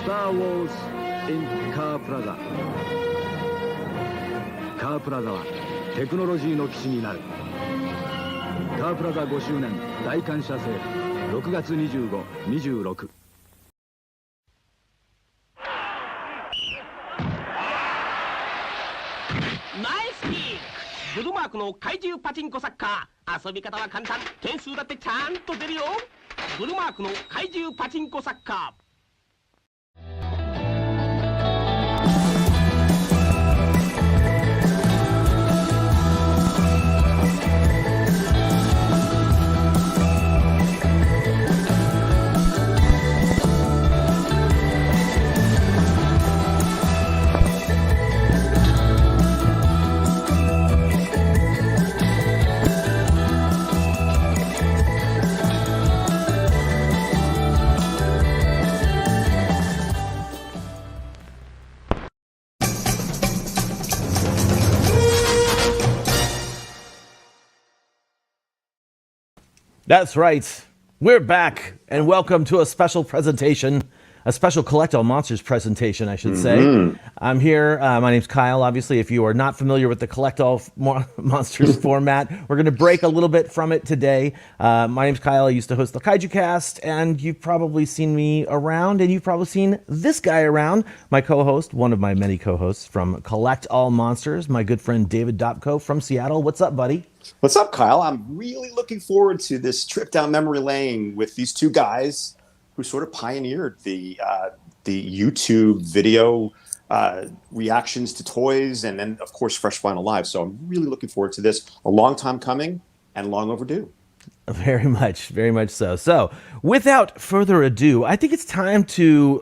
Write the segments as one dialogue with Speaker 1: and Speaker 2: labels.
Speaker 1: Star Wars in カープラザ。カープラザはテクノロジーの騎士になる。カープラザ5周年大感謝セール6月25、26。
Speaker 2: ナイスキック。ブルマークの怪獣パチンコサッカー。遊び方は簡単。点数だってちゃんと出るよ。ブルマークの怪獣パチンコサッカー。
Speaker 3: That's right. We're back, and welcome to a special presentation, a special Collect All Monsters presentation, I should say. I'm here. My name's Kyle. Obviously, if you are not familiar with the Collect All Monsters format, we're going to break a little bit from it today. My name's Kyle. I used to host the Kaiju Cast, and you've probably seen me around, and you've probably seen this guy around, my co-host, one of my many co-hosts from Collect All Monsters, my good friend David Dopko from Seattle. What's up, buddy?
Speaker 4: What's up, Kyle? I'm really looking forward to this trip down memory lane with these two guys who sort of pioneered the YouTube video reactions to toys, and then, of course, Fresh Vinyl Live. So I'm really looking forward to this. A long time coming and long overdue.
Speaker 3: Very much so. So, without further ado, I think it's time to,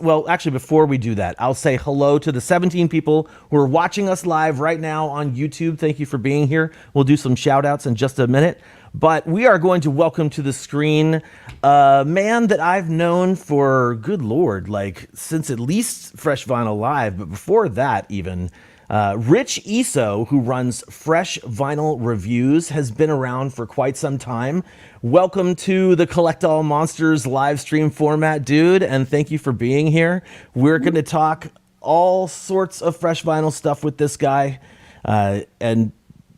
Speaker 3: well, actually, before we do that, I'll say hello to the 17 people who are watching us live right now on YouTube. Thank you for being here. We'll do some shout outs in just a minute. But we are going to welcome to the screen a man that I've known for, good Lord, like since at least Fresh Vinyl Live, but before that even. Rich Eso, who runs Fresh Vinyl Reviews, has been around for quite some time. Welcome to the Collect All Monsters live stream format, dude, and thank you for being here. We're going to talk all sorts of Fresh Vinyl stuff with this guy. And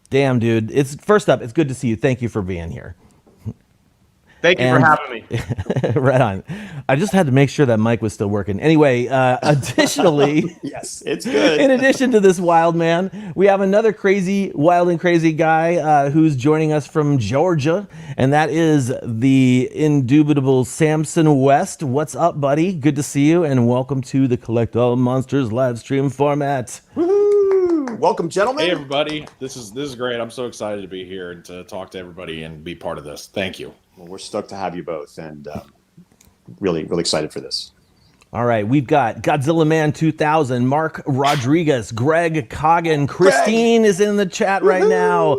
Speaker 3: damn, dude, first up, it's good to see you. Thank you for being here.
Speaker 5: Thank you for having me.
Speaker 3: Right on. I just had to make sure that mic was still working. Anyway, additionally,
Speaker 4: Yes, it's good.
Speaker 3: in addition to this wild man, we have another wild and crazy guy who's joining us from Georgia, and that is the indubitable Samson West. What's up, buddy? Good to see you, and welcome to the Collect All Monsters live stream format.
Speaker 4: Woohoo! Welcome, gentlemen.
Speaker 5: Hey, everybody. This is great. I'm so excited to be here and to talk to everybody and be part of this. Thank you.
Speaker 4: Well, we're stoked to have you both, and really excited for this.
Speaker 3: All right, we've got Godzilla Man 2000, Mark Rodriguez, Greg Coggin, Christine is in the chat right now.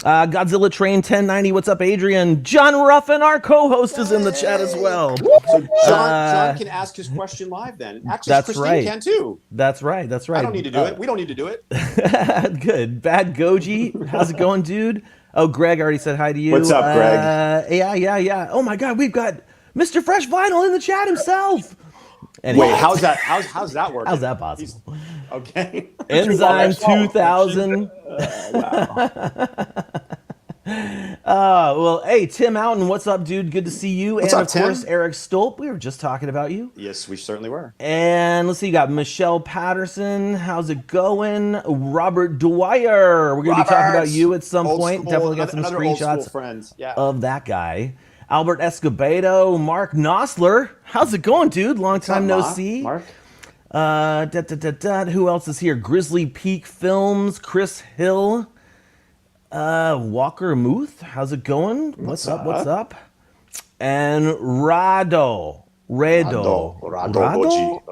Speaker 3: Godzilla Train 1090, what's up, Adrian? John Ruffin, our co-host, is in the chat as well.
Speaker 4: So John can ask his question live then. Actually,
Speaker 3: that's
Speaker 4: Christine
Speaker 3: right.
Speaker 4: can too.
Speaker 3: That's right.
Speaker 4: I don't need to do it. We don't need to do it.
Speaker 3: Good. Bad Goji, how's it going, dude? Oh, Greg already said hi to you.
Speaker 4: What's up, Greg?
Speaker 3: Yeah. Oh my God, we've got Mr. Fresh Vinyl in the chat himself. Anyway.
Speaker 4: Wait, how's that working?
Speaker 3: How's that possible?
Speaker 4: Okay.
Speaker 3: Enzyme 2000. Well, hey, Tim Outen, what's up, dude? Good to see you.
Speaker 4: What's
Speaker 3: and
Speaker 4: up,
Speaker 3: of course,
Speaker 4: Tim?
Speaker 3: Eric Stolp. We were just talking about you.
Speaker 4: Yes, we certainly were.
Speaker 3: And let's see, you got Michelle Patterson. How's it going? Robert Dwyer. We're going to be talking about you at some point.
Speaker 4: School,
Speaker 3: Definitely got some
Speaker 4: another old school
Speaker 3: screenshots
Speaker 4: friend. Yeah.
Speaker 3: of that guy. Albert Escobedo, Mark Nosler. How's it going, dude? Long time no see.
Speaker 4: Mark.
Speaker 3: Who else is here? Grizzly Peak Films, Chris Hill, Walker Muth. How's it going? What's up? And Rado Goji.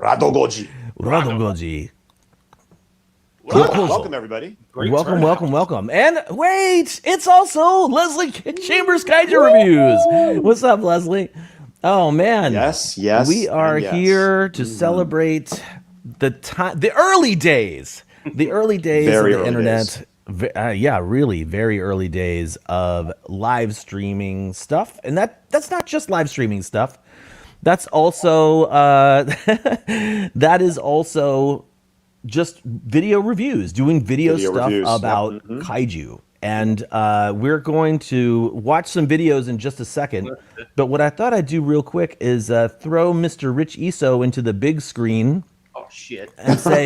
Speaker 4: Welcome, everybody.
Speaker 3: Welcome. And wait, it's also Leslie Chambers Kaiju Reviews. What's up, Leslie? Oh man,
Speaker 4: Yes.
Speaker 3: we are here to celebrate the early days of the internet. Really very early days of live streaming stuff, and that's not just live streaming stuff. That's also that is also just video reviews, doing video stuff
Speaker 4: reviews, yep.
Speaker 3: about kaiju. And we're going to watch some videos in just a second. But what I thought I'd do real quick is throw Mr. Rich Eso into the big screen.
Speaker 2: Oh, shit.
Speaker 3: And say,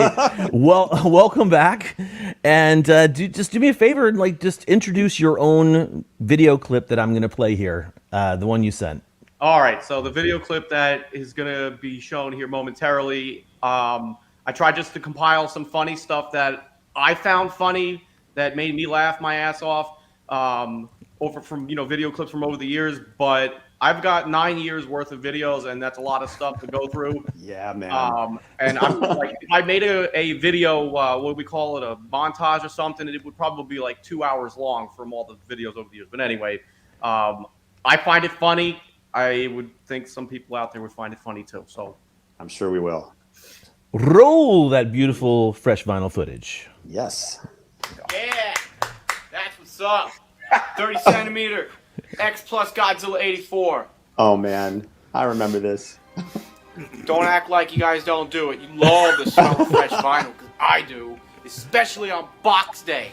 Speaker 3: well, welcome back. And just do me a favor and like just introduce your own video clip that I'm going to play here, the one you sent.
Speaker 6: All right, so the video clip that is going to be shown here momentarily, I tried just to compile some funny stuff that I found funny that made me laugh my ass off over from video clips from over the years. But I've got 9 years worth of videos, and that's a lot of stuff to go through.
Speaker 4: Yeah, man.
Speaker 6: And I'm like, if I made a video, what would we call it, a montage or something, it would probably be like 2 hours long from all the videos over the years. But anyway, I find it funny. I would think some people out there would find it funny too. So
Speaker 4: I'm sure we will.
Speaker 3: Roll that beautiful fresh vinyl footage.
Speaker 4: Yes.
Speaker 6: yeah, that's what's up. 30 centimeter X plus Godzilla 84.
Speaker 4: Oh man, I remember this.
Speaker 6: Don't act like you guys don't do it. You love the smell of fresh vinyl, because I do, especially on Box Day.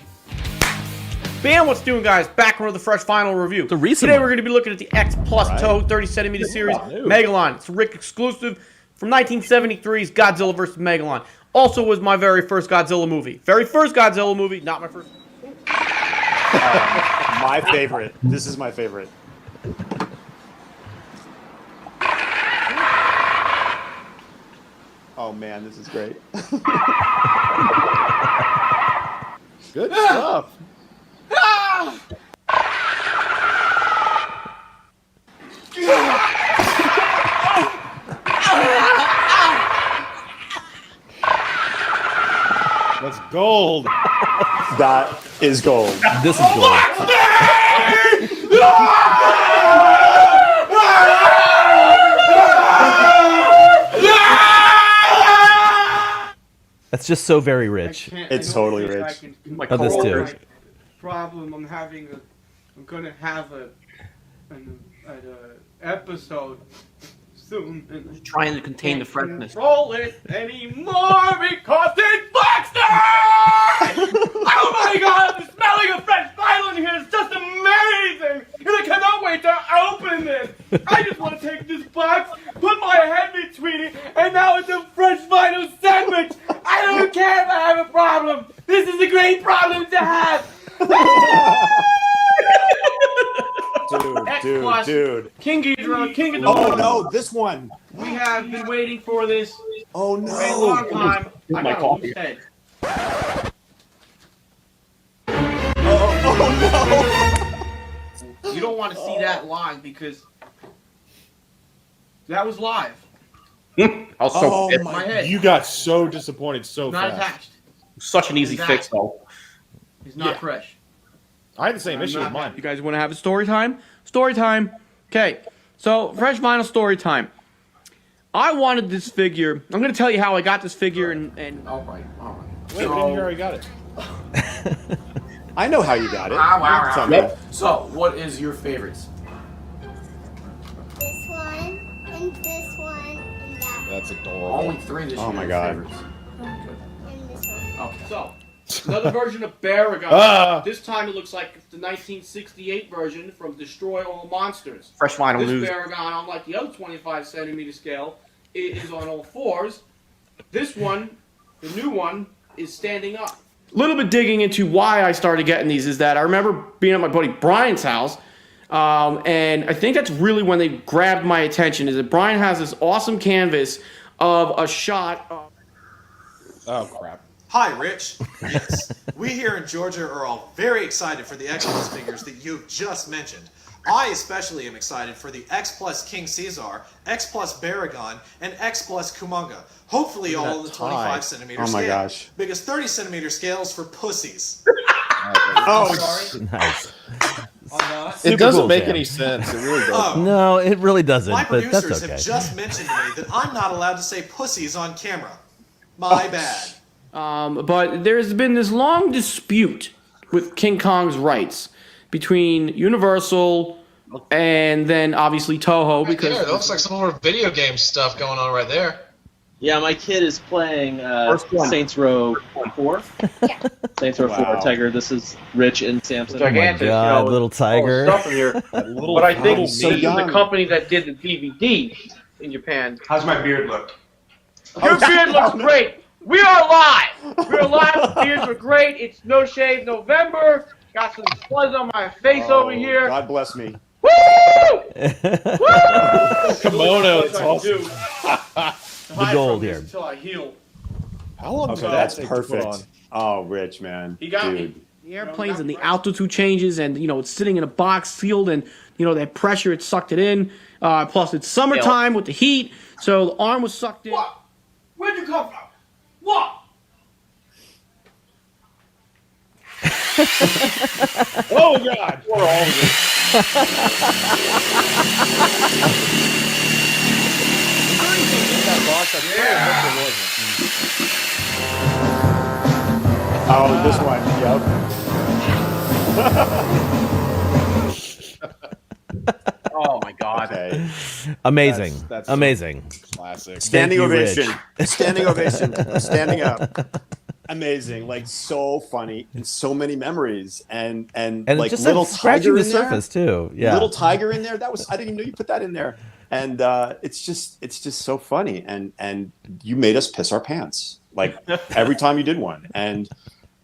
Speaker 6: Bam, what's doing, guys? Back with the fresh vinyl review.
Speaker 3: The recent
Speaker 6: Today
Speaker 3: one.
Speaker 6: we're going to be looking at the X Plus Toe 30 centimeter series Megalon. It's a Rick exclusive from 1973's Godzilla vs. Megalon. Also was my very first Godzilla movie. Very first Godzilla movie, not my first.
Speaker 4: My favorite. This is my favorite. Oh man, this is great.
Speaker 5: Good stuff. That's gold.
Speaker 4: That is gold.
Speaker 3: This is gold. That's just so very rich.
Speaker 4: It's totally rich.
Speaker 3: Oh, this too.
Speaker 7: Problem I'm gonna have an episode soon. And
Speaker 2: Trying to contain the freshness.
Speaker 7: Control it anymore because it's Blackster! Oh my god, the smelling of fresh vinyl in here is just amazing! And I cannot wait to open this! I just want to take this box, put my head between it, and now it's a fresh vinyl sandwich! I don't care if I have a problem! This is a great problem to have!
Speaker 4: Dude.
Speaker 6: King Ghidorah, King of the
Speaker 4: Oh
Speaker 6: Moon.
Speaker 4: no, this one.
Speaker 6: We have been waiting for this
Speaker 4: Oh
Speaker 6: for a long
Speaker 4: no.
Speaker 6: time. I got a loose head.
Speaker 4: Oh
Speaker 6: You don't want to see that live because that was live.
Speaker 2: I was so
Speaker 4: Oh
Speaker 2: pissed.
Speaker 6: My head.
Speaker 5: You got so disappointed so
Speaker 6: Not
Speaker 5: fast.
Speaker 6: attached.
Speaker 2: Such an easy
Speaker 6: That-
Speaker 2: fix, though.
Speaker 6: It's not
Speaker 5: Yeah.
Speaker 6: fresh.
Speaker 5: I had the same issue with
Speaker 6: You
Speaker 5: mine.
Speaker 6: guys want to have a story time? Story time. Okay. So, fresh vinyl story time. I wanted this figure. I'm going to tell you how I got this figure and
Speaker 2: All right.
Speaker 5: Wait, I didn't hear how you got it.
Speaker 4: I know how you got it. Tell me.
Speaker 6: So, what is your favorites?
Speaker 8: This one, and this one, and that
Speaker 5: That's adorable.
Speaker 2: Only three this year.
Speaker 4: Oh my god.
Speaker 8: one, and this one.
Speaker 2: Okay.
Speaker 6: So, another version of Baragon.
Speaker 5: Ah.
Speaker 6: This time it looks like the 1968 version from Destroy All Monsters.
Speaker 2: Fresh vinyl
Speaker 6: This
Speaker 2: news.
Speaker 6: Baragon, unlike the other 25 centimeter scale, is on all fours. This one, the new one, is standing up. A little bit digging into why I started getting these is that I remember being at my buddy Brian's house, and I think that's really when they grabbed my attention, is that Brian has this awesome canvas of a shot of...
Speaker 5: Oh crap.
Speaker 9: Hi, Rich. Yes, we here in Georgia are all very excited for the X Plus figures that you just mentioned. I especially am excited for the X Plus King Caesar, X Plus Baragon, and X Plus Kumonga. Hopefully all in the 25 centimeter
Speaker 4: Oh my
Speaker 9: scale.
Speaker 4: gosh.
Speaker 9: Because 30 centimeter scales for pussies.
Speaker 4: Oh,
Speaker 9: Sorry.
Speaker 3: Nice.
Speaker 5: It doesn't
Speaker 3: cool,
Speaker 5: make
Speaker 3: Sam.
Speaker 5: any sense. It really doesn't.
Speaker 9: Oh,
Speaker 3: No, it really doesn't,
Speaker 9: my
Speaker 3: but that's
Speaker 9: producers
Speaker 3: okay.
Speaker 9: have just mentioned to me that I'm not allowed to say pussies on camera. My bad.
Speaker 6: But there's been this long dispute with King Kong's rights between Universal, And then obviously Toho,
Speaker 9: Right
Speaker 6: because
Speaker 9: there, it looks like some more video game stuff going on right there.
Speaker 10: Yeah, my kid is playing
Speaker 6: First one.
Speaker 10: Saints Row 4.
Speaker 8: Yeah.
Speaker 10: Saints Row 4.
Speaker 4: Wow.
Speaker 10: Tiger, this is Rich and Samson.
Speaker 3: Oh my
Speaker 6: gigantic,
Speaker 3: God, little tiger.
Speaker 6: stuff in here.
Speaker 5: Little
Speaker 6: But I think
Speaker 5: little
Speaker 6: this
Speaker 4: so
Speaker 6: is
Speaker 5: meat.
Speaker 6: the
Speaker 4: young.
Speaker 6: company that did the DVD in Japan.
Speaker 7: How's my beard look?
Speaker 6: Your beard looks great. We are live. We're live. The beards are great. It's No Shave November. Got some fuzz on my face over here.
Speaker 4: God bless me.
Speaker 6: Woo!
Speaker 5: Kimono, it's
Speaker 6: awesome.
Speaker 3: The gold here.
Speaker 6: Until I heal.
Speaker 5: How long
Speaker 4: Okay,
Speaker 5: does
Speaker 4: that's
Speaker 5: that take to put
Speaker 4: perfect.
Speaker 5: on?
Speaker 4: Oh, Rich, man.
Speaker 6: He got
Speaker 4: Dude.
Speaker 6: me. The airplanes and the altitude changes, and it's sitting in a box sealed, and that pressure, it sucked it in. Plus, it's summertime with the heat, so the arm was sucked in.
Speaker 7: What? Where'd you come from? What?
Speaker 5: Oh God! We're all
Speaker 4: Oh, this one. Yep.
Speaker 6: Oh my God!
Speaker 4: Okay.
Speaker 3: Amazing.
Speaker 5: That's
Speaker 3: Amazing.
Speaker 5: classic.
Speaker 4: Standing
Speaker 3: you, Rich.
Speaker 4: ovation. Standing ovation. I'm standing up. Amazing. Like, so funny. And so many memories. And
Speaker 3: And
Speaker 4: like
Speaker 3: just
Speaker 4: little
Speaker 3: scratching
Speaker 4: tiger
Speaker 3: the
Speaker 4: in there.
Speaker 3: surface too. Yeah.
Speaker 4: Little tiger in there. I didn't even know you put that in there. And it's just so funny. And you made us piss our pants. Like every time you did one. And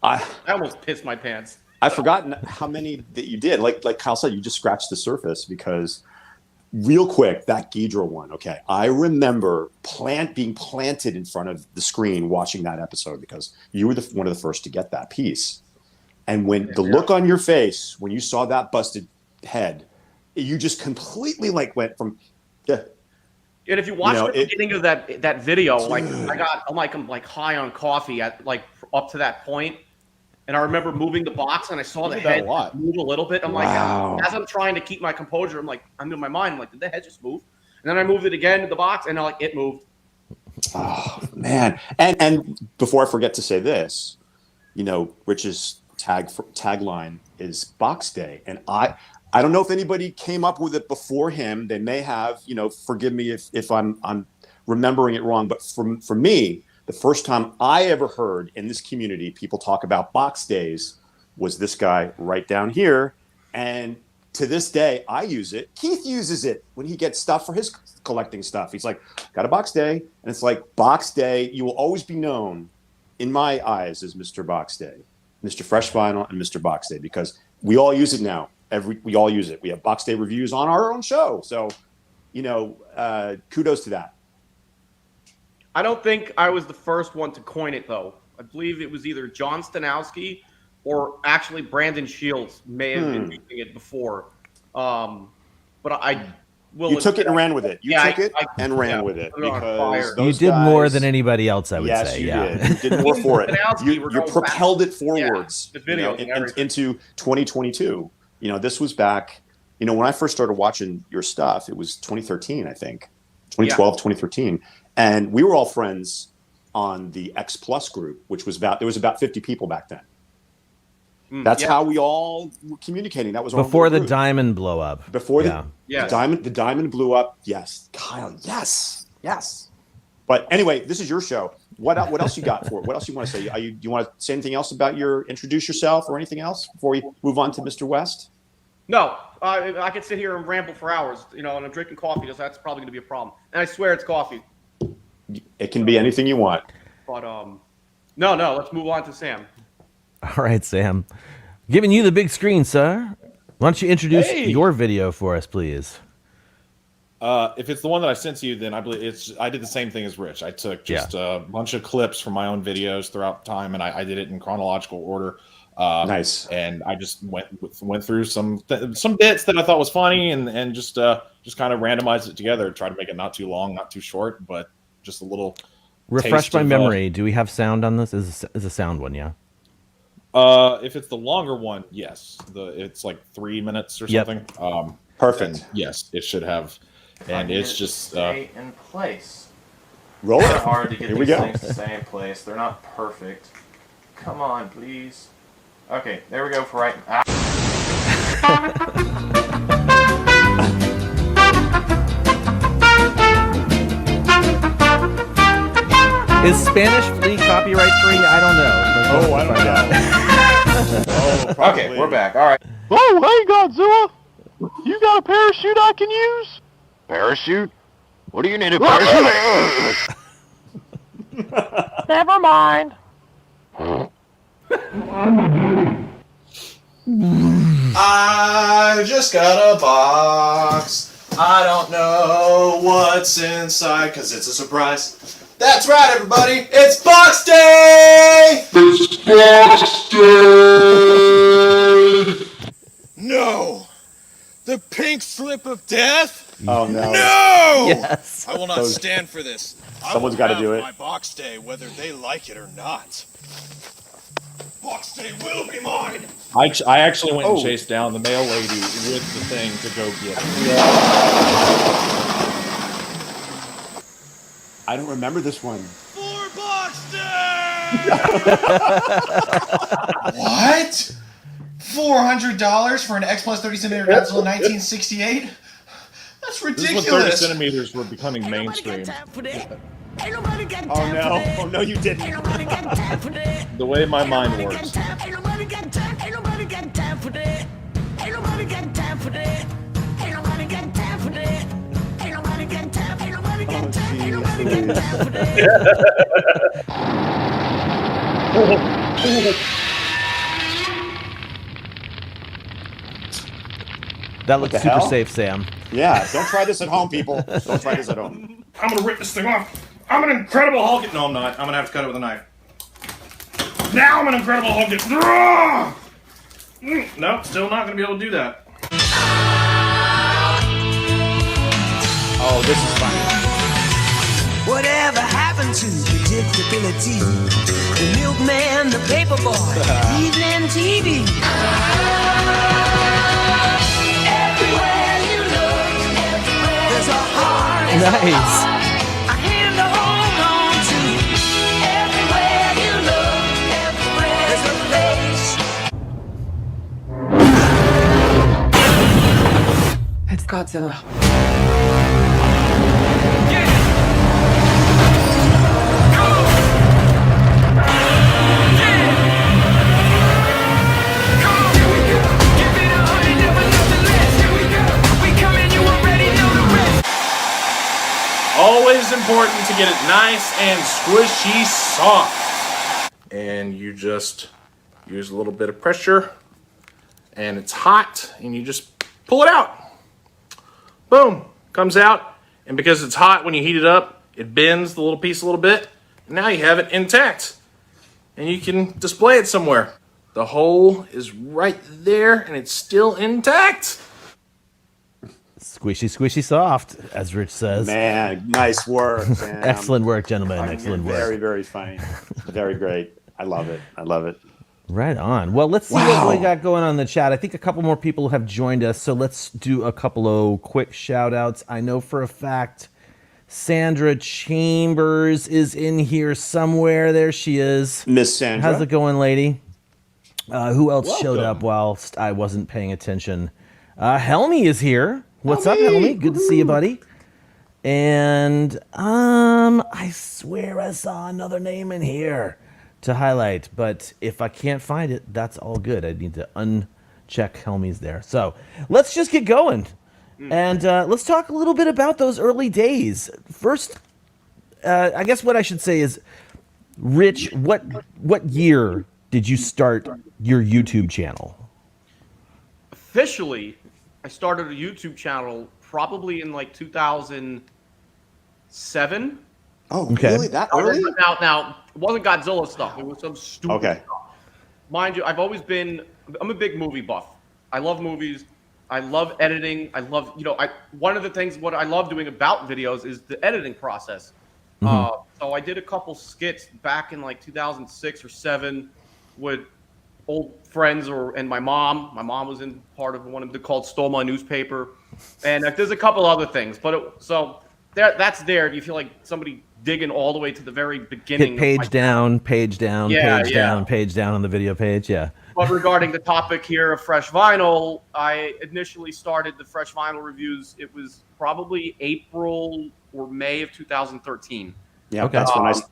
Speaker 6: I almost pissed my pants.
Speaker 4: I've forgotten how many that you did. Like Kyle said, you just scratched the surface because real quick, that Ghidra one. Okay. I remember being planted in front of the screen watching that episode because you were one of the first to get that piece. And when the look on your face, when you saw that busted head, you just completely went from, yeah.
Speaker 6: And if you watch the beginning of that video, I'm like high on coffee at up to that point. And I remember moving the box, and I saw the head move a little bit. I'm
Speaker 4: Wow.
Speaker 6: like, as I'm trying to keep my composure, I'm in my mind, I'm like, did the head just move? And then I moved it again to the box, and it moved.
Speaker 4: Oh man! And before I forget to say this, Rich's tagline is Box Day, and I don't know if anybody came up with it before him. They may have. Forgive me if I'm remembering it wrong, but for me, the first time I ever heard in this community people talk about Box Days was this guy right down here. And to this day, I use it. Keith uses it when he gets stuff for his collecting stuff. He's like, got a Box Day. And it's like, Box Day, you will always be known in my eyes as Mr. Box Day, Mr. Fresh Vinyl and Mr. Box Day, because we all use it now. We all use it. We have Box Day reviews on our own show. So, kudos to that.
Speaker 6: I don't think I was the first one to coin it, though. I believe it was either John Stanowski or actually Brandon Shields may have been using it before. But I will.
Speaker 4: You took it and ran with it. You took it and ran with it because you
Speaker 3: did more than anybody else, I would say.
Speaker 4: Yes, you did. You did more for it. You propelled it forwards into 2022. This was back. When I first started watching your stuff, it was 2013, I think, 2012, 2013. And we were all friends on the X Plus group, which was there was about 50 people back then. That's how we all were communicating. That was
Speaker 3: before the diamond blow up.
Speaker 4: Before the diamond blew up. Yes, Kyle. Yes. But anyway, this is your show. What else you got for it? What else you want to say? Do you want to say anything else about introduce yourself or anything else before we move on to Mr. West?
Speaker 6: No, I could sit here and ramble for hours. And I'm drinking coffee. So that's probably going to be a problem. And I swear it's coffee.
Speaker 4: It can be anything you want.
Speaker 6: But no. Let's move on to Sam.
Speaker 3: All right, Sam. Giving you the big screen, sir. Why don't you introduce your video for us, please?
Speaker 5: If it's the one that I sent to you, then I believe I did the same thing as Rich. I took just a bunch of clips from my own videos throughout time, and I did it in chronological order.
Speaker 4: Nice.
Speaker 5: And I just went through some bits that I thought was funny, and just kind of randomized it together, try to make it not too long, not too short, but just a little.
Speaker 3: Refresh my memory. Do we have sound on this? Is a sound one? Yeah.
Speaker 5: If it's the longer one, yes. It's like 3 minutes or something.
Speaker 4: Perfect.
Speaker 5: Yes, it should have. And it's just
Speaker 11: stay in place.
Speaker 4: Roll it.
Speaker 11: It's hard to get
Speaker 4: Here we
Speaker 11: these
Speaker 4: go.
Speaker 11: things to stay in place. They're not perfect. Come on, please. Okay, there we go for right.
Speaker 3: Is Spanish Flea copyright free? I don't know.
Speaker 4: Oh, I don't know.
Speaker 11: Okay, we're back. All right.
Speaker 7: Oh, hey, Godzilla! You got a parachute I can use? Parachute? What do you need a parachute? Never mind.
Speaker 9: I just got a box. I don't know what's inside because it's a surprise. That's right, everybody. It's Box Day! It's Box Day! No! The pink slip of death?
Speaker 4: Oh, no.
Speaker 9: No!
Speaker 3: Yes.
Speaker 9: I will not stand for this.
Speaker 4: Someone's got to do it.
Speaker 9: My Box Day, whether they like it or not. Box Day will be mine!
Speaker 5: I actually went and chased down the mail lady with the thing to go get it.
Speaker 4: I don't remember this one.
Speaker 9: For Box Day! What? $400 for an X plus 30 centimeter Godzilla 1968? That's ridiculous.
Speaker 5: This is when 30 centimeters were becoming mainstream.
Speaker 4: Oh no! Oh no, you didn't.
Speaker 5: The way my mind works.
Speaker 3: That looks
Speaker 4: What the
Speaker 3: super
Speaker 4: hell?
Speaker 3: safe, Sam.
Speaker 4: Yeah, don't try this at home, people. Don't try this at home.
Speaker 5: I'm gonna rip this thing off. I'm an Incredible Hulk. No, I'm not. I'm gonna have to cut it with a knife. Now I'm an Incredible Hulk. No, still not gonna be able to do that.
Speaker 4: Oh, this is funny.
Speaker 12: Whatever happened to predictability? The milkman, the paperboy, evening TV. Everywhere you look, there's a heart.
Speaker 3: Nice.
Speaker 12: A hand to hold on to. Everywhere you look, there's a place. It's Godzilla.
Speaker 5: Always important to get it nice and squishy soft. And you just use a little bit of pressure, and it's hot, and you just pull it out. Boom, comes out, and because it's hot when you heat it up, it bends the little piece a little bit. And now you have it intact, and you can display it somewhere. The hole is right there, and it's still intact.
Speaker 3: Squishy, squishy, soft, as Rich says.
Speaker 4: Man, nice work. Sam.
Speaker 3: Excellent work, gentlemen. Excellent work.
Speaker 4: Very, very funny. Very great. I love it. I love it.
Speaker 3: Right on. Well, let's see what we got going on in the chat. I think a couple more people have joined us, so let's do a couple of quick shout-outs. I know for a fact Sandra Chambers is in here somewhere. There she is.
Speaker 4: Miss Sandra.
Speaker 3: How's it going, lady? Who else
Speaker 4: Welcome.
Speaker 3: showed up whilst I wasn't paying attention? Helmy is here. What's up, Helmy? Good to see you, buddy. And I swear I saw another name in here to highlight, but if I can't find it, that's all good. I need to uncheck Helmy's there. So let's just get going. And let's talk a little bit about those early days. First, I guess what I should say is, Rich, what year did you start your YouTube channel?
Speaker 6: Officially, I started a YouTube channel probably in like 2007.
Speaker 4: Oh,
Speaker 3: Okay.
Speaker 4: really? That early?
Speaker 6: Now, it wasn't Godzilla stuff. It was some stupid
Speaker 4: Okay.
Speaker 6: stuff. Mind you, I'm a big movie buff. I love movies. I love editing. I love, one of the things, what I love doing about videos is the editing process. So I did a couple skits back in like 2006 or 7 with old friends and my mom. My mom was in part of one of them called Stole My Newspaper. And there's a couple other things. But that's there. If you feel like somebody digging all the way to the very beginning.
Speaker 3: Hit page down, page down,
Speaker 6: Yeah,
Speaker 3: page
Speaker 6: yeah.
Speaker 3: down, page down on the video page. Yeah.
Speaker 6: But regarding the topic here of Fresh Vinyl, I initially started the Fresh Vinyl reviews. It was probably April or May of 2013.
Speaker 4: Yeah,
Speaker 3: Okay.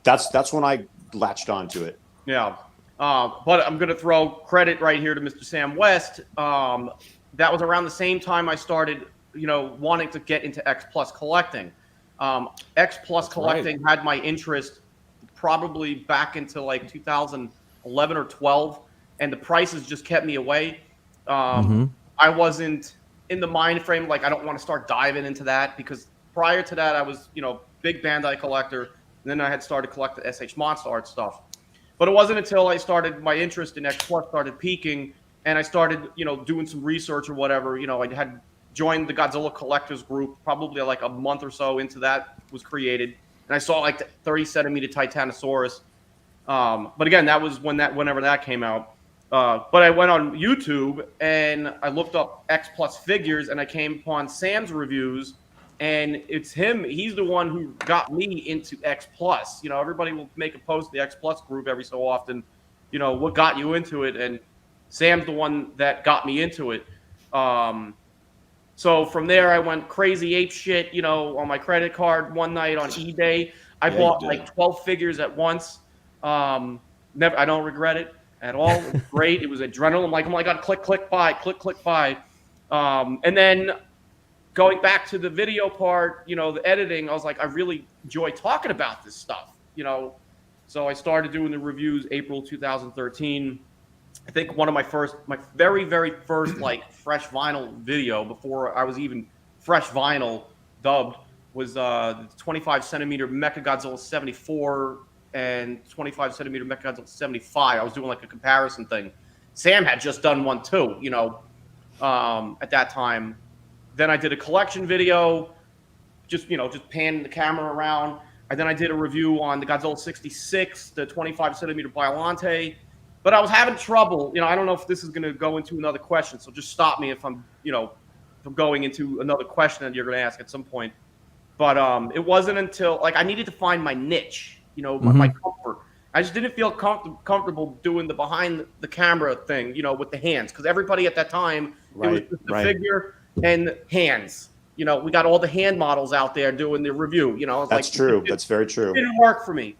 Speaker 4: that's when I latched onto it.
Speaker 6: Yeah. But I'm going to throw credit right here to Mr. Sam West. That was around the same time I started, wanting to get into X Plus collecting. X Plus collecting had my interest probably back into like 2011 or 12, and the prices just kept me away. I wasn't in the mind frame, like I don't want to start diving into that, because prior to that I was, big Bandai collector, and then I had started collecting SH Monster Art stuff. But it wasn't until I started, my interest in X Plus started peaking, and I started, doing some research or whatever. I had joined the Godzilla Collectors group probably like a month or so into that was created, and I saw like the 30 centimeter Titanosaurus. But again, that was whenever that came out. But I went on YouTube and I looked up X Plus figures, and I came upon Sam's reviews, and it's him. He's the one who got me into X Plus. Everybody will make a post in the X Plus group every so often, what got you into it, and Sam's the one that got me into it. So from there, I went crazy ape shit, on my credit card one night on eBay. I bought like 12 figures at once. I don't regret it at all. It was great. It was adrenaline. I'm like, oh my God, click, buy, click, buy. And then going back to the video part, the editing, I was like, I really enjoy talking about this stuff, So I started doing the reviews April 2013. I think one of my very, very first like fresh vinyl video before I was even fresh vinyl dubbed was the 25 centimeter Mechagodzilla 74 and 25 centimeter Mechagodzilla 75. I was doing like a comparison thing. Sam had just done one too, at that time. Then I did a collection video, just panning the camera around. And then I did a review on the Godzilla 66, the 25 centimeter Biollante. But I was having trouble. I don't know if this is going to go into another question, so just stop me if I'm going into another question that you're going to ask at some point. But it wasn't until like I needed to find my niche, my comfort. I just didn't feel comfortable doing the behind the camera thing, with the hands, because everybody at that time it was just the figure and hands. We got all the hand models out there doing the review.
Speaker 4: That's true. That's very true.
Speaker 6: It didn't work for me.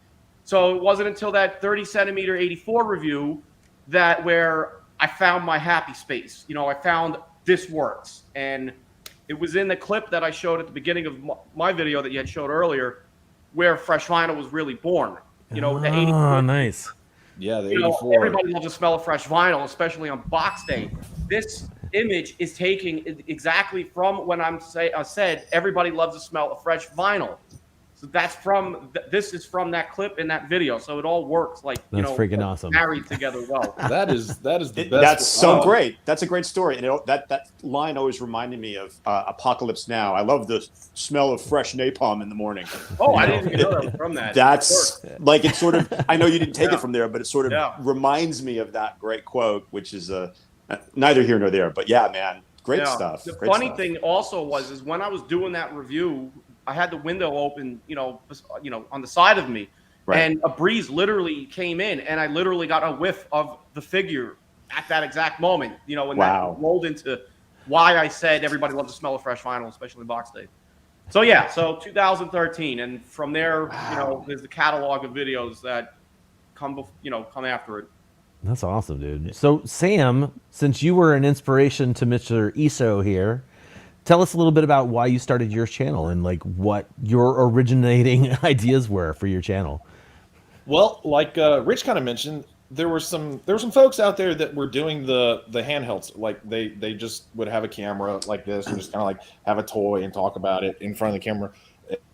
Speaker 6: So it wasn't until that 30 centimeter 84 review where I found my happy space. I found this works. And it was in the clip that I showed at the beginning of my video that you had showed earlier, where Fresh Vinyl was really born. The 84.
Speaker 3: Oh, nice.
Speaker 13: Yeah, the 84.
Speaker 6: Everybody loves the smell of fresh vinyl, especially on box day. This image is taking exactly from when I said everybody loves the smell of fresh vinyl. So that's this is from that clip in that video. So it all works
Speaker 3: that's freaking awesome.
Speaker 6: Married together well.
Speaker 13: That is the best.
Speaker 4: That's so great. That's a great story. And that line always reminded me of Apocalypse Now. I love the smell of fresh napalm in the morning.
Speaker 6: Oh, I didn't even know that was from that.
Speaker 4: That's like, it's sort of, I know you didn't take it from there, but it sort of reminds me of that great quote, which is neither here nor there. But yeah, man, great stuff.
Speaker 6: The funny thing also is when I was doing that review, I had the window open, on the side of me, and a breeze literally came in, and I literally got a whiff of the figure at that exact moment. When that rolled into why I said everybody loves the smell of fresh vinyl, especially box day. So yeah, so 2013, and from there, there's the catalog of videos that come after it.
Speaker 3: That's awesome, dude. So Sam, since you were an inspiration to Mr. Eso here, tell us a little bit about why you started your channel and like what your originating ideas were for your channel.
Speaker 5: Well, like Rich kind of mentioned, there were some folks out there that were doing the handhelds. Like they just would have a camera like this and just kind of like have a toy and talk about it in front of the camera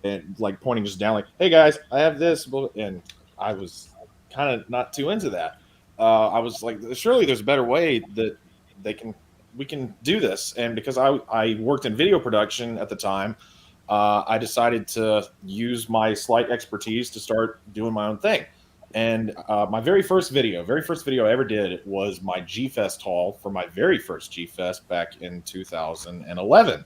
Speaker 5: and like pointing just down like, hey guys, I have this. And I was kind of not too into that. I was like, surely there's a better way that we can do this. And because I worked in video production at the time, I decided to use my slight expertise to start doing my own thing. And my very first video I ever did was my G-Fest haul for my very first G-Fest back in 2011.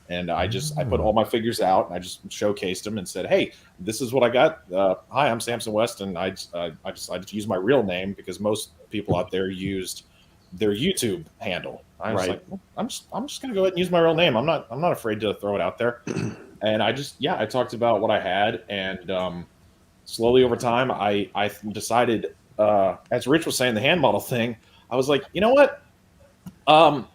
Speaker 5: And I put all my figures out and I just showcased them and said, hey, this is what I got. Hi, I'm Samson West. And I decided to use my real name because most people out there used their YouTube handle. I was like, well, I'm just going to go ahead and use my real name. I'm not afraid to throw it out there. And I talked about what I had. And slowly over time, I decided, as Rich was saying, the hand model thing, I was like, you know what?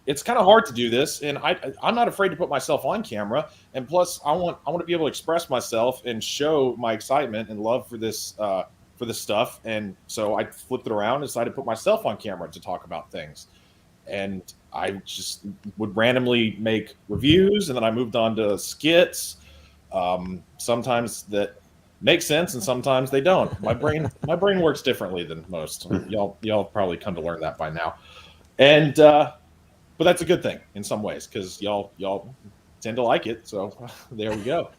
Speaker 5: It's kind of hard to do this, and I'm not afraid to put myself on camera. And plus, I want to be able to express myself and show my excitement and love for this stuff. And so I flipped it around and decided to put myself on camera to talk about things. And I just would randomly make reviews, and then I moved on to skits. Sometimes that make sense, and sometimes they don't. My brain works differently than most. Y'all probably come to learn that by now. And but that's a good thing in some ways, because y'all tend to like it. So there we go.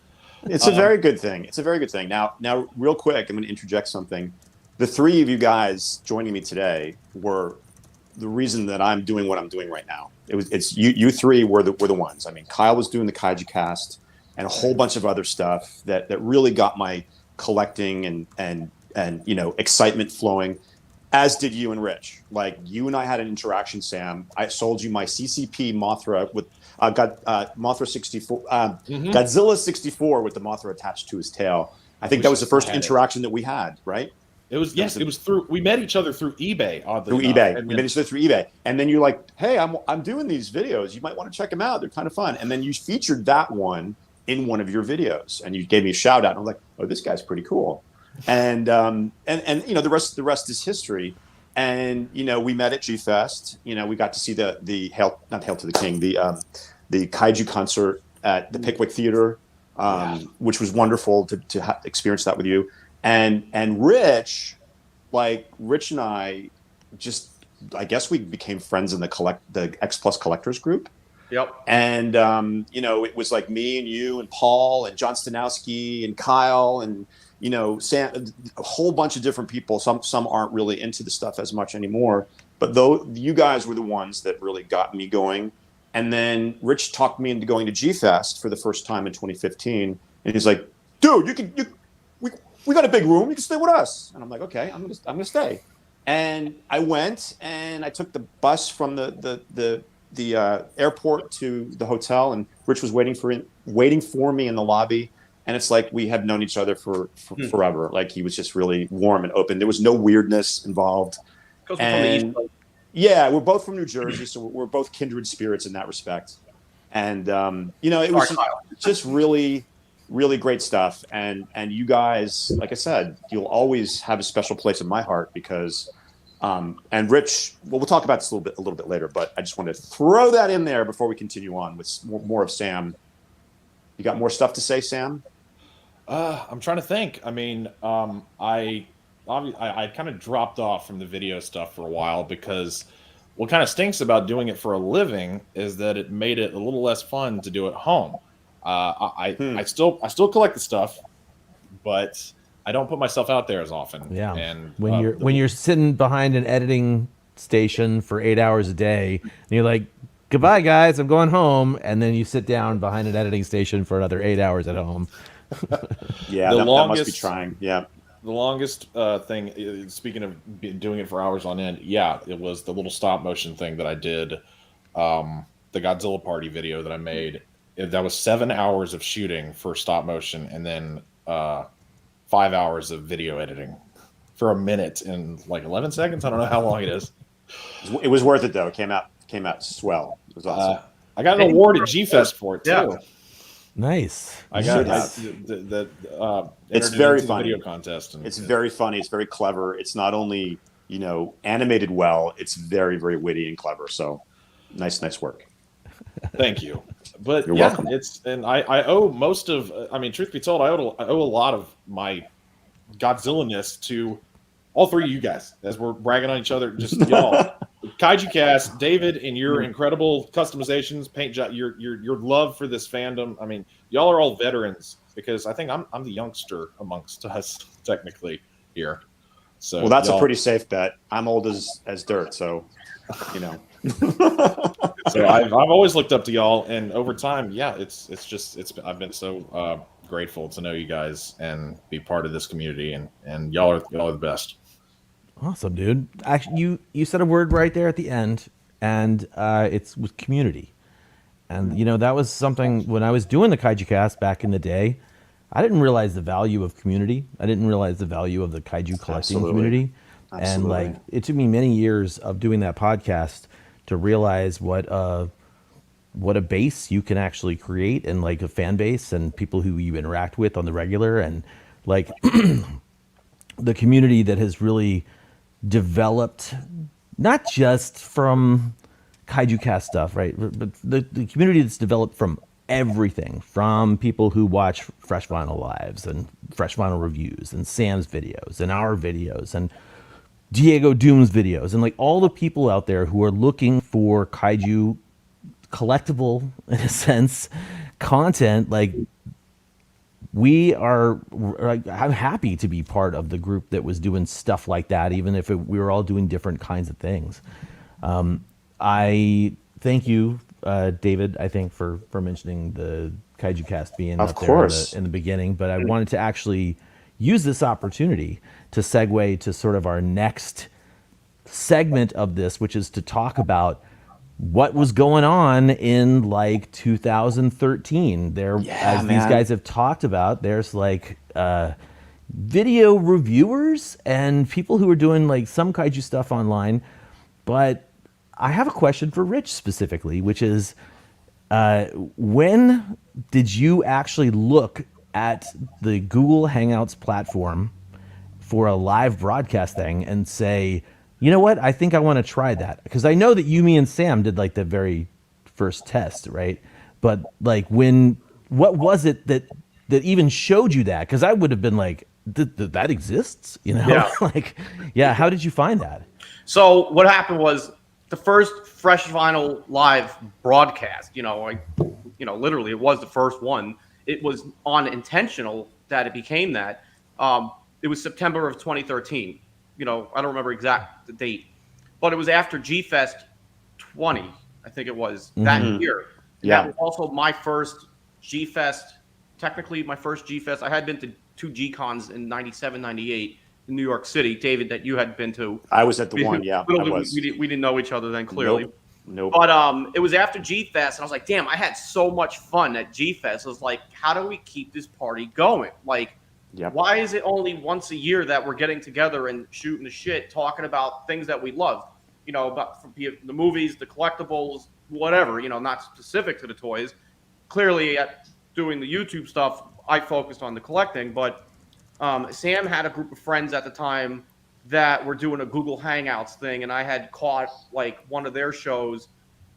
Speaker 4: It's a very good thing. It's a very good thing. Now, real quick, I'm going to interject something. The three of you guys joining me today were the reason that I'm doing what I'm doing right now. It's you three were the ones. I mean, Kyle was doing the Kaiju Cast and a whole bunch of other stuff that really got my collecting and excitement flowing. As did you and Rich. Like, you and I had an interaction, Sam. I sold you my CCP Mothra with Mothra 64, Godzilla 64 with the Mothra attached to his tail. I think that was the first interaction that we had, right?
Speaker 5: It was through, we met each other through eBay.
Speaker 4: We met each other through eBay. And then you're like, hey, I'm doing these videos. You might want to check them out. They're kind of fun. And then you featured that one in one of your videos, and you gave me a shout out. And I'm like, oh, this guy's pretty cool. And the rest is history. And we met at G Fest. We got to see the Hail to the King, the kaiju concert at the Pickwick Theater, which was wonderful to experience that with you. And Rich and I just, I guess we became friends in the X Plus collectors group.
Speaker 6: Yep.
Speaker 4: And it was like me and you and Paul and John Stanowski and Kyle and Sam, a whole bunch of different people. Some aren't really into the stuff as much anymore, but though you guys were the ones that really got me going. And then Rich talked me into going to G Fest for the first time in 2015, and he's like, "Dude, we got a big room. You can stay with us." And I'm like, "Okay, I'm gonna stay." And I went, and I took the bus from the airport to the hotel, and Rich was waiting for me in the lobby. And it's like we have known each other for forever. Like, he was just really warm and open. There was no weirdness involved. And yeah, we're both from New Jersey, so we're both kindred spirits in that respect. And it was just really, really great stuff. And you guys, like I said, you'll always have a special place in my heart because. And Rich, well, we'll talk about this a little bit later, but I just wanted to throw that in there before we continue on with more of Sam. You got more stuff to say, Sam?
Speaker 5: I'm trying to think. I mean, I kind of dropped off from the video stuff for a while because what kind of stinks about doing it for a living is that it made it a little less fun to do at home. I still collect the stuff, but I don't put myself out there as often.
Speaker 3: Yeah.
Speaker 5: And
Speaker 3: when you're sitting behind an editing station for 8 hours a day, and you're like, "Goodbye, guys, I'm going home," and then you sit down behind an editing station for another 8 hours at home.
Speaker 4: Yeah, that must be trying. Yeah.
Speaker 5: The longest thing, speaking of doing it for hours on end, it was the little stop motion thing that I did, the Godzilla Party video that I made. That was 7 hours of shooting for stop motion, and then 5 hours of video editing for a minute and like 11 seconds. I don't know how long it is.
Speaker 4: It was worth it though. It came out swell. It was awesome.
Speaker 5: I got an award at G Fest for it too.
Speaker 6: Yeah.
Speaker 3: Nice.
Speaker 5: I got
Speaker 4: it's very funny.
Speaker 5: Video contest.
Speaker 4: It's very funny. It's very clever. It's not only animated well. It's very, very witty and clever. So nice work.
Speaker 5: Thank you. But
Speaker 4: You're welcome.
Speaker 5: I owe most of. I mean, truth be told, I owe a lot of my Godzilla-ness to all three of you guys as we're bragging on each other. Just y'all. Kaiju Cast, David, and your incredible customizations, paint job, your love for this fandom. I mean, y'all are all veterans because I think I'm the youngster amongst us technically here. So
Speaker 4: well, that's a pretty safe bet. I'm old as dirt, so
Speaker 5: So I've always looked up to y'all, and over time, I've been so grateful to know you guys and be part of this community, and y'all are the best.
Speaker 3: Awesome, dude. Actually, you said a word right there at the end, and it's with community. And that was something when I was doing the Kaiju Cast back in the day. I didn't realize the value of community. I didn't realize the value of the kaiju collecting community. And like, it took me many years of doing that podcast to realize what a base you can actually create, and like a fan base and people who you interact with on the regular, and like the community that has really developed, not just from kaiju cast stuff, right? But the community that's developed from everything, from people who watch Fresh Vinyl Lives and Fresh Vinyl Reviews and Sam's videos and our videos and Diego Doom's videos, and like all the people out there who are looking for kaiju collectible, in a sense, content. Like, I'm happy to be part of the group that was doing stuff like that, even if we were all doing different kinds of things. I thank you, David, I think, for mentioning the Kaiju Cast being up there in the beginning, but I wanted to actually use this opportunity to segue to sort of our next segment of this, which is to talk about what was going on in like 2013. As these guys have talked about, there's like video reviewers and people who are doing like some kaiju stuff online. But I have a question for Rich specifically, which is, when did you actually look at the Google Hangouts platform for a live broadcast thing and say, you know what, I think I want to try that? Because I know that you, me, and Sam did like the very first test, right? But like, what was it that even showed you that? Because I would have been like, that exists, you know?
Speaker 6: Yeah.
Speaker 3: Like, yeah, how did you find that?
Speaker 6: So what happened was the first Fresh Vinyl Live broadcast, literally it was the first one. It was unintentional that it became that. It was September of 2013. I don't remember the date, but it was after G-Fest 20, I think it was, that year.
Speaker 4: Yeah.
Speaker 6: That was also my first G-Fest, technically my first G-Fest. I had been to 2 G-Cons in 97, 98 in New York City, David, that you had been to.
Speaker 4: I was at the one, yeah.
Speaker 6: We didn't know each other then, clearly.
Speaker 4: Nope.
Speaker 6: But it was after G-Fest, and I was like, damn, I had so much fun at G-Fest. I was like, how do we keep this party going? Like, why is it only once a year that we're getting together and shooting the shit, talking about things that we love? About from the movies, the collectibles, whatever, not specific to the toys. Clearly, at doing the YouTube stuff, I focused on the collecting, but Sam had a group of friends at the time that were doing a Google Hangouts thing, and I had caught like one of their shows,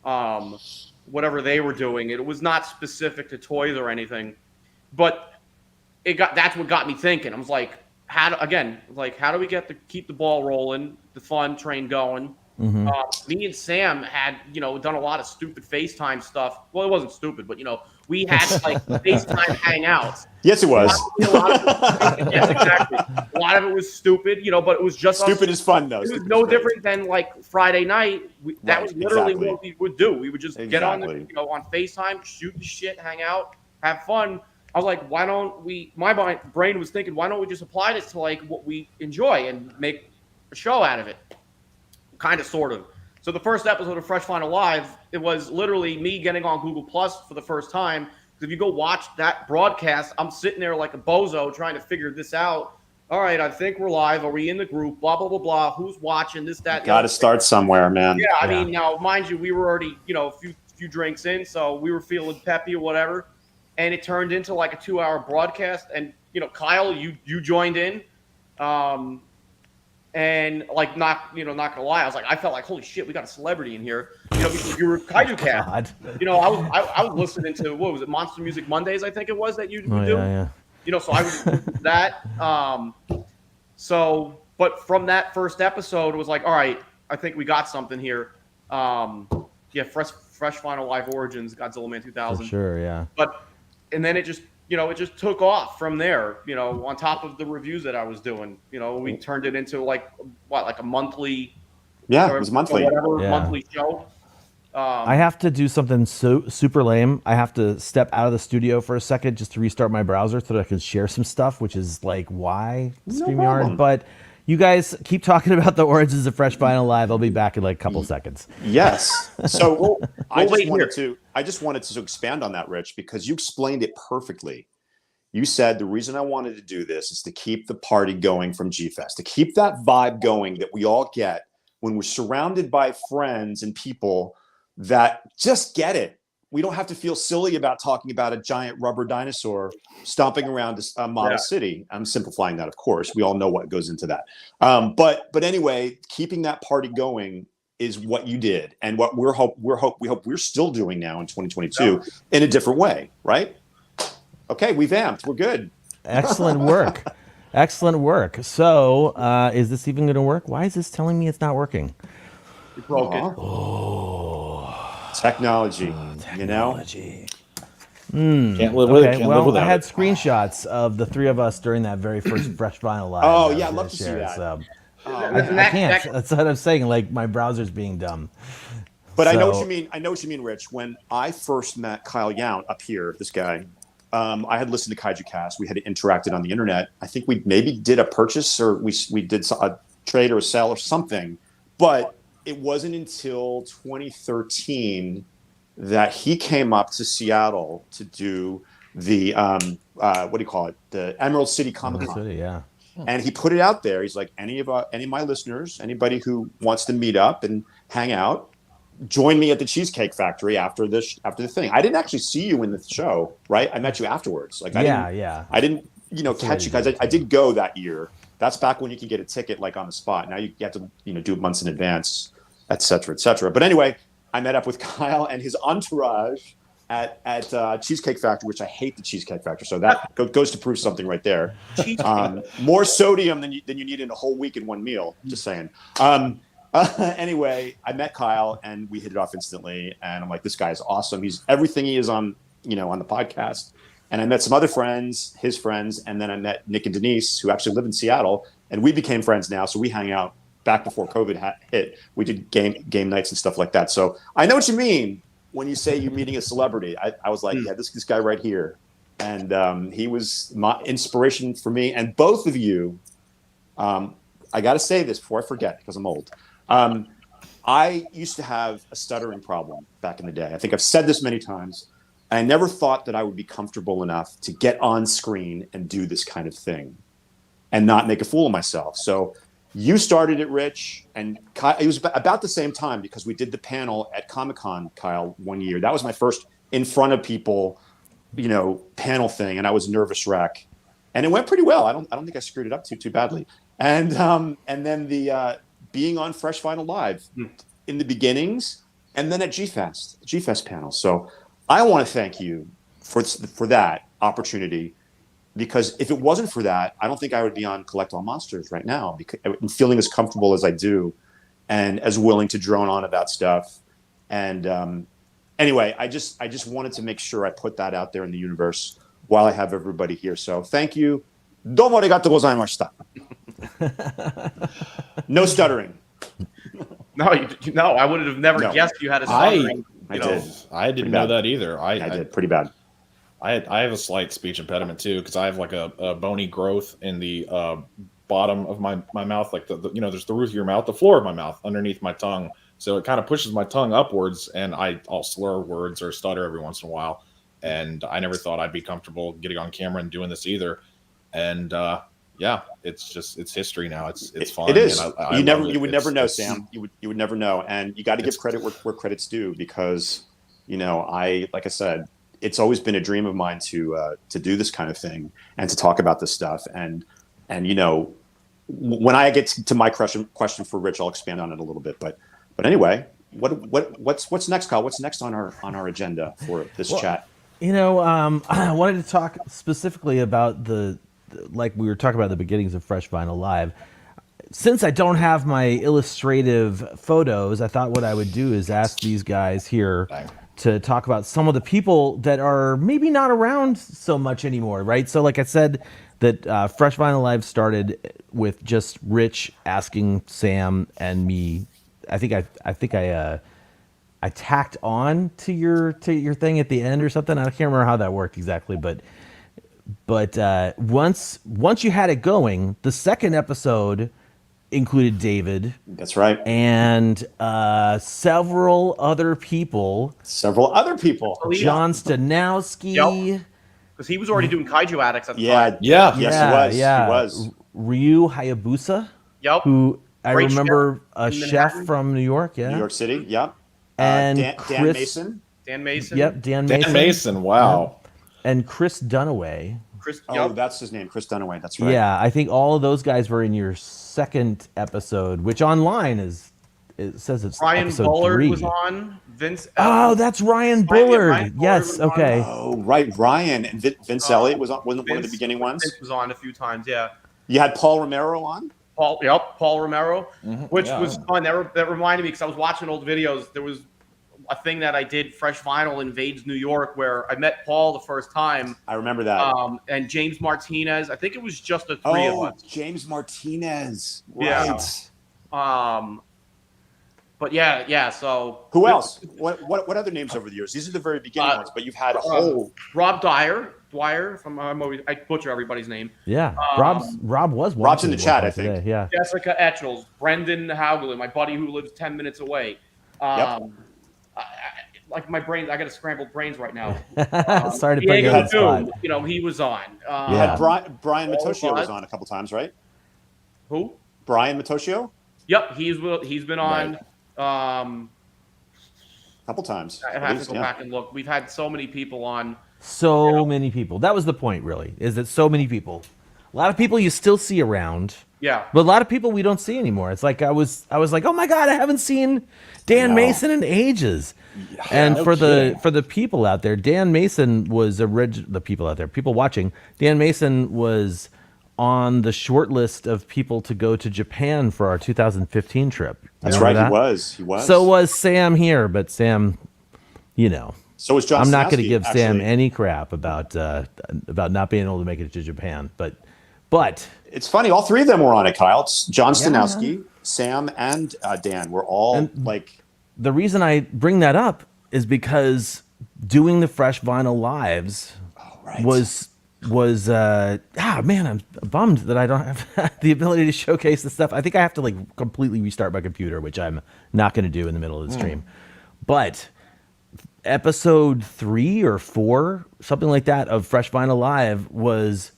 Speaker 6: whatever they were doing. It was not specific to toys or anything, but that's what got me thinking. I was like, how do we keep the ball rolling, the fun train going? Me and Sam had, done a lot of stupid FaceTime stuff. Well, it wasn't stupid, but we had like FaceTime hangouts.
Speaker 4: Yes, it was.
Speaker 6: Yes, exactly. A lot of it was stupid, but it was just
Speaker 4: stupid is fun though.
Speaker 6: It was no different than like Friday night. That was literally what we would do. We would just get on on FaceTime, shoot the shit, hang out, have fun. I was like, why don't we? My brain was thinking, why don't we just apply this to like what we enjoy and make a show out of it? Kind of, sort of. So the first episode of Fresh Vinyl Live, it was literally me getting on Google Plus for the first time. Because if you go watch that broadcast, I'm sitting there like a bozo trying to figure this out. All right, I think we're live. Are we in the group? Blah, blah, blah, blah. Who's watching this, that?
Speaker 4: Got to start somewhere, man.
Speaker 6: Yeah, I mean, now, mind you, we were already, a few drinks in, so we were feeling peppy or whatever. And it turned into like a 2-hour broadcast. And, Kyle, you joined in. And like, not gonna lie, I was like, I felt like, holy shit, we got a celebrity in here. Because you were Kaiju Cast. I was listening to, what was it, Monster Music Mondays, I think it was, that you do.
Speaker 3: Yeah.
Speaker 6: So I was that. But from that first episode, it was like, all right, I think we got something here. Fresh Vinyl Live Origins, Godzilla Man 2000.
Speaker 3: For sure, yeah.
Speaker 6: And then it just took off from there, on top of the reviews that I was doing. We turned it into like a monthly.
Speaker 4: Yeah, it was monthly.
Speaker 6: Monthly show.
Speaker 3: I have to do something so super lame. I have to step out of the studio for a second just to restart my browser so that I can share some stuff, which is like, why StreamYard? But you guys keep talking about the origins of Fresh Vinyl Live. I'll be back in like a couple seconds.
Speaker 4: Yes. So I just wanted to expand on that, Rich, because you explained it perfectly. you said the reason I wanted to do this is to keep the party going from G-Fest, to keep that vibe going that we all get when we're surrounded by friends and people that just get it. We don't have to feel silly about talking about a giant rubber dinosaur stomping around a model city. I'm simplifying that, of course. We all know what goes into that. But anyway, keeping that party going is what you did, and what we hope we're still doing now in 2022 in a different way, right? Okay, we've amped. We're good.
Speaker 3: Excellent work. Excellent work. So, is this even going to work? Why is this telling me it's not working?
Speaker 6: You broke it.
Speaker 4: Technology, you know?
Speaker 13: Can't live with it.
Speaker 3: Okay,
Speaker 13: Can't
Speaker 3: well,
Speaker 13: live without
Speaker 3: I had
Speaker 13: it.
Speaker 3: screenshots of the three of us during that very first Fresh Vinyl Live.
Speaker 4: Oh,
Speaker 3: that I
Speaker 4: yeah,
Speaker 3: was
Speaker 4: I'd love
Speaker 3: gonna
Speaker 4: to see
Speaker 3: share,
Speaker 4: that.
Speaker 3: So.
Speaker 6: Listen,
Speaker 3: I can't. That's what I'm saying. Like, my browser's being dumb.
Speaker 4: But I know what you mean. I know what you mean, Rich. When I first met Kyle Yount up here, this guy, I had listened to Kaiju Cast. We had interacted on the internet. I think we maybe did a purchase, or we did a trade or a sale or something. But it wasn't until 2013 that he came up to Seattle to do the what do you call it? The Emerald City Comic Con.
Speaker 3: Yeah.
Speaker 4: And he put it out there. He's like, any of my listeners, anybody who wants to meet up and hang out, join me at the Cheesecake Factory after the thing. I didn't actually see you in the show, right? I met you afterwards. Like, I didn't, catch you guys. I did go that year. That's back when you could get a ticket like on the spot. Now you have to, do it months in advance, et cetera, et cetera. But anyway, I met up with Kyle and his entourage at Cheesecake Factory, which I hate the Cheesecake Factory. So that goes to prove something right there. More sodium than you need in a whole week in one meal. Just saying. Anyway, I met Kyle and we hit it off instantly. And I'm like, this guy is awesome. He's everything he is on the podcast. And I met some other friends, his friends, and then I met Nick and Denise, who actually live in Seattle, and we became friends now. So we hang out back before COVID hit. We did game nights and stuff like that. So I know what you mean when you say you're meeting a celebrity. I was like, yeah, this guy right here. And he was my inspiration for me. And both of you, I got to say this before I forget, because I'm old. I used to have a stuttering problem back in the day. I think I've said this many times. I never thought that I would be comfortable enough to get on screen and do this kind of thing and not make a fool of myself. So you started it, Rich, and it was about the same time, because we did the panel at Comic-Con, Kyle, one year. That was my first in front of people, panel thing, and I was a nervous wreck. And it went pretty well. I don't think I screwed it up too badly. And then the being on Fresh Vinyl Live in the beginnings, and then at G-Fest panel. So I want to thank you for that opportunity, because if it wasn't for that, I don't think I would be on Collect All Monsters right now, because I'm feeling as comfortable as I do and as willing to drone on about stuff. And anyway, I just wanted to make sure I put that out there in the universe while I have everybody here. So thank you. Domo arigatou gozaimashita. No stuttering.
Speaker 6: No, I would have never guessed you had a stuttering.
Speaker 13: I didn't know that either. I
Speaker 4: did pretty bad.
Speaker 13: I have a slight speech impediment too, because I have like a bony growth in the bottom of my mouth, like there's the roof of your mouth, the floor of my mouth, underneath my tongue. So it kind of pushes my tongue upwards, and I'll slur words or stutter every once in a while. And I never thought I'd be comfortable getting on camera and doing this either. And it's history now. It's fun.
Speaker 4: It is.
Speaker 13: You
Speaker 4: would never know, Sam. You would never know. And you got to give credit where credit's due, because like I said, it's always been a dream of mine to do this kind of thing and to talk about this stuff. And when I get to my question for Rich, I'll expand on it a little bit. But anyway, what's next, Kyle? What's next on our agenda for this chat?
Speaker 3: I wanted to talk specifically about like we were talking about the beginnings of Fresh Vinyl Live. Since I don't have my illustrative photos, I thought what I would do is ask these guys here to talk about some of the people that are maybe not around so much anymore, right? So like I said, that Fresh Vinyl Live started with just Rich asking Sam and me. I think I tacked on to your thing at the end or something. I can't remember how that worked exactly, but once you had it going, the second episode included David.
Speaker 4: That's right.
Speaker 3: And several other people.
Speaker 4: John
Speaker 3: Stanowski.
Speaker 6: because he was already doing Kaiju Addicts at the
Speaker 4: Yeah,
Speaker 6: time.
Speaker 4: yes, he was.
Speaker 3: Yeah.
Speaker 4: He was.
Speaker 3: Ryu Hayabusa.
Speaker 6: Yep.
Speaker 3: Who I
Speaker 6: Great
Speaker 3: remember
Speaker 6: chef
Speaker 3: a
Speaker 6: in
Speaker 3: chef
Speaker 6: Manhattan.
Speaker 3: from New York. Yeah.
Speaker 4: New York City. Yep.
Speaker 3: And
Speaker 4: Dan
Speaker 3: Chris
Speaker 4: Mason.
Speaker 6: Dan Mason.
Speaker 3: Yep, Dan Mason.
Speaker 13: Dan Mason, wow.
Speaker 3: Yeah. And Chris Dunaway.
Speaker 4: Oh, that's his name, Chris Dunaway. That's right.
Speaker 3: Yeah, I think all of those guys were in your second episode, which online it says it's
Speaker 6: Ryan
Speaker 3: episode
Speaker 6: Bullard
Speaker 3: 3.
Speaker 6: was on. Vince.
Speaker 3: Oh, that's Ryan Bullard.
Speaker 6: Ryan Bullard
Speaker 3: Yes,
Speaker 6: was on.
Speaker 3: okay.
Speaker 4: Oh, right. Ryan and Vince Elliott was on one of the beginning ones.
Speaker 6: Vince was on a few times. Yeah.
Speaker 4: You had Paul Romero on.
Speaker 6: Paul Romero, which
Speaker 13: yeah.
Speaker 6: was fun. That reminded me because I was watching old videos. There was a thing that I did, Fresh Vinyl Invades New York, where I met Paul the first time.
Speaker 4: I remember that.
Speaker 6: And James Martinez. I think it was just the three of us.
Speaker 4: James Martinez.
Speaker 6: Yeah.
Speaker 4: Right.
Speaker 6: But yeah. So
Speaker 4: who else? What other names over the years? These are the very beginning ones, but you've had a whole.
Speaker 6: Rob Dwyer from I butcher everybody's name.
Speaker 3: Yeah, Rob was
Speaker 4: Rob's in
Speaker 3: watching
Speaker 4: the chat, I
Speaker 3: today,
Speaker 4: think.
Speaker 3: Yeah.
Speaker 6: Jessica Etchels, Brendan Hauglin, my buddy who lives 10 minutes away. Like my brain, I got scrambled brains right now.
Speaker 3: Sorry to put you on the spot.
Speaker 6: You know, he was on.
Speaker 4: You had Brian Matoshio was on a couple times, right?
Speaker 6: Who?
Speaker 4: Brian Matoshio?
Speaker 6: Yep, he's been on.
Speaker 4: A couple times.
Speaker 6: I have to go back and look. We've had so many people on.
Speaker 3: So many people. That was the point, really, is that so many people. A lot of people you still see around.
Speaker 6: Yeah.
Speaker 3: But a lot of people we don't see anymore. It's like I was like, oh my God, I haven't seen Dan Mason in ages. Yeah, and for the people out there, Dan Mason was people watching, Dan Mason was on the short list of people to go to Japan for our 2015 trip.
Speaker 4: That's right, he was.
Speaker 3: So was Sam here, but Sam,
Speaker 4: so was John.
Speaker 3: I'm not going to
Speaker 4: Stanowski,
Speaker 3: give Sam
Speaker 4: actually.
Speaker 3: any crap about not being able to make it to Japan, but
Speaker 4: it's funny. All three of them were on it, Kyle. It's John Stanowski, Sam, and Dan. We're all
Speaker 3: The reason I bring that up is because doing the Fresh Vinyl Lives was man, I'm bummed that I don't have the ability to showcase the stuff. I think I have to completely restart my computer, which I'm not going to do in the middle of the stream. But episode 3 or 4, something like that, of Fresh Vinyl Live was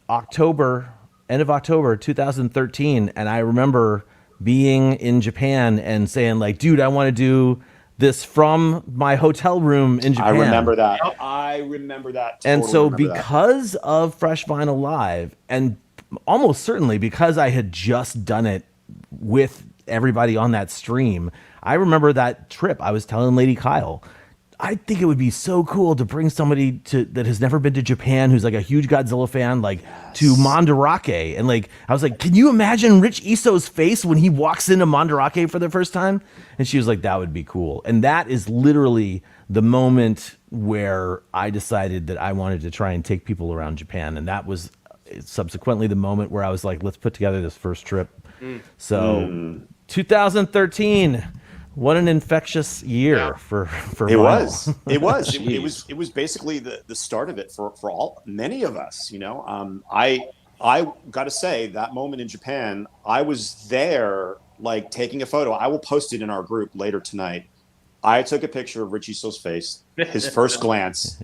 Speaker 3: end of October 2013, and I remember being in Japan and saying dude, I want to do this from my hotel room in Japan.
Speaker 4: I remember that.
Speaker 3: And so because of Fresh Vinyl Live, and almost certainly because I had just done it with everybody on that stream, I remember that trip. I was telling Lady Kyle, I think it would be so cool to bring somebody that has never been to Japan, who's a huge Godzilla fan, to Mandarake. And I was like, can you imagine Rich Iso's face when he walks into Mandarake for the first time? And she was like, that would be cool. And that is literally the moment where I decided that I wanted to try and take people around Japan. And that was subsequently the moment where I was like, let's put together this first trip. So 2013. What an infectious year for
Speaker 4: it was. It was. It was basically the start of it for many of us. I got to say that moment in Japan, I was there, taking a photo. I will post it in our group later tonight. I took a picture of Rich Iso's face, his first glance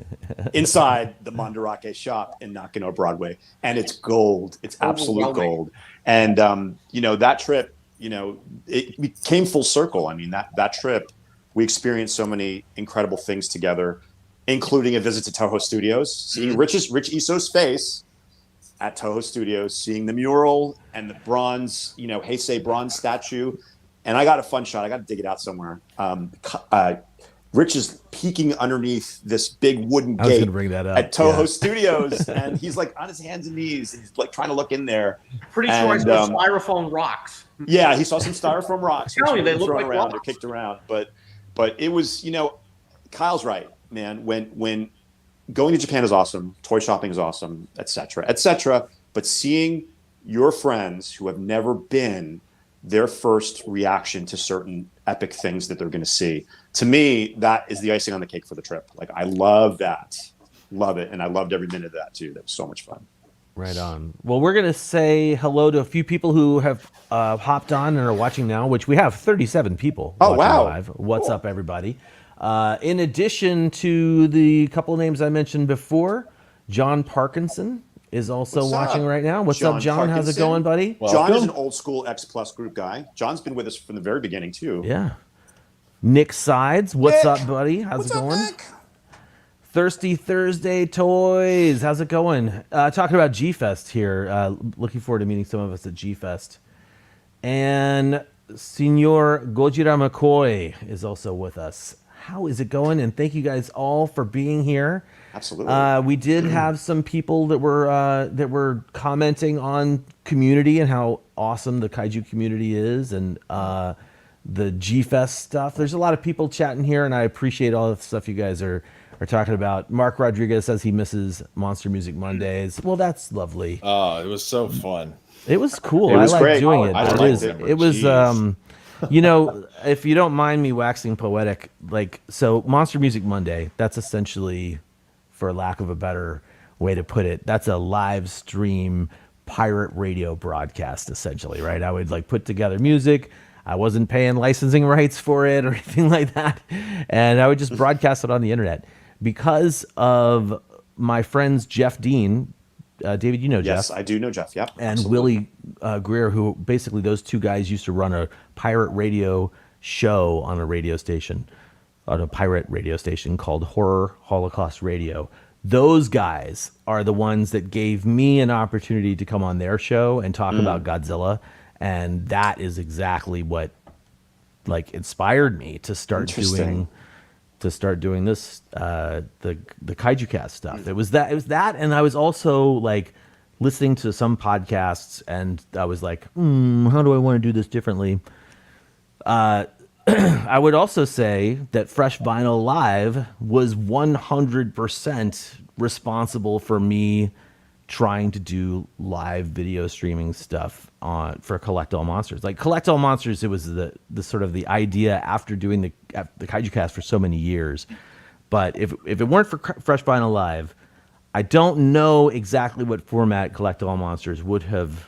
Speaker 4: inside the Mandarake shop in Nakano Broadway, and it's gold. It's absolute gold. And that trip. It came full circle. I mean, that trip, we experienced so many incredible things together, including a visit to Toho Studios, seeing Rich Iso's face at Toho Studios, seeing the mural and the bronze, Heisei bronze statue. And I got a fun shot. I got to dig it out somewhere. Rich is peeking underneath this big wooden gate.
Speaker 3: I was going to bring that up.
Speaker 4: At Toho Studios, and he's on his hands and knees. He's trying to look in there.
Speaker 6: Pretty sure I saw styrofoam rocks.
Speaker 4: Yeah, he saw some styrofoam rocks.
Speaker 6: They look like
Speaker 4: around
Speaker 6: rocks.
Speaker 4: or kicked around, but it was, Kyle's right, man. When going to Japan is awesome, toy shopping is awesome, etc. But seeing your friends who have never been, their first reaction to certain epic things that they're going to see, to me, that is the icing on the cake for the trip. I love that, love it, and I loved every minute of that too. That was so much fun.
Speaker 3: Right on. Well, we're going to say hello to a few people who have hopped on and are watching now, which we have 37 people watching live. What's up, everybody? In addition to the couple of names I mentioned before, John Parkinson is also
Speaker 4: What's
Speaker 3: watching
Speaker 4: up?
Speaker 3: right now. What's up, John? How's it
Speaker 4: Parkinson?
Speaker 3: going, buddy?
Speaker 4: John is an old school X Plus group guy. John's been with us from the very beginning too.
Speaker 3: Yeah. Nick Sides, what's
Speaker 4: Nick,
Speaker 3: up, buddy? How's
Speaker 4: what's
Speaker 3: it
Speaker 4: up,
Speaker 3: going?
Speaker 4: Nick?
Speaker 3: Thirsty Thursday Toys, how's it going? Talking about G-Fest here. Looking forward to meeting some of us at G-Fest. And Senor Gojira McCoy is also with us. How is it going? And thank you guys all for being here.
Speaker 4: Absolutely.
Speaker 3: We did have some people that were commenting on community and how awesome the kaiju community is, and the G-Fest stuff. There's a lot of people chatting here, and I appreciate all the stuff you guys are talking about. Mark Rodriguez says he misses Monster Music Mondays. Well, that's lovely.
Speaker 13: Oh, it was so fun.
Speaker 3: It was cool.
Speaker 4: It was
Speaker 3: I liked
Speaker 4: great.
Speaker 3: doing it.
Speaker 13: I
Speaker 3: It
Speaker 13: liked
Speaker 3: is.
Speaker 13: it.
Speaker 3: It was. You know, if you don't mind me waxing poetic, like, so Monster Music Monday, that's essentially, for lack of a better way to put it, that's a live stream pirate radio broadcast, essentially, right? I would like put together music. I wasn't paying licensing rights for it or anything like that. And I would just broadcast it on the internet. Because of my friends Jeff Dean, David, you know Jeff.
Speaker 4: Yes, I do know Jeff. Yep.
Speaker 3: And
Speaker 4: absolutely.
Speaker 3: Willie Greer, who basically those two guys used to run a pirate radio show on a radio station, on a pirate radio station called Horror Holocaust Radio. Those guys are the ones that gave me an opportunity to come on their show and talk about Godzilla. And that is exactly what like inspired me to start doing this the Kaiju Cast stuff. It was that, and I was also like listening to some podcasts, and I was like, how do I want to do this differently? I would also say that Fresh Vinyl Live was 100% responsible for me trying to do live video streaming stuff for Collect All Monsters. Like Collect All Monsters, it was the sort of the idea after doing the Kaiju Cast for so many years. But if it weren't for Fresh Vinyl Live, I don't know exactly what format Collect All Monsters would have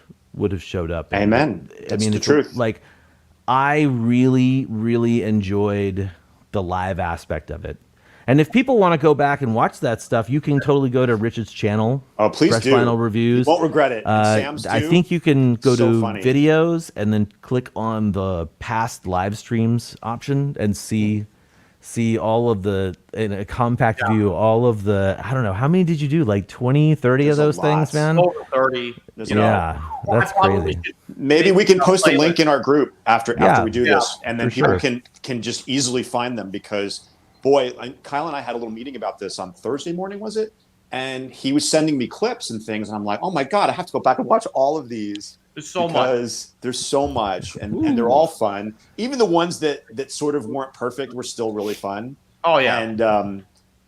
Speaker 3: showed up in.
Speaker 4: Amen. That's the truth.
Speaker 3: Like, I really, really enjoyed the live aspect of it. And if people want to go back and watch that stuff, you can totally go to Richard's channel.
Speaker 4: Oh, please
Speaker 3: Fresh
Speaker 4: do.
Speaker 3: Vinyl Reviews.
Speaker 4: You won't regret it. Sam's
Speaker 3: I
Speaker 4: too.
Speaker 3: think you can go
Speaker 4: So
Speaker 3: to
Speaker 4: funny.
Speaker 3: videos and then click on the past live streams option and see all of the, in a compact view, all of the, I don't know, how many did you do? Like 20, 30
Speaker 4: There's
Speaker 3: of
Speaker 4: a
Speaker 3: those things,
Speaker 4: lot.
Speaker 3: man?
Speaker 6: Over 30.
Speaker 4: There's
Speaker 3: Yeah, that's crazy.
Speaker 4: Maybe we can post a link in our group after
Speaker 3: Yeah.
Speaker 4: we do this, and then
Speaker 3: for
Speaker 4: people
Speaker 3: sure.
Speaker 4: can just easily find them, because boy, Kyle and I had a little meeting about this on Thursday morning, was it? And he was sending me clips and things, and I'm like, oh my god, I have to go back and watch all of these.
Speaker 6: There's so much.
Speaker 4: Because there's so much, and they're all fun. Even the ones that sort of weren't perfect were still really fun.
Speaker 6: Oh yeah.
Speaker 4: And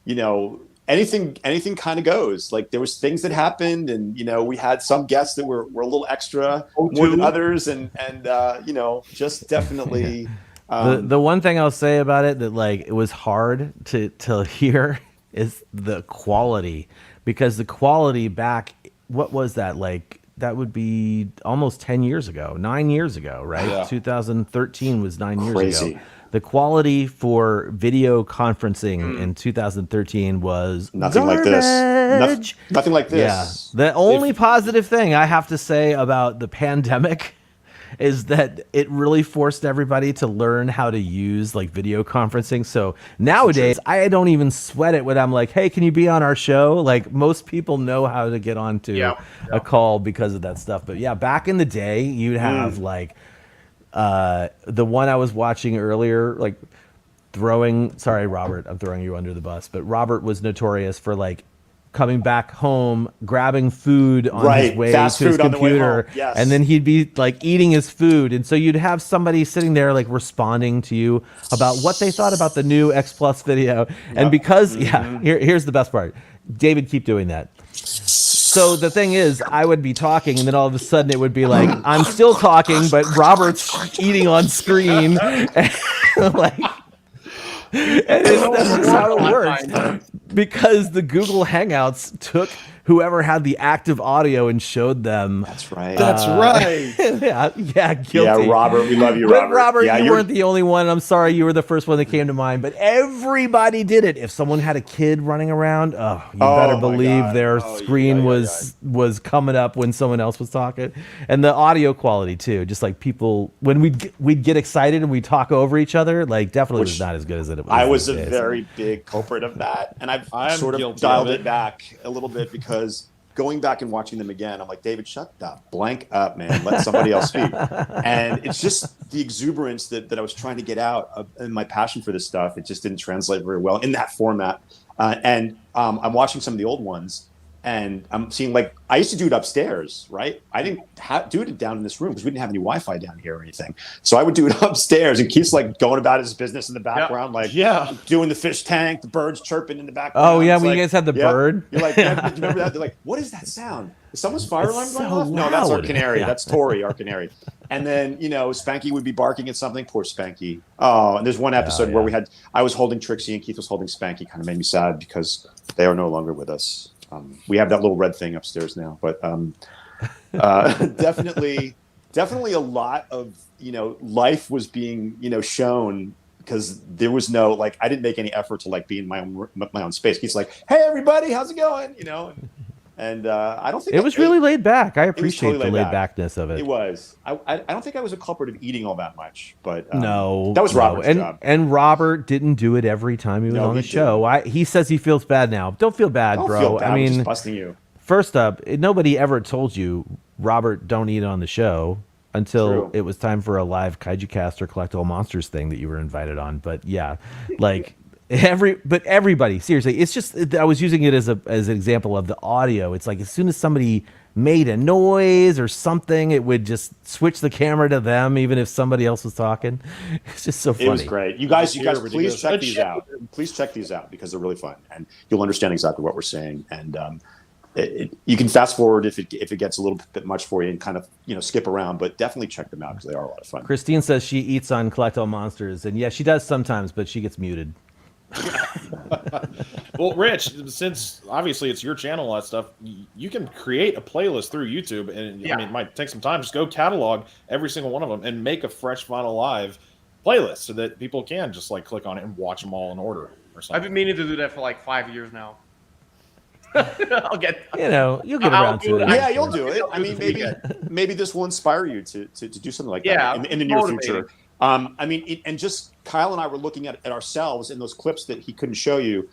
Speaker 4: you know, anything kind of goes. Like there was things that happened, and you know, we had some guests that were a little extra more than others, and you know, just definitely.
Speaker 3: The one thing I'll say about it that like it was hard to hear is the quality, because the quality back, what was that, like that would be almost 9 years ago, right?
Speaker 13: Yeah.
Speaker 3: 2013 was 9 years
Speaker 4: Crazy.
Speaker 3: ago. The quality for video conferencing in 2013 was
Speaker 4: Nothing like this. Nothing like this.
Speaker 3: Yeah. The only positive thing I have to say about the pandemic is that it really forced everybody to learn how to use like video conferencing. So nowadays I don't even sweat it when I'm like, hey, can you be on our show? Like most people know how to get onto a call because of that stuff. But yeah, back in the day, you'd have like the one I was watching earlier, like sorry, Robert, I'm throwing you under the bus, but Robert was notorious for like coming back home, grabbing food on his way
Speaker 4: Fast
Speaker 3: to his
Speaker 4: food on the way
Speaker 3: computer,
Speaker 4: home. Yes.
Speaker 3: and then he'd be like eating his food, and so you'd have somebody sitting there like responding to you about what they thought about the new X Plus video, and because here's the best part, David, keep doing that. So the thing is, I would be talking, and then all of a sudden it would be like, I'm still talking, but Robert's eating on screen, and like. And that's just how it worked, because the Google Hangouts took whoever had the active audio and showed them.
Speaker 4: That's right.
Speaker 13: That's right.
Speaker 3: Yeah, guilty.
Speaker 4: Yeah, Robert, we love you,
Speaker 3: But Robert,
Speaker 4: Yeah,
Speaker 3: you
Speaker 4: you're-
Speaker 3: weren't the only one. I'm sorry, you were the first one that came to mind. But everybody did it. If someone had a kid running around, you better
Speaker 4: my
Speaker 3: believe
Speaker 4: God.
Speaker 3: their screen was coming up when someone else was talking, and the audio quality too. Just like people, when we'd get excited and we'd talk over each other, like definitely was not as good as it was.
Speaker 4: I was a
Speaker 3: these days.
Speaker 4: very big culprit of that, and I've
Speaker 13: I'm
Speaker 4: sort of
Speaker 13: guilty
Speaker 4: dialed
Speaker 13: of
Speaker 4: it
Speaker 13: it.
Speaker 4: back a little bit because going back and watching them again, I'm like, David, shut the blank up, man. Let somebody else speak. And it's just the exuberance that I was trying to get out of, and my passion for this stuff. It just didn't translate very well in that format. And I'm watching some of the old ones, and I'm seeing, like, I used to do it upstairs, right? I didn't do it down in this room because we didn't have any Wi-Fi down here or anything. So I would do it upstairs, and Keith's like going about his business in the background, like doing the fish tank, the birds chirping in the background.
Speaker 3: Oh yeah,
Speaker 4: It's
Speaker 3: when
Speaker 4: like,
Speaker 3: you guys had the bird.
Speaker 4: You're like, yeah, do you remember that? They're like, what is that sound? Is someone's fire alarm going off? No, that's our
Speaker 3: loud.
Speaker 4: canary.
Speaker 3: Yeah.
Speaker 4: That's Tori, our canary. And then, Spanky would be barking at something. Poor Spanky. Oh, and there's one episode where I was holding Trixie and Keith was holding Spanky. Kind of made me sad because they are no longer with us. We have that little red thing upstairs now, but definitely a lot of life was being shown because there was no, like, I didn't make any effort to like be in my own space. He's like, hey everybody, how's it going? And I don't think
Speaker 3: It was really laid back. I appreciate
Speaker 4: totally
Speaker 3: the
Speaker 4: laid
Speaker 3: laid
Speaker 4: back.
Speaker 3: backness of it.
Speaker 4: It was. I don't think I was a culprit of eating all that much, but
Speaker 3: No,
Speaker 4: that was Robert's job.
Speaker 3: And Robert didn't do it every time he was on the show. He says he feels bad now. Don't feel bad,
Speaker 4: Don't
Speaker 3: bro.
Speaker 4: feel bad.
Speaker 3: I mean,
Speaker 4: I'm just busting you.
Speaker 3: First up, nobody ever told you, Robert, don't eat on the show until
Speaker 4: True.
Speaker 3: it was time for a live Kaiju Cast or Collectible Monsters thing that you were invited on. But yeah, like everybody, seriously, it's just, I was using it as an example of the audio. It's like as soon as somebody made a noise or something, it would just switch the camera to them, even if somebody else was talking. It's just so funny.
Speaker 4: It was great. You guys, please check these out. Please check these out because they're really fun, and you'll understand exactly what we're saying. And you can fast forward if it gets a little bit much for you and kind of skip around, but definitely check them out because they are a lot of fun.
Speaker 3: Christine says she eats on Collectible Monsters, and yeah, she does sometimes, but she gets muted.
Speaker 13: Well, Rich, since obviously it's your channel, all that stuff, you can create a playlist through YouTube, and I mean, it might take some time. Just go catalog every single one of them and make a Fresh Vinyl Live playlist so that people can just like click on it and watch them all in order or something.
Speaker 6: I've been meaning to do that for like 5 years now. I'll get.
Speaker 3: You'll get around to it.
Speaker 4: Yeah, you'll do it. I mean, maybe this will inspire you to do something like that in the near future. I mean, and just Kyle and I were looking at ourselves in those clips that he couldn't show you,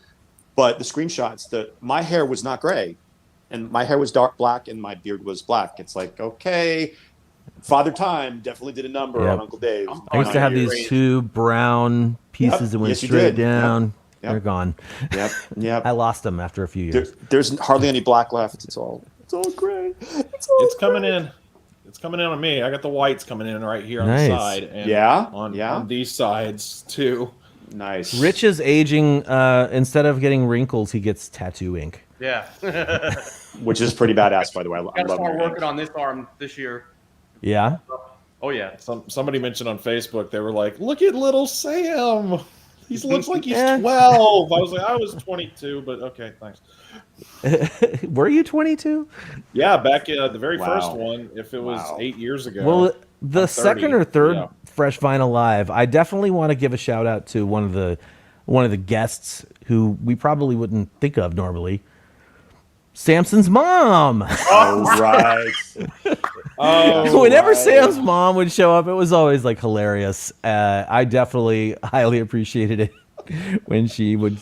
Speaker 4: but the screenshots, my hair was not gray, and my hair was dark black, and my beard was black. It's like, okay, Father Time definitely did a number on Uncle Dave.
Speaker 3: I used to have these two brown pieces that went straight down.
Speaker 4: Yep.
Speaker 3: They're gone.
Speaker 4: Yep.
Speaker 3: I lost them after a few years.
Speaker 4: There's hardly any black left. It's all gray.
Speaker 13: It's coming in. It's coming in on me. I got the whites coming in right here on the side. And on these sides too.
Speaker 4: Nice.
Speaker 3: Rich is aging. Instead of getting wrinkles, he gets tattoo ink.
Speaker 6: Yeah.
Speaker 4: Which is pretty badass, by the way. I
Speaker 6: Gotta
Speaker 4: love
Speaker 6: start
Speaker 4: it.
Speaker 6: working on this arm this year.
Speaker 3: Yeah.
Speaker 6: Oh yeah.
Speaker 13: Somebody mentioned on Facebook, they were like, "Look at little Sam. He looks like he's 12." I was like, I was 22, but okay, thanks.
Speaker 3: Were you 22?
Speaker 13: Yeah, back the very first one, if it was 8 years ago.
Speaker 3: Well, the
Speaker 13: I'm 30,
Speaker 3: second or third Fresh Vinyl Live, I definitely want to give a shout out to one of the guests who we probably wouldn't think of normally. Samson's mom.
Speaker 4: Oh, right.
Speaker 3: Whenever Sam's mom would show up, it was always like hilarious. I definitely highly appreciated it when she would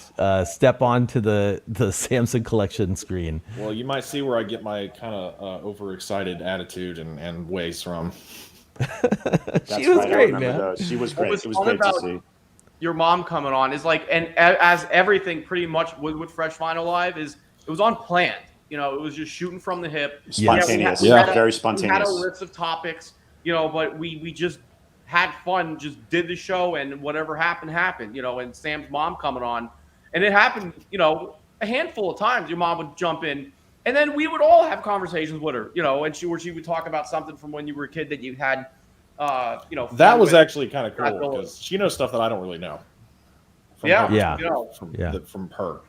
Speaker 3: step onto the Samson collection screen.
Speaker 13: Well, you might see where I get my kind of overexcited attitude and ways from.
Speaker 3: She was great, man.
Speaker 4: She was great.
Speaker 6: What
Speaker 4: It was great to see.
Speaker 6: Your mom coming on is like, and as everything pretty much with Fresh Vinyl Live is, it was unplanned. It was just shooting from the hip.
Speaker 4: Spontaneous. Very spontaneous.
Speaker 6: We had a list of topics, but we just had fun, just did the show, and whatever happened, and Sam's mom coming on. And it happened, a handful of times your mom would jump in, and then we would all have conversations with her, and she would talk about something from when you were a kid that you had,
Speaker 13: That was actually kind of cool because she knows stuff that I don't really know. From her.
Speaker 3: Yeah.
Speaker 13: From her.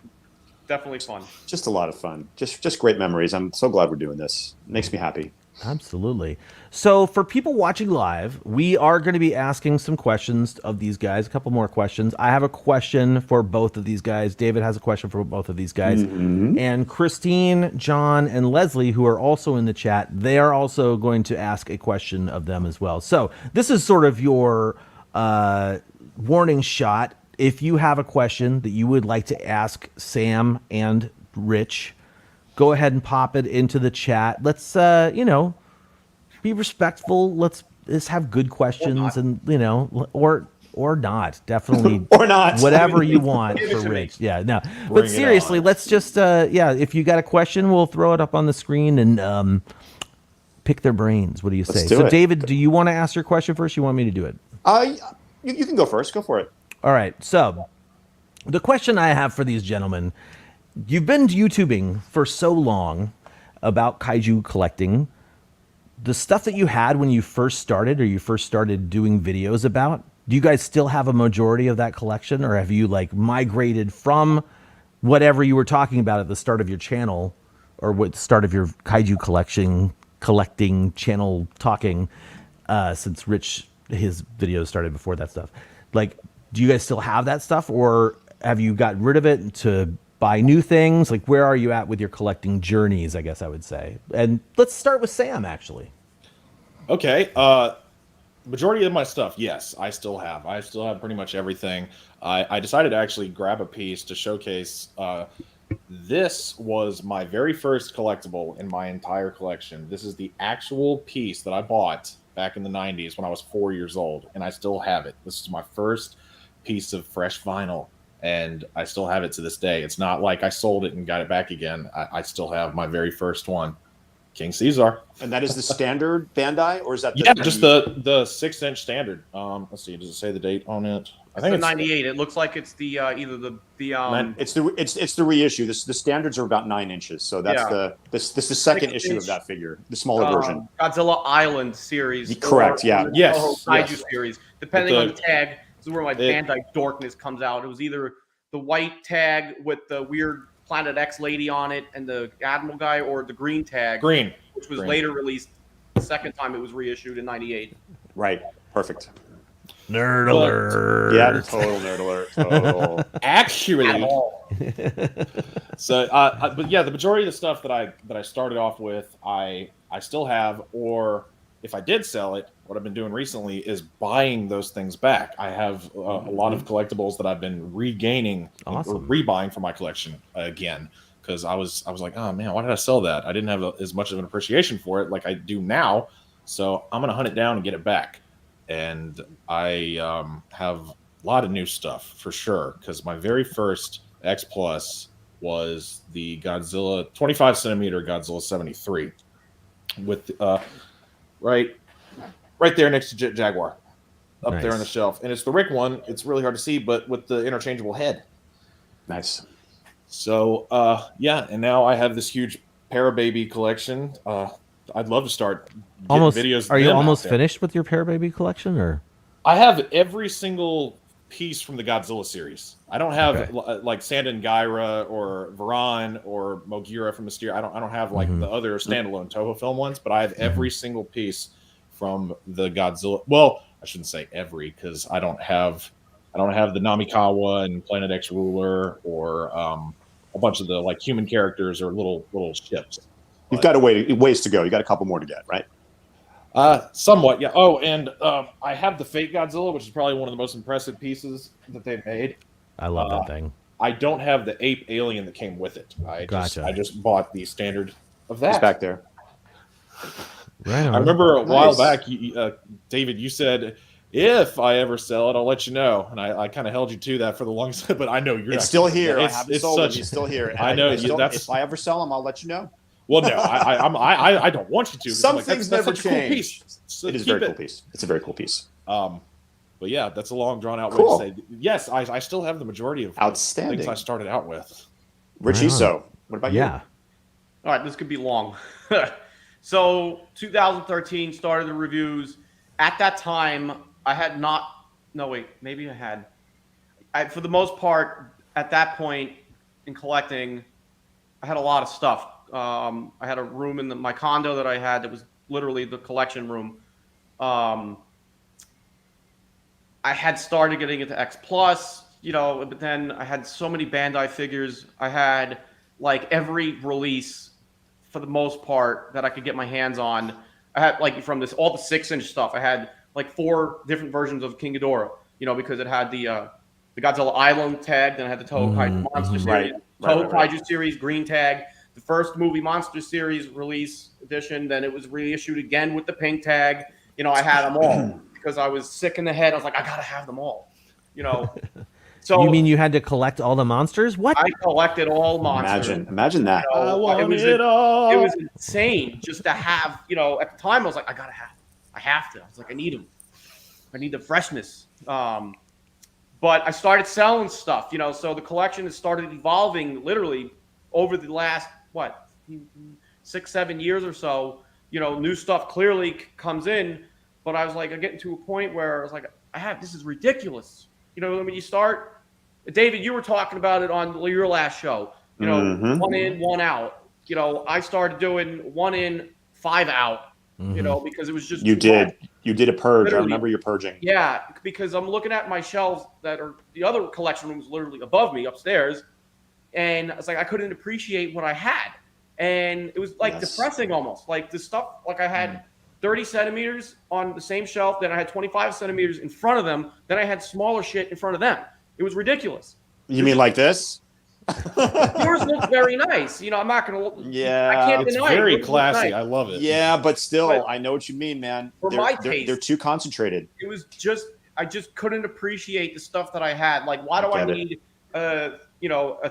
Speaker 6: definitely fun.
Speaker 4: Just a lot of fun. Just great memories. I'm so glad we're doing this. It makes me happy.
Speaker 3: Absolutely. So for people watching live, we are going to be asking some questions of these guys, a couple more questions. I have a question for both of these guys. David has a question for both of these guys. And Christine, John, and Leslie, who are also in the chat, they are also going to ask a question of them as well. So this is sort of your warning shot. If you have a question that you would like to ask Sam and Rich, go ahead and pop it into the chat. Let's, be respectful. Let's have good questions, and or not. Definitely
Speaker 4: or not.
Speaker 3: Whatever you want for Rich. Yeah, no. But seriously, let's just if you got a question, we'll throw it up on the screen and pick their brains. What do you say? So, David, do you want to ask your question first? You want me to do it?
Speaker 4: You can go first. Go for it.
Speaker 3: All right. So, the question I have for these gentlemen. You've been YouTubing for so long about kaiju collecting. The stuff that you had when you first started, or you first started doing videos about, do you guys still have a majority of that collection, or have you migrated from whatever you were talking about at the start of your channel, or what start of your kaiju collecting channel talking, since Rich, his videos started before that stuff? Do you guys still have that stuff, or have you got rid of it to buy new things? Where are you at with your collecting journeys, I guess I would say? And let's start with Sam, actually.
Speaker 13: Okay. Majority of my stuff, yes, I still have. I still have pretty much everything. I decided to actually grab a piece to showcase. This was my very first collectible in my entire collection. This is the actual piece that I bought back in the 90s when I was 4 years old, and I still have it. This is my first piece of fresh vinyl, and I still have it to this day. It's not like I sold it and got it back again. I still have my very first one, King Caesar.
Speaker 4: And that is the standard Bandai, or is that
Speaker 13: just the 6-inch standard? Let's see, does it say the date on it? I think
Speaker 6: it's 98. It looks like it's the either
Speaker 4: it's the reissue. The standards are about 9 inches, so that's this is the second issue of that figure, the smaller version.
Speaker 6: Godzilla Island series.
Speaker 4: Correct. Yeah.
Speaker 13: Yes.
Speaker 6: Kaiju series, depending on the tag. This is where my Bandai dorkness comes out. It was either the white tag with the weird Planet X lady on it and the Admiral guy, or the green tag.
Speaker 13: Green.
Speaker 6: Which was later released the second time it was reissued in 98.
Speaker 4: Right. Perfect.
Speaker 3: Nerd alert.
Speaker 4: Yeah, total nerd alert. Total.
Speaker 13: Actually. But yeah, the majority of the stuff that I started off with, I still have, or if I did sell it, what I've been doing recently is buying those things back. I have a lot of collectibles that I've been regaining or rebuying for my collection again, because I was like, oh man, why did I sell that? I didn't have as much of an appreciation for it like I do now, so I'm gonna hunt it down and get it back. And I have a lot of new stuff for sure, because my very first X Plus was the Godzilla 25 centimeter Godzilla 73 with right there next to Jaguar, up there on the shelf. And it's the Rick one. It's really hard to see, but with the interchangeable head.
Speaker 4: Nice.
Speaker 13: So, yeah, and now I have this huge Parababy collection. I'd love to start getting videos.
Speaker 3: Are you almost finished with your Parababy collection, or?
Speaker 13: I have every single piece from the Godzilla series. I don't have like Sanden Gyra or Varan or Mogira from Mysterio. I don't have like the other standalone Toho film ones, but I have every single piece from the Godzilla. Well, I shouldn't say every, because I don't have the Namikawa and Planet X Ruler or a bunch of the like human characters or little ships.
Speaker 4: You've got a ways to go. You got a couple more to get, right?
Speaker 13: Somewhat, yeah. Oh, and I have the Fate Godzilla, which is probably one of the most impressive pieces that they've made.
Speaker 3: I love that thing.
Speaker 13: I don't have the ape alien that came with it. I just bought the standard of that.
Speaker 4: It's back there.
Speaker 3: Right on.
Speaker 13: I remember a while back, David, you said, if I ever sell it, I'll let you know. And I kind of held you to that for the longest time, but I know you're
Speaker 4: It's still here. I haven't sold it. It's still here.
Speaker 13: I know.
Speaker 4: If I ever sell them, I'll let you know.
Speaker 13: Well, no, I don't want you to.
Speaker 4: Some things never change.
Speaker 13: So
Speaker 4: it is a very cool piece. It's a very cool piece.
Speaker 13: But yeah, that's a long, drawn out way to say. Yes, I still have the majority of things I started out with.
Speaker 4: Rich Eso, what about you?
Speaker 6: All right, this could be long. So 2013 started the reviews. At that time, I had not. No, wait, maybe I had. For the most part, at that point in collecting, I had a lot of stuff. I had a room in my condo that I had that was literally the collection room. I had started getting into X Plus, but then I had so many Bandai figures. I had like every release for the most part that I could get my hands on. I had like from all the 6-inch stuff. I had like 4 different versions of King Ghidorah, because it had the Godzilla Island tag, then I had the Toho Kaiju Monster Series, Toho Kaiju Series green tag, the first movie Monster Series release edition, then it was reissued again with the pink tag. I had them all because I was sick in the head. I was like, I gotta have them all. So
Speaker 3: you mean you had to collect all the monsters? What?
Speaker 6: I collected all monsters.
Speaker 4: Imagine that.
Speaker 3: I want it all.
Speaker 6: It was insane just to have. At the time I was like, I gotta have them. I have to. I was like, I need them. I need the freshness. But I started selling stuff, so the collection has started evolving literally over the last, 6-7 years or so. New stuff clearly comes in, but I was like, I'm getting to a point where I was like, this is ridiculous. When you start, David, you were talking about it on your last show, 1 in, 1 out. I started doing 1 in, 5 out, because it was just
Speaker 4: you did a purge.
Speaker 6: Literally.
Speaker 4: I remember your purging.
Speaker 6: Yeah, because I'm looking at my shelves that are the other collection rooms literally above me upstairs, and I was like, I couldn't appreciate what I had, and it was like depressing almost. Like the stuff, like I had 30 centimeters on the same shelf, then I had 25 centimeters in front of them, then I had smaller shit in front of them. It was ridiculous.
Speaker 4: You mean like this?
Speaker 6: Yours looks very nice. I'm not gonna.
Speaker 4: Yeah,
Speaker 6: I can't
Speaker 13: it's
Speaker 6: deny
Speaker 13: very
Speaker 6: it.
Speaker 13: classy. I love it.
Speaker 4: Yeah, but still, I know what you mean, man.
Speaker 6: For my taste,
Speaker 4: they're too concentrated.
Speaker 6: It was just I just couldn't appreciate the stuff that I had. Like, why do I need a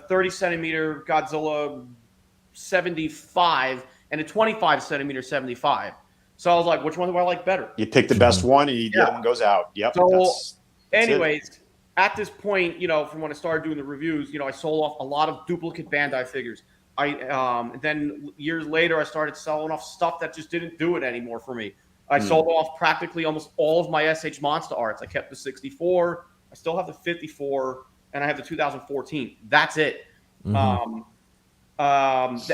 Speaker 6: 30 centimeter Godzilla 75 and a 25 centimeter 75? So I was like, which one do I like better?
Speaker 4: You pick the best one, and the other one goes out. Yep.
Speaker 6: So,
Speaker 4: that's
Speaker 6: anyways, at this point, from when I started doing the reviews, I sold off a lot of duplicate Bandai figures. Then years later, I started selling off stuff that just didn't do it anymore for me. I sold off practically almost all of my SH Monster arts. I kept the 64. I still have the 54, and I have the 2014. That's it. The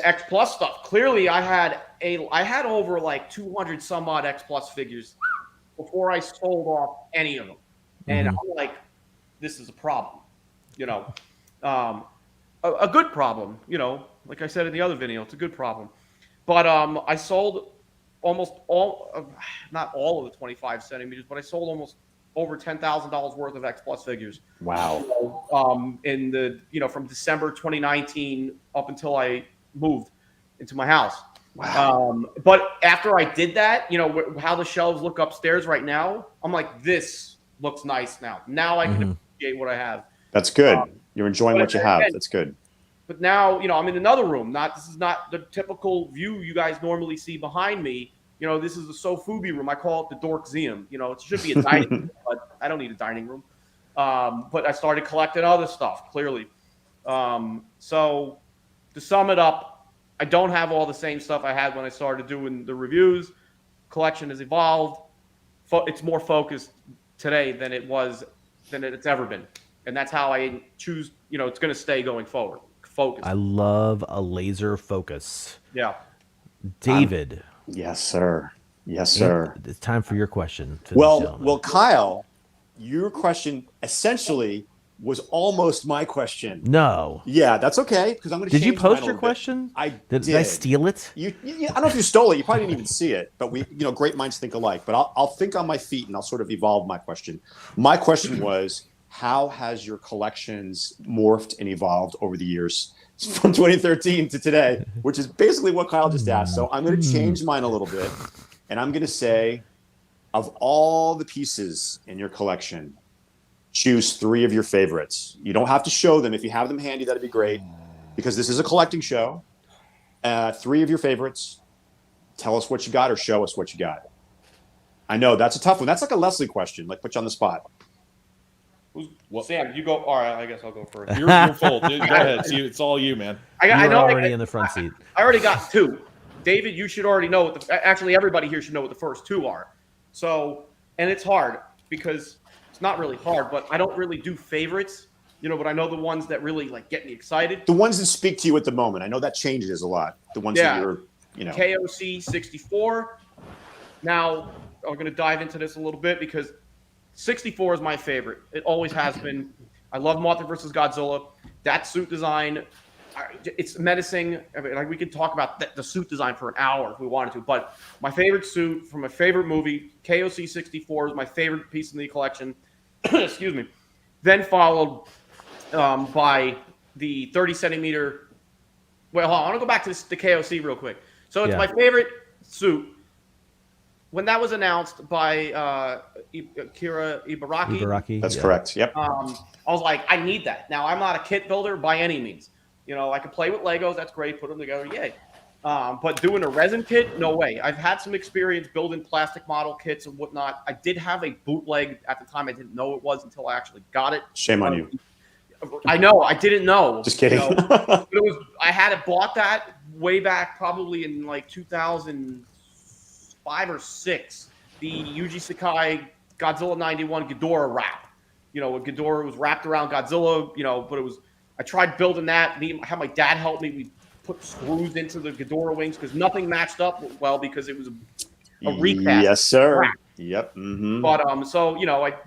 Speaker 6: X Plus stuff. Clearly, I had over like 200 some odd X Plus figures before I sold off any of them, and I'm like, this is a problem. A good problem. Like I said in the other video, it's a good problem. But I sold almost all, not all of the 25 centimeters, but I sold almost over $10,000 worth of X Plus figures.
Speaker 4: Wow.
Speaker 6: In the from December 2019 up until I moved into my house.
Speaker 4: Wow.
Speaker 6: But after I did that, how the shelves look upstairs right now, I'm like, this looks nice now. Now I can appreciate what I have.
Speaker 4: That's good. You're enjoying what you have. That's good.
Speaker 6: But now, I'm in another room. This is not the typical view you guys normally see behind me. This is the Sofubi room. I call it the Dorkseum. It should be a dining room, but I don't need a dining room. But I started collecting other stuff, clearly. So to sum it up, I don't have all the same stuff I had when I started doing the reviews. Collection has evolved. It's more focused today than it's ever been. And that's how I choose, it's going to stay going forward. Focus.
Speaker 3: I love a laser focus.
Speaker 6: Yeah.
Speaker 3: David.
Speaker 4: Yes, sir. Yes, sir.
Speaker 3: It's time for your question.
Speaker 4: Well, Kyle, your question essentially was almost my question.
Speaker 3: No.
Speaker 4: Yeah, that's okay because I'm going to.
Speaker 3: Did you post your question? Did I steal it?
Speaker 4: I don't know if you stole it. You probably didn't even see it. But great minds think alike. But I'll think on my feet and I'll sort of evolve my question. My question was, how has your collections morphed and evolved over the years from 2013 to today, which is basically what Kyle just asked. So I'm going to change mine a little bit. And I'm going to say, of all the pieces in your collection, choose 3 of your favorites. You don't have to show them. If you have them handy, that'd be great, because this is a collecting show. 3 of your favorites. Tell us what you got or show us what you got. I know that's a tough one. That's like a Leslie question, like put you on the spot.
Speaker 6: Sam, you go. All right, I guess I'll go first.
Speaker 13: You're full. Dude, go ahead. It's all you, man.
Speaker 3: You're already in the front seat.
Speaker 6: I already got 2. David, you should already know what actually everybody here should know what the first 2 are. So, and it's hard because it's not really hard, but I don't really do favorites. but I know the ones that really like get me excited.
Speaker 4: The ones that speak to you at the moment. I know that changes a lot. The ones that you're,
Speaker 6: KOC 64. Now, I'm going to dive into this a little bit because 64 is my favorite. It always has been. I love Mothra versus Godzilla. That suit design, it's menacing. I mean, like we could talk about the suit design for an hour if we wanted to. But my favorite suit from my favorite movie, KOC 64, is my favorite piece in the collection. Excuse me. Then followed by the 30 centimeter. Well, hold on, I want to go back to the KOC real quick. So it's my favorite suit. When that was announced by Akira Ibaraki.
Speaker 4: That's correct. Yep.
Speaker 6: I was like, I need that. Now, I'm not a kit builder by any means. I can play with Legos. That's great. Put them together. Yay. But doing a resin kit, no way. I've had some experience building plastic model kits and whatnot. I did have a bootleg at the time. I didn't know it was until I actually got it.
Speaker 4: Shame on you.
Speaker 6: I know. I didn't know.
Speaker 4: Just kidding.
Speaker 6: But I had it bought that way back probably in like 2005 or 6. The Yuji Sakai Godzilla 91 Ghidorah wrap. Ghidorah was wrapped around Godzilla, but it was, I tried building that. I had my dad help me. We put screws into the Ghidorah wings because nothing matched up well because it was a recast.
Speaker 4: Yes, sir.
Speaker 6: Wrap.
Speaker 4: Yep. Mm-hmm.
Speaker 6: But so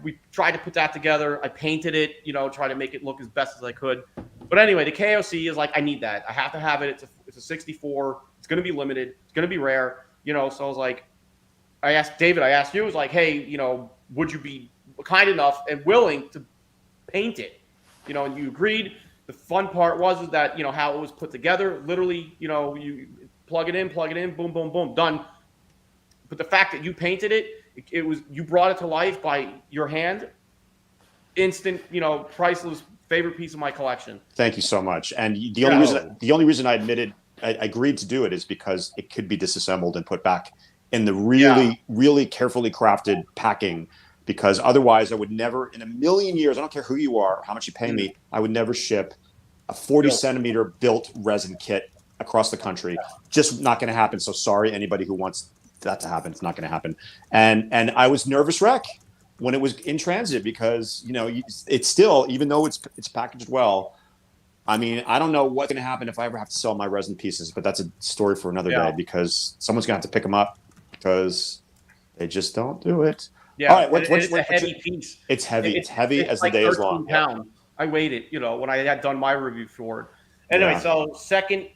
Speaker 6: we tried to put that together. I painted it, try to make it look as best as I could. But anyway, the KOC is like, I need that. I have to have it. It's a 64. It's going to be limited. It's going to be rare. So I was like, I asked David. I asked you. I was like, hey, would you be kind enough and willing to paint it? And you agreed. The fun part was that how it was put together. Literally, you plug it in, boom, boom, boom, done. But the fact that you painted it, it was, you brought it to life by your hand. Instant, priceless, favorite piece of my collection.
Speaker 4: Thank you so much. And the only reason I agreed to do it is because it could be disassembled and put back in the really carefully crafted packing. Because otherwise, I would never, in a million years, I don't care who you are, how much you pay me, I would never ship a 40 centimeter built resin kit across the country. Just not going to happen. So sorry, anybody who wants that to happen. It's not going to happen. And I was nervous wreck when it was in transit because it's still, even though it's packaged well. I mean, I don't know what's going to happen if I ever have to sell my resin pieces, but that's a story for another day because someone's going to have to pick them up because they just don't do it.
Speaker 6: Yeah,
Speaker 4: all right,
Speaker 6: it's a heavy piece.
Speaker 4: It's heavy. It's heavy as
Speaker 6: like
Speaker 4: the day is long.
Speaker 6: Pounds. I weighed it, when I had done my review for it. Anyway, so second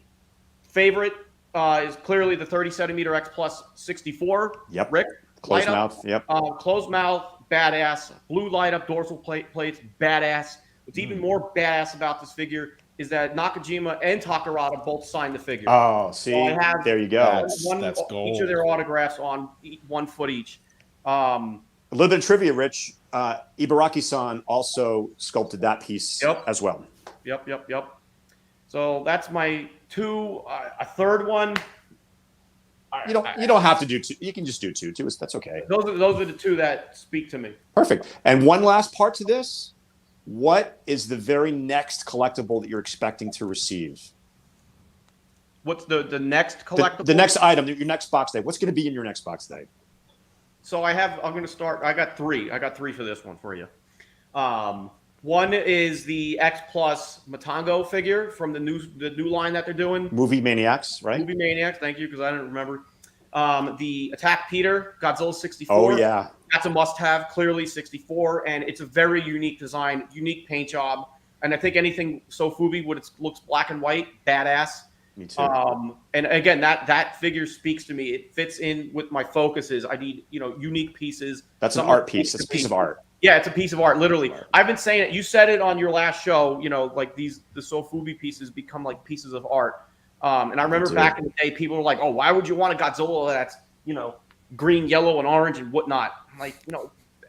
Speaker 6: favorite is clearly the 30 centimeter X Plus 64.
Speaker 4: Yep.
Speaker 6: Rick,
Speaker 4: closed mouth. Yep.
Speaker 6: Closed mouth, badass. Blue light up dorsal plates, badass. What's even more badass about this figure is that Nakajima and Takarada both signed the figure.
Speaker 4: Oh, see,
Speaker 6: so I have,
Speaker 4: there you go.
Speaker 13: That's gold.
Speaker 6: Each of their autographs on 1 foot each.
Speaker 4: A little bit of trivia, Rich. Ibaraki-san also sculpted that piece as well.
Speaker 6: Yep. So that's my two. A third one.
Speaker 4: You don't have to do two. You can just do two. That's okay.
Speaker 6: Those are the two that speak to me.
Speaker 4: Perfect. And one last part to this. What is the very next collectible that you're expecting to receive?
Speaker 6: What's the next collectible?
Speaker 4: The next item, your next box day. What's going to be in your next box day?
Speaker 6: So I got three. I got three for this one for you. One is the X Plus Matango figure from the new line that they're doing.
Speaker 4: Movie Maniacs, right?
Speaker 6: Movie Maniacs. Thank you, because I didn't remember. The Attack Peter Godzilla 64.
Speaker 4: Oh yeah,
Speaker 6: that's a must-have. Clearly 64, and it's a very unique design, unique paint job. And I think anything Sofubi looks black and white, badass.
Speaker 4: Me too.
Speaker 6: And again, that figure speaks to me. It fits in with my focuses. I need unique pieces.
Speaker 4: That's an art piece. It's a piece of art.
Speaker 6: Yeah, it's a piece of art, literally. I've been saying it. You said it on your last show. Like the Sofubi pieces become like pieces of art. And I remember back in the day, people were like, "Oh, why would you want a Godzilla that's green, yellow, and orange and whatnot?" I'm like,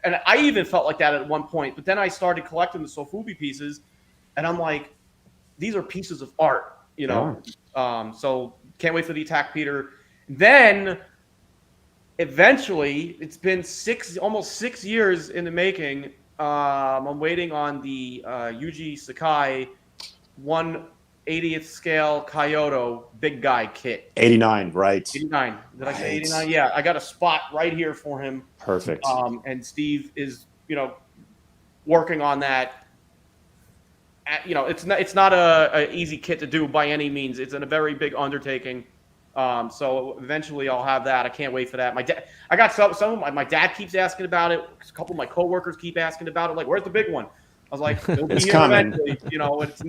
Speaker 6: and I even felt like that at one point. But then I started collecting the Sofubi pieces, and I'm like, these are pieces of art. So can't wait for the Attack Peter. Then eventually, it's been almost 6 years in the making. I'm waiting on the Yuji Sakai 1/80th scale Kyoto big guy kit.
Speaker 4: 89, right?
Speaker 6: 89. Did I say 89? Yeah, I got a spot right here for him.
Speaker 4: Perfect.
Speaker 6: And Steve is, working on that. it's not a easy kit to do by any means. It's a very big undertaking. So eventually I'll have that. I can't wait for that. I got some my dad keeps asking about it. A couple of my coworkers keep asking about it. Like, where's the big one? I was like, it'll be
Speaker 4: It's
Speaker 6: here
Speaker 4: coming.
Speaker 6: eventually.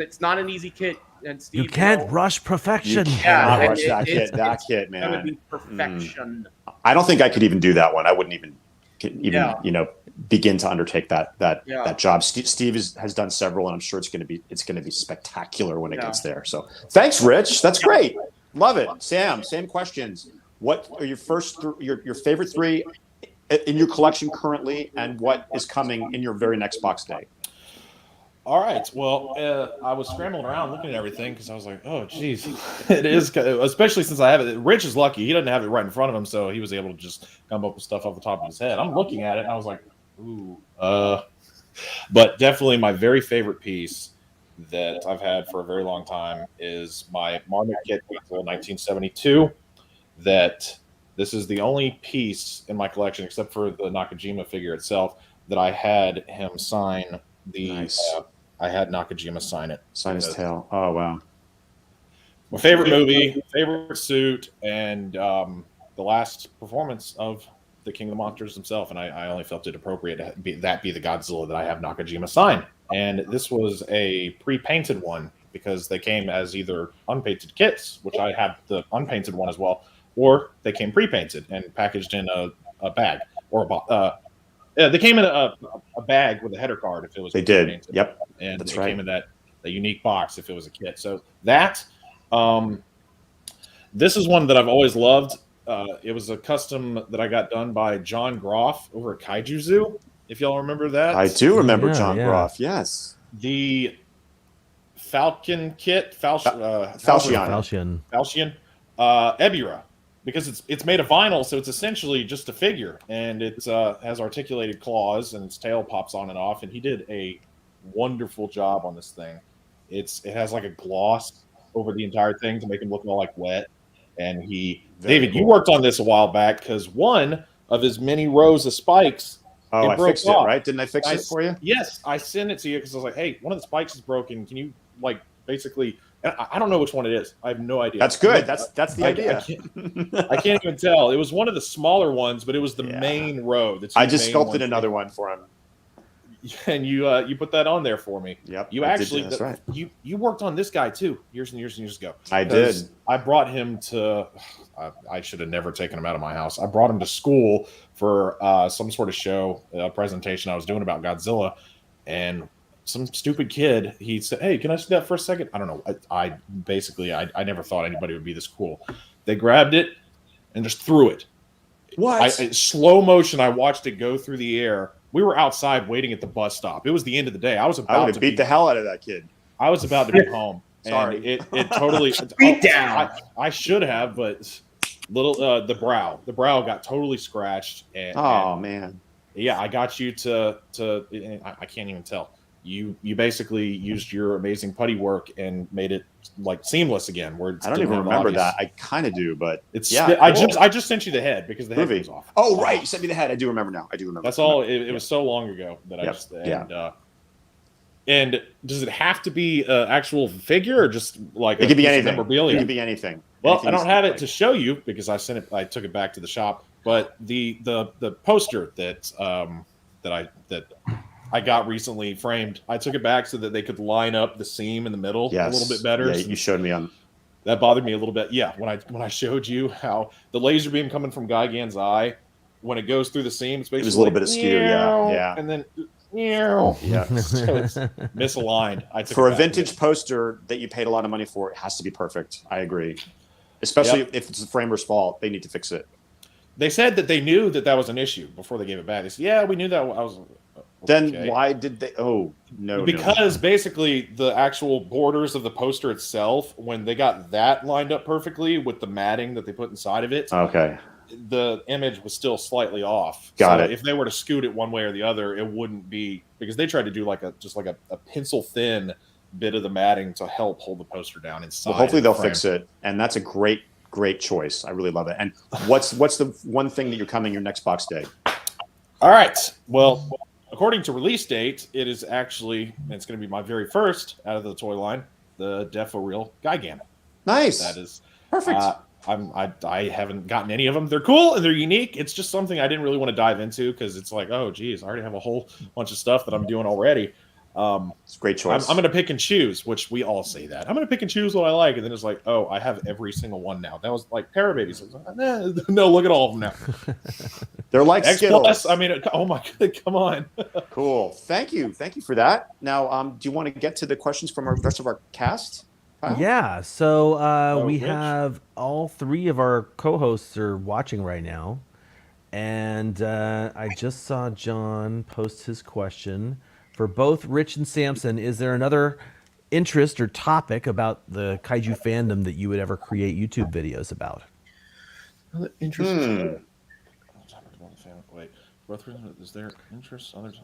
Speaker 6: It's not an easy kit. And Steve,
Speaker 3: You can't rush perfection.
Speaker 4: You cannot
Speaker 6: and
Speaker 4: rush that kit. That
Speaker 6: it's
Speaker 4: kit,
Speaker 6: gonna
Speaker 4: man.
Speaker 6: be perfection.
Speaker 4: I don't think I could even do that one. I wouldn't even
Speaker 6: Yeah.
Speaker 4: begin to undertake that
Speaker 6: Yeah.
Speaker 4: job. Steve has done several, and I'm sure it's going to be spectacular when it gets there. So thanks, Rich. That's great. Love it. Sam, same questions. What are your your favorite 3 in your collection currently, and what is coming in your very next box day?
Speaker 13: All right. Well, I was scrambling around looking at everything because I was like, oh, geez. It is, especially since I have it. Rich is lucky. He doesn't have it right in front of him, so he was able to just come up with stuff off the top of his head. I'm looking at it, and I was like, ooh. But definitely my very favorite piece that I've had for a very long time is my Marmot kit for 1972. That this is the only piece in my collection, except for the Nakajima figure itself, that I had him sign
Speaker 4: Nice.
Speaker 13: I had Nakajima sign it.
Speaker 4: Sign his tail. Oh, wow.
Speaker 13: My favorite movie, favorite suit, and the last performance of the King of the Monsters himself. And I only felt it appropriate to be the Godzilla that I have Nakajima sign. And this was a pre-painted one because they came as either unpainted kits, which I have the unpainted one as well, or they came pre-painted and packaged in a bag or they came in a bag with a header card if it was.
Speaker 4: They did.
Speaker 13: Painted.
Speaker 4: Yep.
Speaker 13: And
Speaker 4: That's
Speaker 13: it
Speaker 4: right.
Speaker 13: came in that unique box if it was a kit. So that this is one that I've always loved. It was a custom that I got done by John Groff over at Kaiju Zoo. If y'all remember that,
Speaker 4: I do remember
Speaker 3: Yeah,
Speaker 4: John
Speaker 3: yeah.
Speaker 4: Groff. Yes.
Speaker 13: the Falcon kit,
Speaker 4: Falchion.
Speaker 3: Falchion.
Speaker 13: Ebura, because it's made of vinyl, so it's essentially just a figure, and it has articulated claws, and its tail pops on and off. And he did a wonderful job on this thing. It has like a gloss over the entire thing to make him look more like wet. And David, you worked on this a while back because one of his many rows of spikes.
Speaker 4: Oh, I
Speaker 13: broke
Speaker 4: fixed
Speaker 13: off.
Speaker 4: it, right? Didn't I fix it for you?
Speaker 13: Yes, I sent it to you because I was like, hey, one of the spikes is broken. Can you basically? And I don't know which one it is. I have no idea.
Speaker 4: That's good. That's the idea.
Speaker 13: I can't even tell. It was one of the smaller ones, but it was the main row.
Speaker 4: I just sculpted another one for him.
Speaker 13: And you put that on there for me.
Speaker 4: Yep.
Speaker 13: You
Speaker 4: I
Speaker 13: actually
Speaker 4: did, that's right.
Speaker 13: You worked on this guy too years and years and years ago.
Speaker 4: I did.
Speaker 13: I brought him to. I should have never taken him out of my house. I brought him to school for some sort of show, presentation I was doing about Godzilla, and some stupid kid. He said, "Hey, can I see that for a second?" I don't know. I never thought anybody would be this cool. They grabbed it and just threw it.
Speaker 4: What?
Speaker 13: Slow motion. I watched it go through the air. We were outside waiting at the bus stop. It was the end of the day. I was
Speaker 4: I
Speaker 13: about
Speaker 4: would
Speaker 13: to
Speaker 4: have beat the hell out of that kid.
Speaker 13: I was about to be home.
Speaker 4: Sorry.
Speaker 13: And it totally
Speaker 6: Beat down.
Speaker 13: I should have, but the brow got totally scratched. And
Speaker 4: Man.
Speaker 13: yeah, I got you to I can't even tell. You basically used your amazing putty work and made it like seamless again. Where
Speaker 4: I don't even remember that. I kind of do, but
Speaker 13: it's
Speaker 4: yeah.
Speaker 13: I just sent you the head because the head
Speaker 4: Movie.
Speaker 13: was off.
Speaker 4: Oh, right. You sent me the head. I do remember now. I do remember.
Speaker 13: That's all. It was so long ago that I just and does it have to be an actual figure or just like
Speaker 4: It could be
Speaker 13: piece of
Speaker 4: anything.
Speaker 13: memorabilia?
Speaker 4: It could be anything.
Speaker 13: Well,
Speaker 4: Anything
Speaker 13: I don't
Speaker 4: you
Speaker 13: have
Speaker 4: like.
Speaker 13: it to show you because I took it back to the shop. But the poster that I got recently framed, I took it back so that they could line up the seam in the middle a little bit better.
Speaker 4: Yeah, you showed me on.
Speaker 13: That bothered me a little bit. Yeah, when I showed you how the laser beam coming from Gigan's eye, when it goes through the seam, it's basically
Speaker 4: It was a little bit askew. Yeah.
Speaker 13: and then yeah. So it's misaligned. I took
Speaker 4: For
Speaker 13: it
Speaker 4: a
Speaker 13: back.
Speaker 4: vintage poster that you paid a lot of money for, it has to be perfect. I agree. Especially if it's the framer's fault, they need to fix it.
Speaker 13: They said that they knew that was an issue before they gave it back. They said, "Yeah, we knew that." I was.
Speaker 4: Then why did they? Oh no!
Speaker 13: Because basically the actual borders of the poster itself, when they got that lined up perfectly with the matting that they put inside of it,
Speaker 4: okay,
Speaker 13: the image was still slightly off.
Speaker 4: Got
Speaker 13: so
Speaker 4: it.
Speaker 13: If they were to scoot it one way or the other, it wouldn't be because they tried to do like a pencil thin bit of the matting to help hold the poster down inside.
Speaker 4: Well, hopefully
Speaker 13: the
Speaker 4: they'll
Speaker 13: frame.
Speaker 4: fix it, and that's a great choice. I really love it. And what's the one thing that you're coming your next box day?
Speaker 13: All right. Well, according to release date, it is actually, it's going to be my very first out of the toy line, the Defo-Real Gigan.
Speaker 4: Nice.
Speaker 13: That is
Speaker 4: perfect.
Speaker 13: I haven't gotten any of them. They're cool and they're unique. It's just something I didn't really want to dive into because it's like, oh, geez, I already have a whole bunch of stuff that I'm doing already.
Speaker 4: It's a great choice.
Speaker 13: I'm going to pick and choose, which we all say that. I'm going to pick and choose what I like. And then it's like, oh, I have every single one now. That was like Parababies. No, look at all of them now.
Speaker 4: They're like
Speaker 13: X
Speaker 4: Skittles.
Speaker 13: Plus. I mean, oh my God, come on.
Speaker 4: Cool. Thank you for that. Now, do you want to get to the questions from the rest of our cast? Kyle?
Speaker 3: Yeah, so we
Speaker 13: Rich?
Speaker 3: have all three of our co-hosts are watching right now, and I just saw John post his question for both Rich and Samson. Is there another interest or topic about the kaiju fandom that you would ever create YouTube videos about?
Speaker 13: Interest. Wait, is there interest? Others.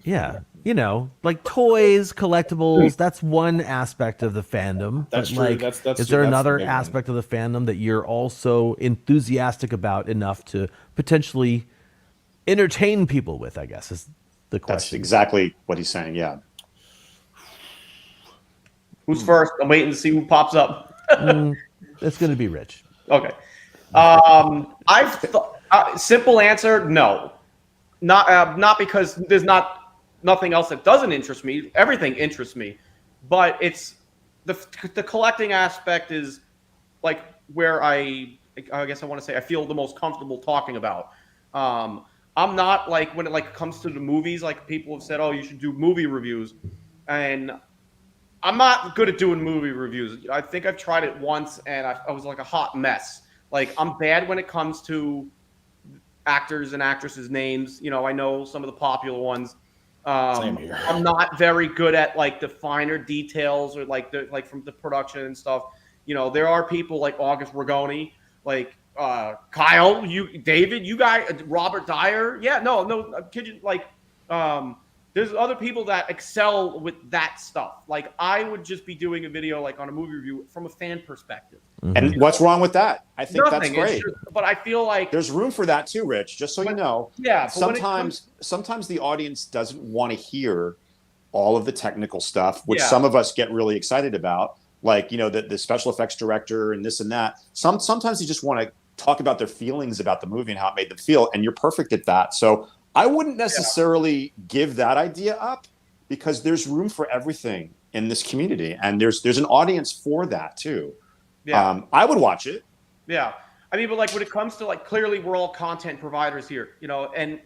Speaker 3: Yeah, you know, like toys, collectibles. That's one aspect of the fandom.
Speaker 13: That's
Speaker 3: but
Speaker 13: true.
Speaker 3: like,
Speaker 13: That's
Speaker 3: is there
Speaker 13: that's
Speaker 3: another
Speaker 13: the big one.
Speaker 3: aspect of the fandom that you're also enthusiastic about enough to potentially entertain people with? I guess is the
Speaker 4: That's
Speaker 3: question.
Speaker 4: exactly what he's saying. Yeah.
Speaker 6: Who's first? I'm waiting to see who pops up.
Speaker 3: It's going to be Rich.
Speaker 6: Okay. Simple answer: no. Not because there's nothing else that doesn't interest me. Everything interests me, but it's the collecting aspect is like where I guess I want to say I feel the most comfortable talking about. I'm not like when it comes to the movies, like people have said, oh, you should do movie reviews, and I'm not good at doing movie reviews. I think I've tried it once, and I was like a hot mess. Like I'm bad when it comes to actors and actresses' names. You know, I know some of the popular ones.
Speaker 13: Same here.
Speaker 6: I'm not very good at like the finer details or like from the production and stuff. You know, there are people like August Rigoni, like Kyle, David, you guys, Robert Dyer. Yeah, no, kid you, like there's other people that excel with that stuff. Like I would just be doing a video like on a movie review from a fan perspective.
Speaker 4: And what's wrong with that? I think that's
Speaker 6: Nothing.
Speaker 4: great.
Speaker 6: But I feel like
Speaker 4: there's room for that too, Rich. Just so you know.
Speaker 6: Yeah. But
Speaker 4: Sometimes the audience doesn't want to hear all of the technical stuff, which
Speaker 6: Yeah.
Speaker 4: some of us get really excited about, like the special effects director and this and that. Sometimes you just want to talk about their feelings about the movie and how it made them feel, and you're perfect at that. So I wouldn't necessarily give that idea up because there's room for everything in this community, and there's an audience for that too.
Speaker 6: Yeah.
Speaker 4: I would watch it.
Speaker 6: Yeah. I mean, but like when it comes to like, clearly we're all content providers here, you know, and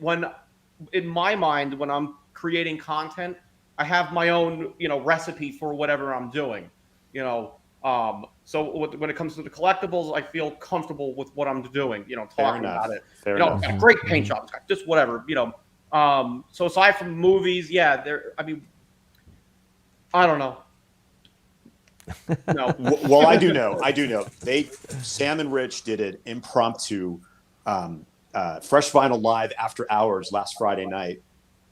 Speaker 6: in my mind, when I'm creating content, I have my own, recipe for whatever I'm doing, so when it comes to the collectibles, I feel comfortable with what I'm doing, talking about it.
Speaker 4: Fair
Speaker 6: Got a great paint job, just whatever, so aside from movies, yeah, I don't know. No.
Speaker 4: Well, I do know. Sam and Rich did an impromptu Fresh Vinyl Live after hours last Friday night.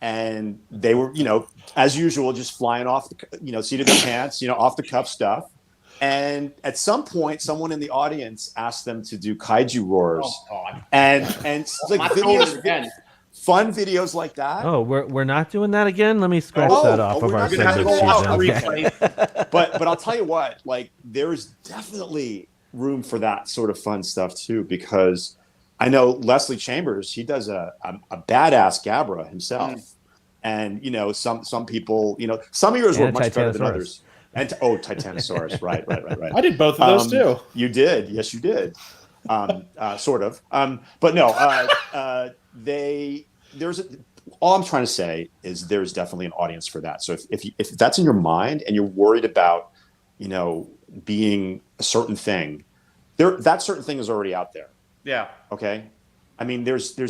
Speaker 4: And they were, as usual, just flying off the, seat of their pants, off the cuff stuff. And at some point, someone in the audience asked them to do kaiju roars.
Speaker 6: Oh, God.
Speaker 4: And like videos, fun videos like that.
Speaker 3: Oh, we're not doing that again? Let me scratch that off of our segment sheet.
Speaker 4: Okay. But I'll tell you what, like there's definitely room for that sort of fun stuff too, because I know Leslie Chambers, he does a badass Gabra himself. And some people, some of yours were much better than others. And Titanosaurus, right.
Speaker 13: I did both of those too.
Speaker 4: You did, yes, you did, sort of. But no, all I'm trying to say is there's definitely an audience for that. So if that's in your mind and you're worried about, being a certain thing, that certain thing is already out there.
Speaker 6: Yeah.
Speaker 4: Okay. I mean, there's a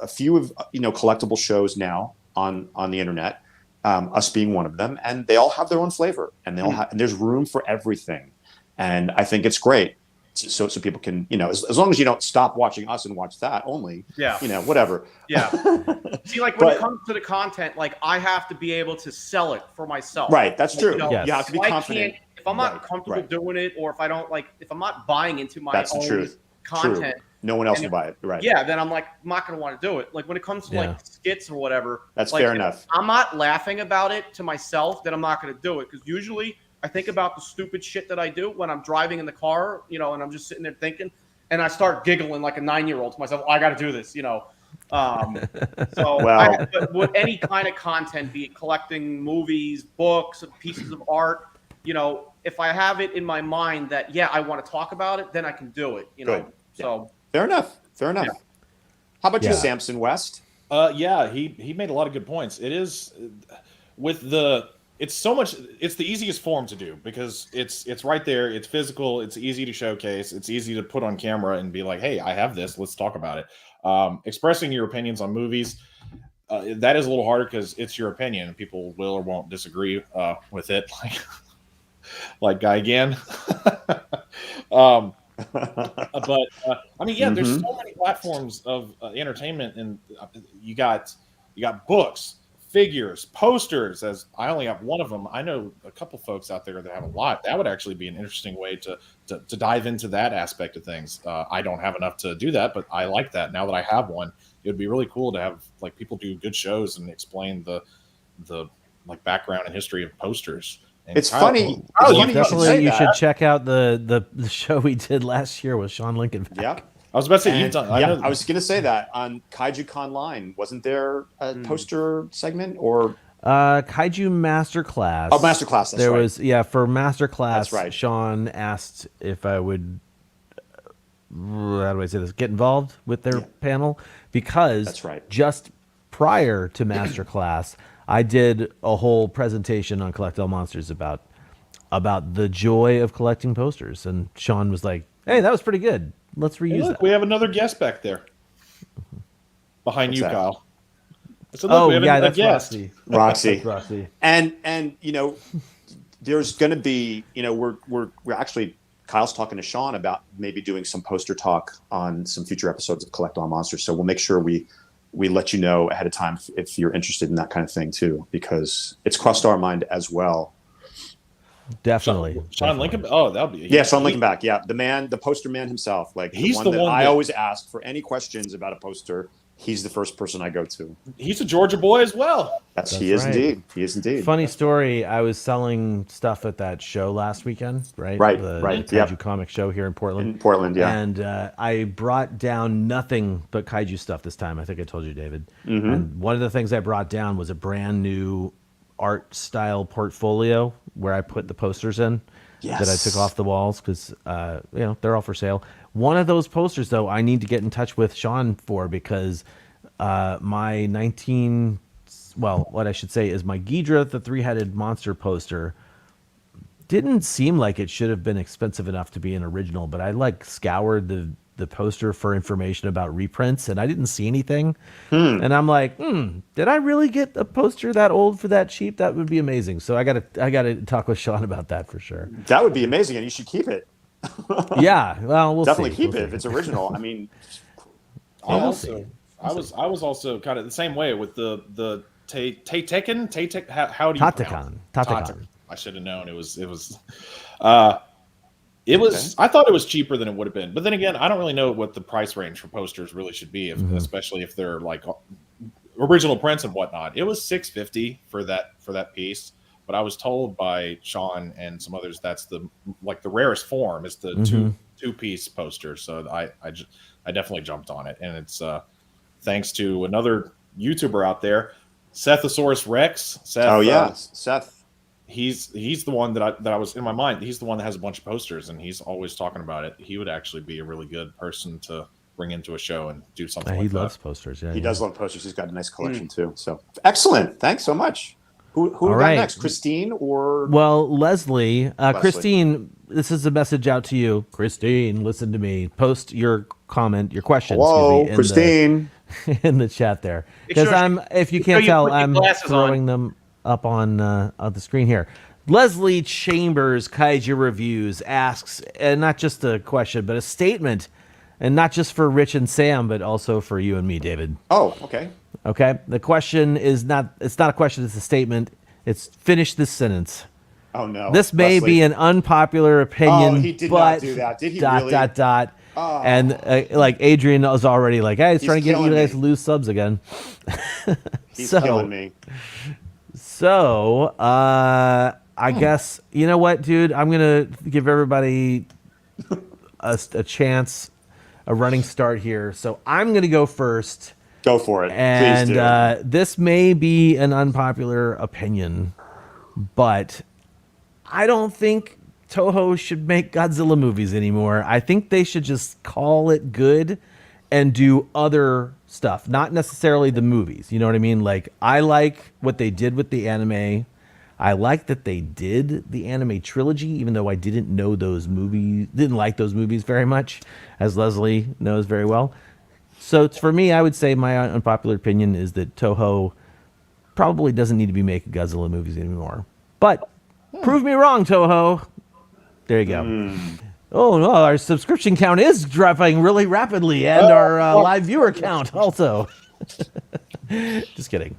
Speaker 4: few of collectible shows now on the internet. Us being one of them, and they all have their own flavor, and and there's room for everything, and I think it's great. So people can, as long as you don't stop watching us and watch that only, whatever.
Speaker 6: Yeah. See, like when it comes to the content, like I have to be able to sell it for myself.
Speaker 4: Right. That's true.
Speaker 3: Yes.
Speaker 4: You have to be confident.
Speaker 6: If I'm not comfortable doing it, or if I'm not buying into my
Speaker 4: That's the
Speaker 6: own
Speaker 4: truth.
Speaker 6: content,
Speaker 4: No one else
Speaker 6: And
Speaker 4: will buy it, right?
Speaker 6: Yeah, then I'm like, I'm not going to want to do it. Like when it comes to like skits or whatever,
Speaker 4: That's
Speaker 6: like,
Speaker 4: fair
Speaker 6: if
Speaker 4: enough.
Speaker 6: I'm not laughing about it to myself, then I'm not going to do it, because usually I think about the stupid shit that I do when I'm driving in the car, you know, and I'm just sitting there thinking, and I start giggling like a 9-year-old to myself. Oh, I got to do this, you know. But would any kind of content, be it collecting movies, books, pieces of art, you know, if I have it in my mind that, yeah, I want to talk about it, then I can do it, you know.
Speaker 4: Good.
Speaker 6: So
Speaker 4: Fair enough. Fair enough.
Speaker 6: Yeah.
Speaker 4: How about you, Samson West?
Speaker 13: Yeah, he made a lot of good points. It is with the it's the easiest form to do because it's right there, it's physical, it's easy to showcase, it's easy to put on camera and be like, hey, I have this, let's talk about it. Expressing your opinions on movies, that is a little harder because it's your opinion and people will or won't disagree with it, like Guy again. But I mean, yeah, there's so many platforms of entertainment, and you got books, figures, posters. As I only have one of them, I know a couple folks out there that have a lot. That would actually be an interesting way to dive into that aspect of things. I don't have enough to do that, but I like that. Now that I have one, it would be really cool to have like people do good shows and explain the like background and history of posters. And
Speaker 4: it's funny.
Speaker 3: Definitely, you should check out the show we did last year with Sean Lincoln.
Speaker 4: Yeah,
Speaker 13: I was about to say you've done.
Speaker 4: I was going to say that on Kaiju Con Line, wasn't there a poster segment or
Speaker 3: Kaiju Masterclass?
Speaker 4: Oh, Masterclass. That's
Speaker 3: there
Speaker 4: right.
Speaker 3: was for Masterclass.
Speaker 4: That's right.
Speaker 3: Sean asked if I would. How do I say this? Get involved with their panel because
Speaker 4: that's right.
Speaker 3: Just prior to Masterclass, I did a whole presentation on Collect All Monsters about the joy of collecting posters, and Sean was like, "Hey, that was pretty good. Let's reuse that."
Speaker 13: We have another guest back there behind
Speaker 4: What's
Speaker 13: you,
Speaker 4: that?
Speaker 13: Kyle. So look,
Speaker 3: that's
Speaker 13: guest.
Speaker 3: Roxy.
Speaker 4: Roxy. And you know, there's going to be, you know, we're actually Kyle's talking to Sean about maybe doing some poster talk on some future episodes of Collect All Monsters. So we'll make sure we let you know ahead of time if you're interested in that kind of thing too, because it's crossed our mind as well.
Speaker 3: Definitely.
Speaker 13: Sean Lincoln. Oh, that'll be.
Speaker 4: Sean Lincoln back. Yeah, the poster man himself. Like
Speaker 13: he's
Speaker 4: the one that I always ask for any questions about a poster. He's the first person I go to.
Speaker 13: He's a Georgia boy as well.
Speaker 4: He is
Speaker 3: right.
Speaker 4: indeed. He is indeed.
Speaker 3: Funny story. I was selling stuff at that show last weekend, right?
Speaker 4: Right.
Speaker 3: The
Speaker 4: Kaiju
Speaker 3: comic show here in Portland.
Speaker 4: In Portland, yeah.
Speaker 3: And I brought down nothing but kaiju stuff this time. I think I told you, David. And one of the things I brought down was a brand new art style portfolio where I put the posters in that I took off the walls because they're all for sale. One of those posters, though, I need to get in touch with Sean for because my what I should say is my Ghidra, the three-headed monster poster, didn't seem like it should have been expensive enough to be an original, but I scoured the poster for information about reprints and I didn't see anything. And I'm like, did I really get a poster that old for that cheap? That would be amazing. So I gotta talk with Sean about that for sure.
Speaker 4: That would be amazing, and you should keep it.
Speaker 3: Yeah, well, we'll
Speaker 4: definitely
Speaker 3: see.
Speaker 4: keep it if it's original. I mean,
Speaker 13: I was also kind of the same way with the Tatekan. How do you
Speaker 3: Tatakan.
Speaker 13: Tatakan. I should have known it was. I thought it was cheaper than it would have been, but then again, I don't really know what the price range for posters really should be, especially if they're like original prints and whatnot. It was $650 for that piece, but I was told by Sean and some others that's the rarest form is the two-piece poster. So I definitely jumped on it, and it's thanks to another YouTuber out there, Sethosaurus Rex. Seth,
Speaker 4: Seth.
Speaker 13: He's the one that I was in my mind. He's the one that has a bunch of posters, and he's always talking about it. He would actually be a really good person to bring into a show and do something.
Speaker 3: He loves posters. Yeah,
Speaker 4: he does love posters. He's got a nice collection too. So excellent. Thanks so much. Who we got next? Christine or
Speaker 3: Leslie? Christine, this is a message out to you. Christine, listen to me. Post your comment, your question.
Speaker 4: Whoa, Christine,
Speaker 3: in the chat there, because if you can't tell, I'm throwing them up on the screen here. Leslie Chambers, Kaiju Reviews, asks, and not just a question, but a statement, and not just for Rich and Sam, but also for you and me, David.
Speaker 4: Oh, okay.
Speaker 3: Okay. The question it's not a question, it's a statement. It's finish this sentence.
Speaker 4: Oh no.
Speaker 3: This may be an unpopular opinion.
Speaker 4: Oh, he did
Speaker 3: but
Speaker 4: not do that. Did he
Speaker 3: dot,
Speaker 4: really?
Speaker 3: Dot. And like Adrian is already like, hey, he's trying to get you guys to lose subs again.
Speaker 4: He's killing me.
Speaker 3: So, I guess, you know what, dude? I'm going to give everybody a chance, a running start here. So I'm going to go first.
Speaker 4: Go for it.
Speaker 3: And
Speaker 4: Please do.
Speaker 3: This may be an unpopular opinion, but I don't think Toho should make Godzilla movies anymore. I think they should just call it good and do other stuff, not necessarily the movies. You know what I mean? Like, I like what they did with the anime. I like that they did the anime trilogy, even though I didn't know those movies, didn't like those movies very much, as Leslie knows very well. So for me, I would say my unpopular opinion is that Toho probably doesn't need to be making Godzilla movies anymore. But prove me wrong, Toho. There you go. Oh no, our subscription count is dropping really rapidly, and our live viewer count also. Just kidding.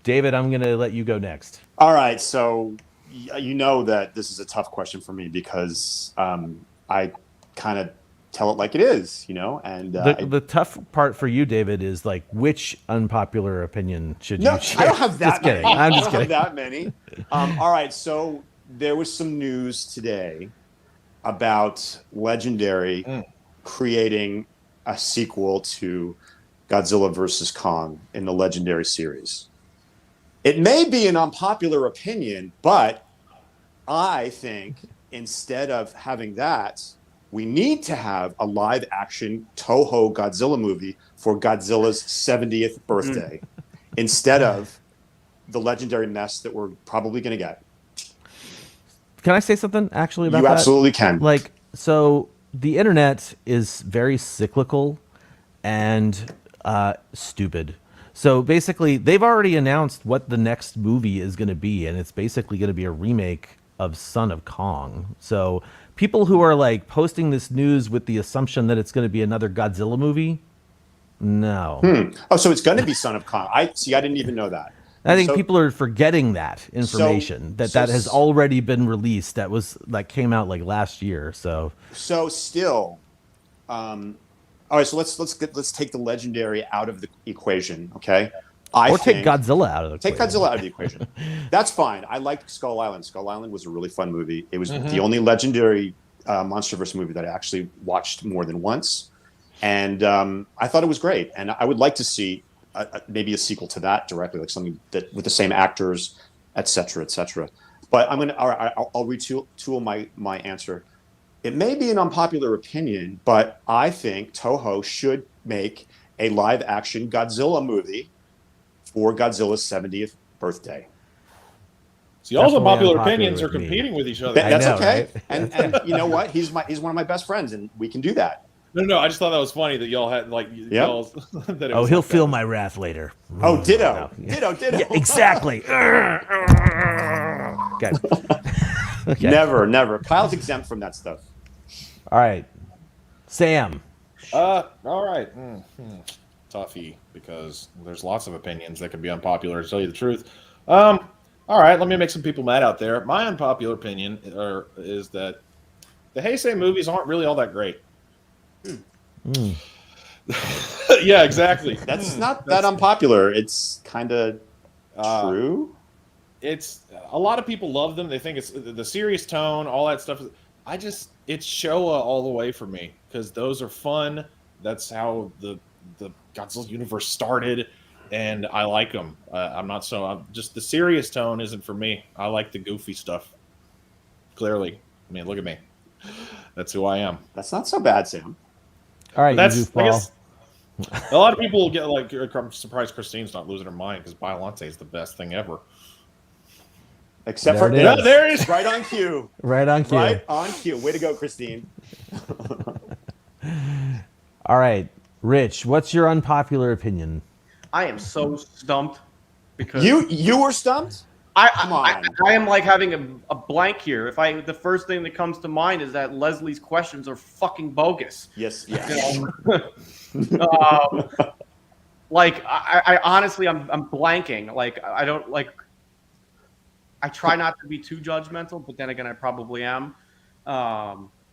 Speaker 3: David, I'm going to let you go next.
Speaker 4: All right, so you know that this is a tough question for me because I kind of tell it like it is, you know. And
Speaker 3: the tough part for you, David, is like which unpopular opinion should you share?
Speaker 4: I don't have that.
Speaker 3: Just kidding.
Speaker 4: Many.
Speaker 3: I'm just kidding.
Speaker 4: I don't have that many. All right, so there was some news today about Legendary creating a sequel to Godzilla vs. Kong in the Legendary series. It may be an unpopular opinion, but I think instead of having that, we need to have a live-action Toho Godzilla movie for Godzilla's 70th birthday instead of the Legendary mess that we're probably going to get.
Speaker 3: Can I say something actually about that?
Speaker 4: You absolutely can.
Speaker 3: Like, so the internet is very cyclical and stupid. So basically, they've already announced what the next movie is going to be, and it's basically going to be a remake of Son of Kong. So people who are like posting this news with the assumption that it's going to be another Godzilla movie, no.
Speaker 4: Oh, so it's going to be Son of Kong. I didn't even know that.
Speaker 3: I think people are forgetting that information that has already been released. That was came out like last year. So
Speaker 4: still, all right. So let's take the Legendary out of the equation. Okay.
Speaker 3: Take Godzilla out of the equation.
Speaker 4: Take Godzilla out of the equation. That's fine. I liked Skull Island. Skull Island was a really fun movie. It was the only Legendary MonsterVerse movie that I actually watched more than once, and I thought it was great. And I would like to see maybe a sequel to that directly, like something that with the same actors, et cetera, et cetera. But I'll retool my answer. It may be an unpopular opinion, but I think Toho should make a live-action Godzilla movie for Godzilla's 70th birthday.
Speaker 13: See, all the popular opinions are competing with each other.
Speaker 4: That's okay. Right? And you know what? He's one of my best friends, and we can do that.
Speaker 13: No. I just thought that was funny that y'all had y'all. That
Speaker 3: he'll feel my wrath later.
Speaker 4: Oh, ditto. Ditto.
Speaker 3: Yeah, exactly. Okay.
Speaker 4: Never. Kyle's exempt from that stuff.
Speaker 3: All right, Sam.
Speaker 13: All right. Toughy, because there's lots of opinions that can be unpopular, to tell you the truth. All right, let me make some people mad out there. My unpopular opinion is that the Heisei movies aren't really all that great. Yeah, exactly.
Speaker 4: That's not that unpopular. It's kind of true.
Speaker 13: It's a lot of people love them. They think it's the serious tone, all that stuff. It's Showa all the way for me, because those are fun. That's how the Godzilla universe started, and I like them. I'm just the serious tone isn't for me. I like the goofy stuff. Clearly, I mean, look at me. That's who I am.
Speaker 4: That's not so bad, Sam.
Speaker 3: All right,
Speaker 13: I guess a lot of people will get I'm surprised Christine's not losing her mind, because Biollante is the best thing ever.
Speaker 4: Except
Speaker 3: there
Speaker 4: for
Speaker 3: there
Speaker 4: it is. Right on cue.
Speaker 3: Right on cue.
Speaker 4: Right on cue. Way to go, Christine.
Speaker 3: All right, Rich, what's your unpopular opinion?
Speaker 6: I am so stumped because
Speaker 4: you were stumped.
Speaker 6: I am like having a blank here. The first thing that comes to mind is that Leslie's questions are fucking bogus.
Speaker 4: Yes.
Speaker 6: Like I honestly I'm blanking. Like I don't like. I try not to be too judgmental, but then again, I probably am.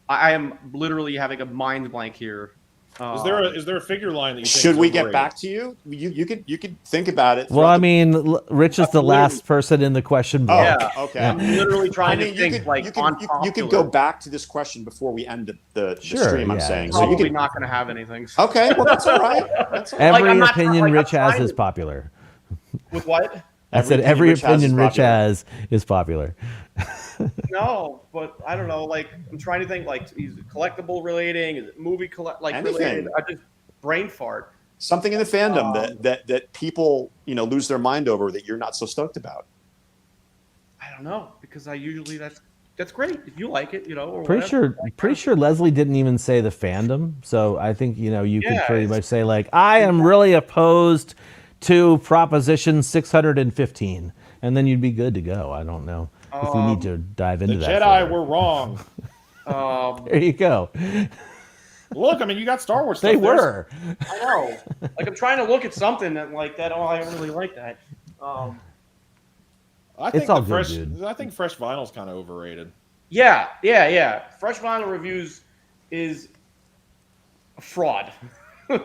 Speaker 6: I am literally having a mind blank here.
Speaker 13: Is there a figure line that you think
Speaker 4: Should
Speaker 13: is
Speaker 4: we get
Speaker 13: overrated?
Speaker 4: back to you? You could think about it.
Speaker 3: Well,
Speaker 4: throughout
Speaker 3: I mean, Rich is the last person in the question book.
Speaker 6: Yeah,
Speaker 4: okay.
Speaker 6: I'm literally trying
Speaker 4: I mean,
Speaker 6: to think
Speaker 4: you could go back to this question before we end the
Speaker 3: Sure,
Speaker 4: stream. I'm
Speaker 3: yeah.
Speaker 4: saying, so
Speaker 6: Probably
Speaker 4: you could.
Speaker 6: not going to have anything.
Speaker 4: Okay, well that's all right. That's all right.
Speaker 3: Every
Speaker 6: I'm not
Speaker 3: opinion
Speaker 6: trying-
Speaker 3: Rich
Speaker 6: I'm
Speaker 3: has
Speaker 6: trying
Speaker 3: is
Speaker 6: to-
Speaker 3: popular.
Speaker 6: With what?
Speaker 3: I said every opinion Rich
Speaker 4: popular.
Speaker 3: has is popular.
Speaker 6: No, but I don't know. Like, I'm trying to think. Like, is it collectible relating? Is it movie
Speaker 4: Anything.
Speaker 6: related? I just brain fart.
Speaker 4: Something in the fandom that people lose their mind over that you're not so stoked about.
Speaker 6: I don't know, because I usually that's great if you like it, or
Speaker 3: Pretty sure Leslie didn't even say the fandom. So I think you could pretty much say like, I am really opposed to Proposition 615, and then you'd be good to go. I don't know if we need to dive into
Speaker 13: The
Speaker 3: that.
Speaker 13: Jedi
Speaker 3: further.
Speaker 13: were wrong.
Speaker 3: There you go.
Speaker 13: Look, I mean, you got Star Wars stuff.
Speaker 3: They were.
Speaker 6: I know. Like, I'm trying to look at something that like that. Oh, I don't really like that.
Speaker 13: I think
Speaker 3: It's all
Speaker 13: the
Speaker 3: good,
Speaker 13: fresh.
Speaker 3: dude.
Speaker 13: I think fresh vinyl's kind of overrated.
Speaker 6: Yeah. Fresh Vinyl Reviews is a fraud. It's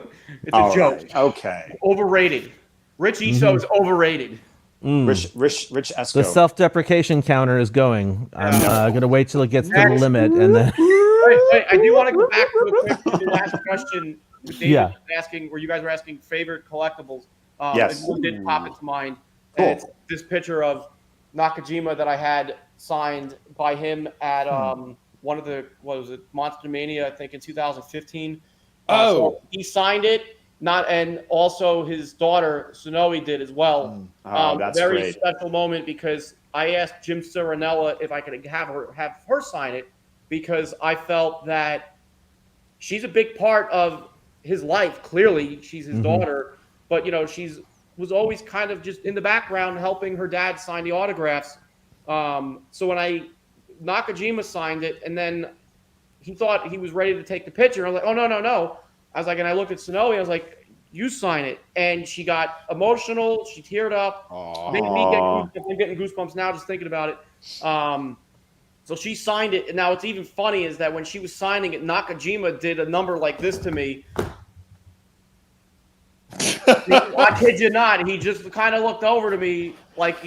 Speaker 6: a joke.
Speaker 4: Right. Okay.
Speaker 6: Overrated. Rich Eso is overrated.
Speaker 4: Rich Esco.
Speaker 3: The self-deprecation counter is going. I'm gonna wait till it gets to the limit, and then.
Speaker 6: Wait, I do want to go back real quick to the last question. David was asking, where you guys were asking favorite collectibles.
Speaker 4: Yes.
Speaker 6: It did pop into mind.
Speaker 4: Cool.
Speaker 6: And it's this picture of Nakajima that I had signed by him at one of the, Monster Mania, I think in 2015. So he signed it. And also his daughter Sonoe did as well.
Speaker 4: That's
Speaker 6: very
Speaker 4: great.
Speaker 6: special moment, because I asked Jim Cirinella if I could have her sign it, because I felt that she's a big part of his life. Clearly, she's his daughter, but she's was always kind of just in the background helping her dad sign the autographs. So when Nakajima signed it, and then he thought he was ready to take the picture, I was like, oh no. I was like, and I looked at Sonoe, I was like, you sign it. And she got emotional. She teared up. Made me get goosebumps. I'm getting goosebumps now just thinking about it. So she signed it. And now what's even funny is that when she was signing it, Nakajima did a number like this to me. I kid you not. He just kind of looked over to me like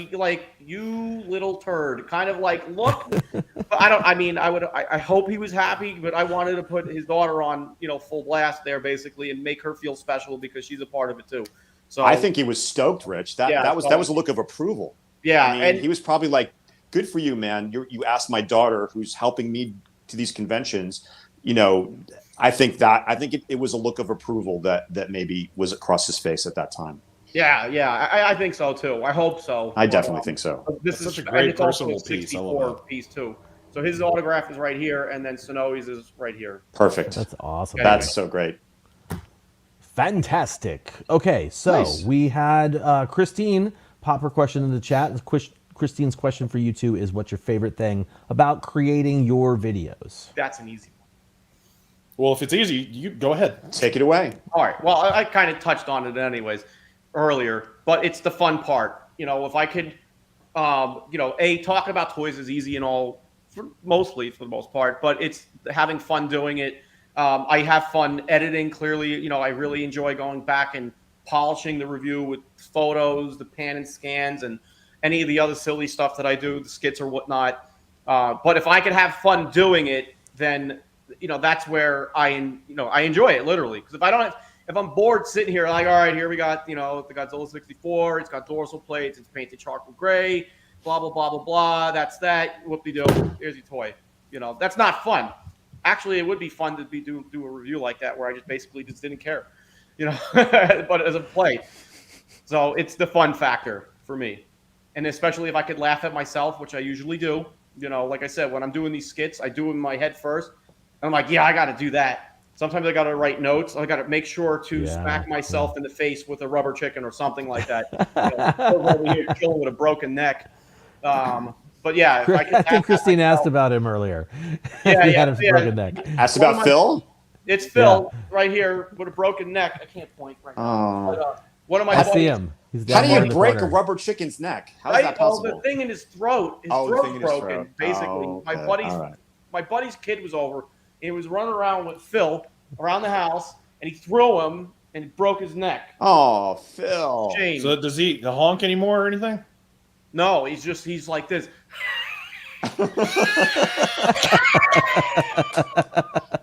Speaker 6: you little turd. Kind of like, look. But I hope he was happy, but I wanted to put his daughter on, full blast there basically and make her feel special because she's a part of it too. So
Speaker 4: I think he was stoked, Rich. That was a look of approval.
Speaker 6: Yeah,
Speaker 4: I mean, and he was probably like, good for you, man. You asked my daughter, who's helping me to these conventions. I think it was a look of approval that maybe was across his face at that time.
Speaker 6: Yeah, I think so too. I hope so.
Speaker 4: I definitely think so.
Speaker 6: This
Speaker 13: That's
Speaker 6: is
Speaker 13: such a great
Speaker 6: it's also
Speaker 13: personal
Speaker 6: a
Speaker 13: piece. I
Speaker 6: 64
Speaker 13: love that.
Speaker 6: piece too. So his autograph is right here, and then Sonoe's is right here.
Speaker 4: Perfect.
Speaker 3: That's awesome.
Speaker 4: That's so great.
Speaker 3: Fantastic. Okay, so
Speaker 4: Nice.
Speaker 3: we had Christine pop her question in the chat. Christine's question for you two is, what's your favorite thing about creating your videos?
Speaker 6: That's an easy one.
Speaker 13: Well, if it's easy, you go ahead.
Speaker 4: Take it away.
Speaker 6: All right. Well, I kind of touched on it anyways earlier, but it's the fun part. If I could, talking about toys is easy and all, mostly for the most part, but it's having fun doing it. I have fun editing. Clearly, I really enjoy going back and polishing the review with photos, the pan and scans, and any of the other silly stuff that I do, the skits or whatnot. But if I could have fun doing it, then that's where I enjoy it literally. Because if I'm bored sitting here, like, all right, here we got the Godzilla 64. It's got dorsal plates. It's painted charcoal gray. Blah blah blah blah blah. That's that. Whoop-de-doo. Here's your toy. That's not fun. Actually, it would be fun to do a review like that where I just basically just didn't care, but as a play. So it's the fun factor for me, and especially if I could laugh at myself, which I usually do. Like I said, when I'm doing these skits, I do it in my head first. And I'm like, yeah, I got to do that. Sometimes I got to write notes. I got to make sure to smack myself in the face with a rubber chicken or something like that. Over here chilling with a broken neck. But yeah, if
Speaker 3: I think Christine asked about him earlier.
Speaker 6: Yeah,
Speaker 3: he had a broken neck.
Speaker 4: Asked about Phil?
Speaker 6: It's Phil right here with a broken neck. I can't point right now. But, one of my
Speaker 3: I see him. He's
Speaker 4: How
Speaker 3: down
Speaker 4: do
Speaker 3: there in
Speaker 4: you
Speaker 3: the
Speaker 4: break a
Speaker 3: corner.
Speaker 4: rubber chicken's neck? How is that possible?
Speaker 6: Well, the thing in his throat. His
Speaker 4: the
Speaker 6: throat's
Speaker 4: thing in his
Speaker 6: broken,
Speaker 4: throat.
Speaker 6: basically.
Speaker 4: Oh, okay.
Speaker 6: My buddy's
Speaker 4: All right.
Speaker 6: my buddy's kid was over, He was running around with Phil around the house, and he threw him and he broke his neck.
Speaker 4: Oh, Phil.
Speaker 6: Shame.
Speaker 13: So does he honk anymore or anything?
Speaker 6: No, he's like this.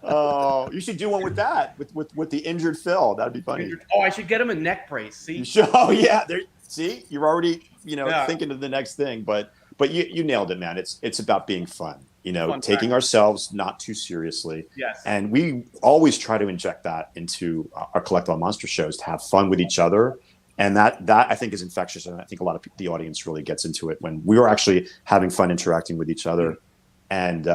Speaker 4: Oh, you should do one with that, with the injured Phil. That'd be funny.
Speaker 6: Oh, I should get him a neck brace. See?
Speaker 4: You should, oh yeah, there. See, you're already
Speaker 6: Yeah.
Speaker 4: thinking of the next thing, but you nailed it, man. It's about being fun.
Speaker 6: Fun
Speaker 4: Taking
Speaker 6: fact.
Speaker 4: ourselves not too seriously.
Speaker 6: Yes.
Speaker 4: And we always try to inject that into our collectible monster shows to have fun with each other. And that I think is infectious. And I think a lot of the audience really gets into it when we are actually having fun interacting with each other. And,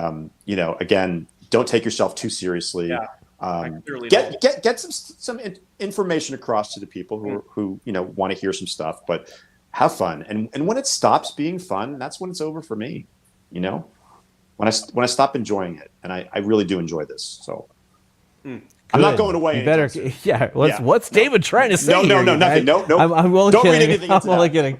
Speaker 4: again, don't take yourself too seriously.
Speaker 6: Yeah. I clearly
Speaker 4: Get some information across to the people who want to hear some stuff, but have fun. And when it stops being fun, that's when it's over for me, when I stop enjoying it. And I really do enjoy this. So I'm not going away.
Speaker 3: You better, yeah. What's David trying to say?
Speaker 4: No,
Speaker 3: here,
Speaker 4: nothing. No.
Speaker 3: I'm only
Speaker 4: Don't read
Speaker 3: kidding.
Speaker 4: anything
Speaker 3: I'm
Speaker 4: into
Speaker 3: only
Speaker 4: that.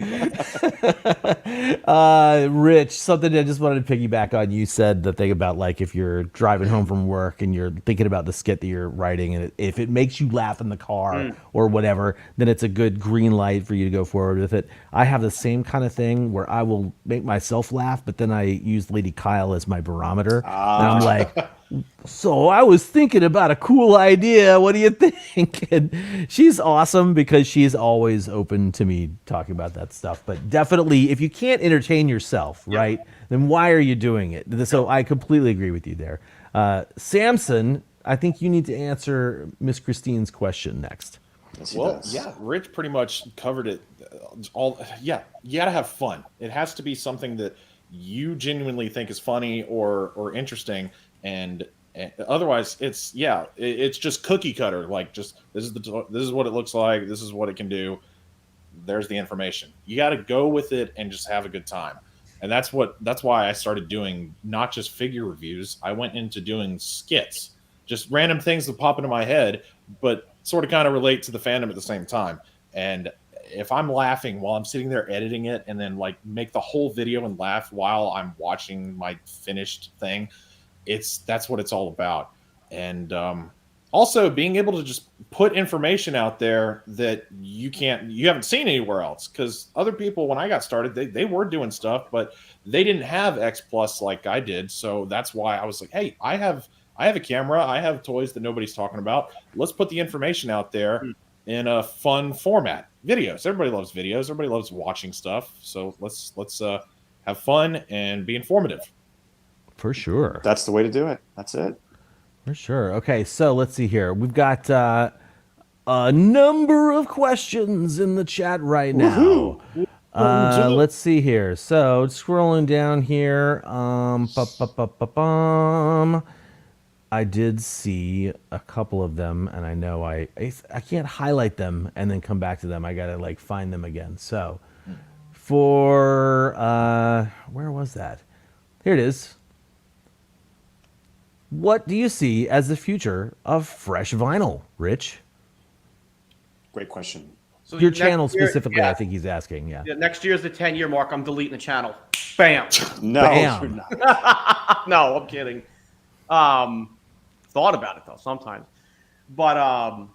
Speaker 3: kidding. Rich, something I just wanted to piggyback on. You said the thing about like if you're driving home from work and you're thinking about the skit that you're writing, and if it makes you laugh in the car or whatever, then it's a good green light for you to go forward with it. I have the same kind of thing where I will make myself laugh, but then I use Lady Kyle as my barometer, and I'm like, so I was thinking about a cool idea. What do you think? And she's awesome because she's always open to me talking about that stuff. But definitely, if you can't entertain yourself, right, then why are you doing it? So I completely agree with you there. Samson, I think you need to answer Miss Christine's question next.
Speaker 13: Well, yeah, Rich pretty much covered it all. Yeah, you gotta have fun. It has to be something that you genuinely think is funny or interesting, and otherwise it's just cookie cutter. Like, just this is what it looks like. This is what it can do. There's the information. You got to go with it and just have a good time. And that's why I started doing not just figure reviews. I went into doing skits, just random things that pop into my head, but sort of kind of relate to the fandom at the same time. And if I'm laughing while I'm sitting there editing it, and then like make the whole video and laugh while I'm watching my finished thing, that's what it's all about. And also being able to just put information out there that you haven't seen anywhere else. Because other people, when I got started, they were doing stuff, but they didn't have X Plus like I did. So that's why I was like, hey, I have a camera, I have toys that nobody's talking about. Let's put the information out there in a fun format. Videos. Everybody loves videos. Everybody loves watching stuff. So let's have fun and be informative.
Speaker 3: For sure.
Speaker 4: That's the way to do it. That's it.
Speaker 3: For sure. Okay, so let's see here. We've got a number of questions in the chat right now. Let's see here. So scrolling down here. I did see a couple of them, and I know I can't highlight them and then come back to them. I gotta like find them again. So for where was that? Here it is. What do you see as the future of fresh vinyl, Rich?
Speaker 4: Great question.
Speaker 6: So
Speaker 3: Your
Speaker 6: next
Speaker 3: channel
Speaker 6: year-
Speaker 3: specifically,
Speaker 6: yeah.
Speaker 3: I think he's asking. Yeah.
Speaker 6: Yeah, next year's the 10-year mark. I'm deleting the channel. Bam.
Speaker 4: No,
Speaker 3: Bam.
Speaker 4: you're not.
Speaker 6: No, I'm kidding. Thought about it though sometimes, but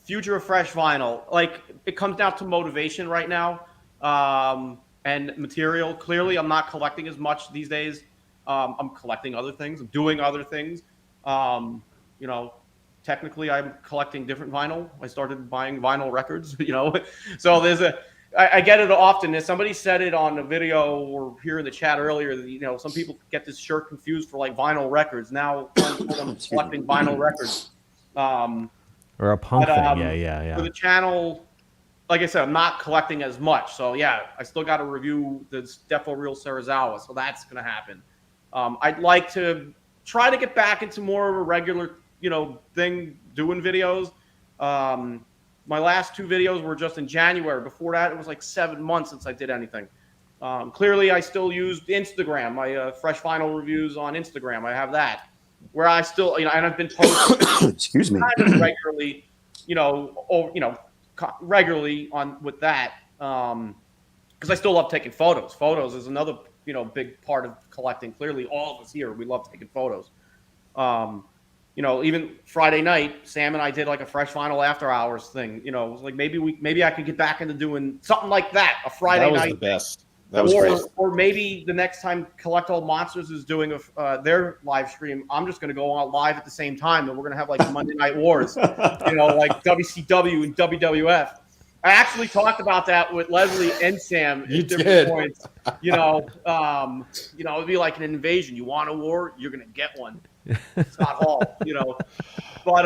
Speaker 6: future of fresh vinyl, like it comes down to motivation right now, and material. Clearly, I'm not collecting as much these days. I'm collecting other things. I'm doing other things. Technically, I'm collecting different vinyl. I started buying vinyl records. So there's I get it often. As somebody said it on a video or here in the chat earlier, that, some people get this shirt confused for like vinyl records. Now I'm collecting vinyl records.
Speaker 3: Or a punk thing. Yeah.
Speaker 6: For the channel, like I said, I'm not collecting as much. So yeah, I still got to review the Defo Real Sarazawa. So that's going to happen. I'd like to try to get back into more of a regular, thing, doing videos. My last 2 videos were just in January. Before that, it was like 7 months since I did anything. Clearly, I still used Instagram, my fresh vinyl reviews on Instagram. I have that, where I still, and I've been posting
Speaker 4: Excuse me.
Speaker 6: kind of regularly, regularly on with that, because I still love taking photos. Photos is another, big part of collecting. Clearly, all of us here, we love taking photos. You know, even Friday night, Sam and I did like a Fresh Vinyl After Hours thing. You know, it was like maybe I could get back into doing something like that, a Friday
Speaker 13: That was
Speaker 6: night.
Speaker 13: the best. That was great.
Speaker 6: Or maybe the next time Collect All Monsters is doing their live stream, I'm just going to go on live at the same time, and we're going to have like Monday Night Wars, you know, like WCW and WWF. I actually talked about that with Leslie and Sam at different points. You know, it'd be like an invasion. You want a war, you're going to get one. Scott Hall, you know, but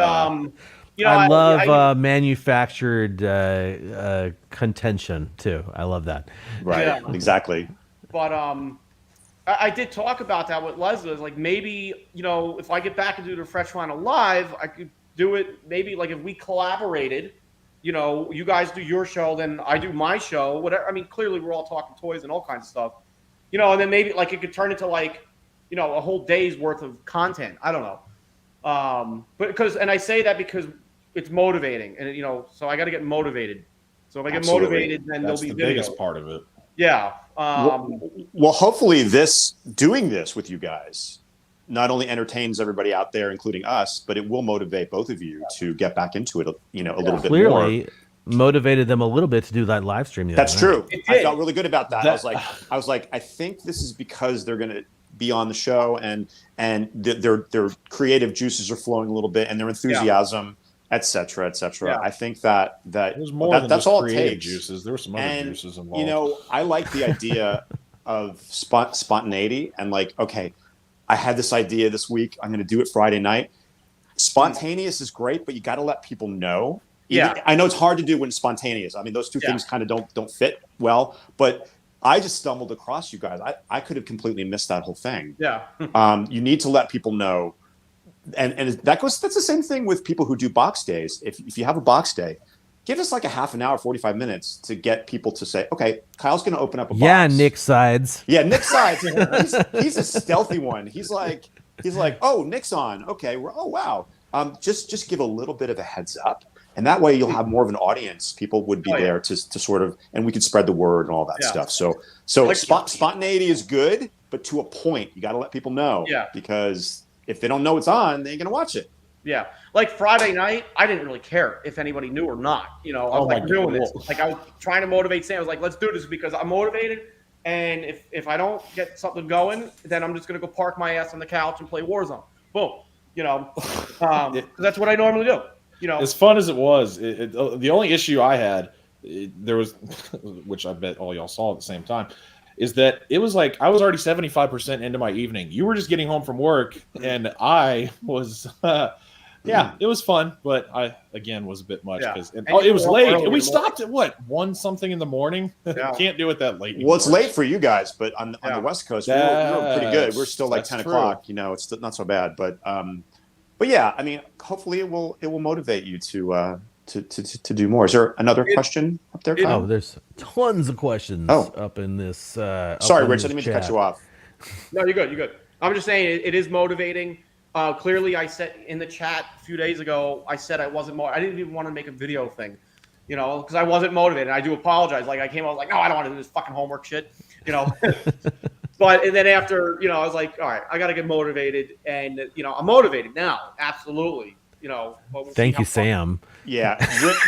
Speaker 6: you know,
Speaker 3: I love manufactured contention too. I love that.
Speaker 4: Right. Yeah. Exactly.
Speaker 6: But I did talk about that with Leslie. Like maybe, you know, if I get back and do the Fresh Vinyl live, I could do it. Maybe like if we collaborated, you know, you guys do your show, then I do my show. Whatever. I mean, clearly we're all talking toys and all kinds of stuff, you know. And then maybe like it could turn into like, you know, a whole day's worth of content. I don't know. But I say that because it's motivating, and you know, so I got to get motivated. So if I get motivated, then
Speaker 13: that's
Speaker 6: there'll be
Speaker 13: the
Speaker 6: video.
Speaker 13: biggest part of it.
Speaker 6: Yeah.
Speaker 4: Well, hopefully doing this with you guys not only entertains everybody out there, including us, but it will motivate both of you to get back into it, you know, a little bit more.
Speaker 3: Clearly motivated them a little bit to do that live stream.
Speaker 4: That's true. I felt really good about that. I was like, I think this is because they're going to be on the show and their creative juices are flowing a little bit and their enthusiasm, et cetera, et cetera. Yeah. I think that
Speaker 13: was more than
Speaker 4: that's
Speaker 13: just
Speaker 4: all it
Speaker 13: creative
Speaker 4: takes.
Speaker 13: Juices. There were some other juices involved.
Speaker 4: You know, I like the idea of spontaneity and like, okay, I had this idea this week. I'm going to do it Friday night. Spontaneous is great, but you got to let people know. Yeah, I know it's hard to do when spontaneous. I mean, those two things kind of don't fit well. But I just stumbled across you guys. I could have completely missed that whole thing.
Speaker 6: Yeah.
Speaker 4: You need to let people know, and that's the same thing with people who do box days. If you have a box day, give us like a half an hour, 45 minutes to get people to say, okay, Kyle's going to open up a box.
Speaker 3: Yeah, Nick Sides.
Speaker 4: Yeah, Nick Sides. he's a stealthy one. He's like, oh, Nick's on. Okay. Oh, wow. Just give a little bit of a heads up. And that way you'll have more of an audience. People would be there to sort of, and we can spread the word and all that stuff. So like, spontaneity is good, but to a point, you got to let people know. Yeah. Because if they don't know it's on, they ain't going to watch it.
Speaker 6: Yeah. Like Friday night, I didn't really care if anybody knew or not. You know, I was like doing this. Like I was trying to motivate Sam. I was like, let's do this because I'm motivated. And if I don't get something going, then I'm just going to go park my ass on the couch and play Warzone. Boom. You know, that's what I normally do. You know,
Speaker 13: as fun as it was, the only issue I had, there was, which I bet all y'all saw at the same time, is that it was like I was already 75% into my evening. You were just getting home from work, and I was, it was fun, but I again was a bit much because it was late, and we stopped at what 1 something in the morning. Can't do it that late anymore.
Speaker 4: Well, it's late for you guys, but on the West Coast, we're pretty good. We're still like 10 o'clock. You know, it's not so bad, but yeah, I mean, hopefully it will motivate you to do more. Is there another question up there, Kyle?
Speaker 3: Oh, there's tons of questions up in this.
Speaker 4: Sorry, Rich, I didn't mean to cut you off.
Speaker 6: No, you're good. You're good. I'm just saying it is motivating. Clearly, I said in the chat a few days ago, I said I wasn't I didn't even want to make a video thing, you know, because I wasn't motivated. I do apologize. Like I came out like, no, I don't want to do this fucking homework shit, you know. And then after, you know, I was like, all right, I got to get motivated, and you know, I'm motivated now, absolutely, you know.
Speaker 3: Thank you, Sam.
Speaker 4: Yeah,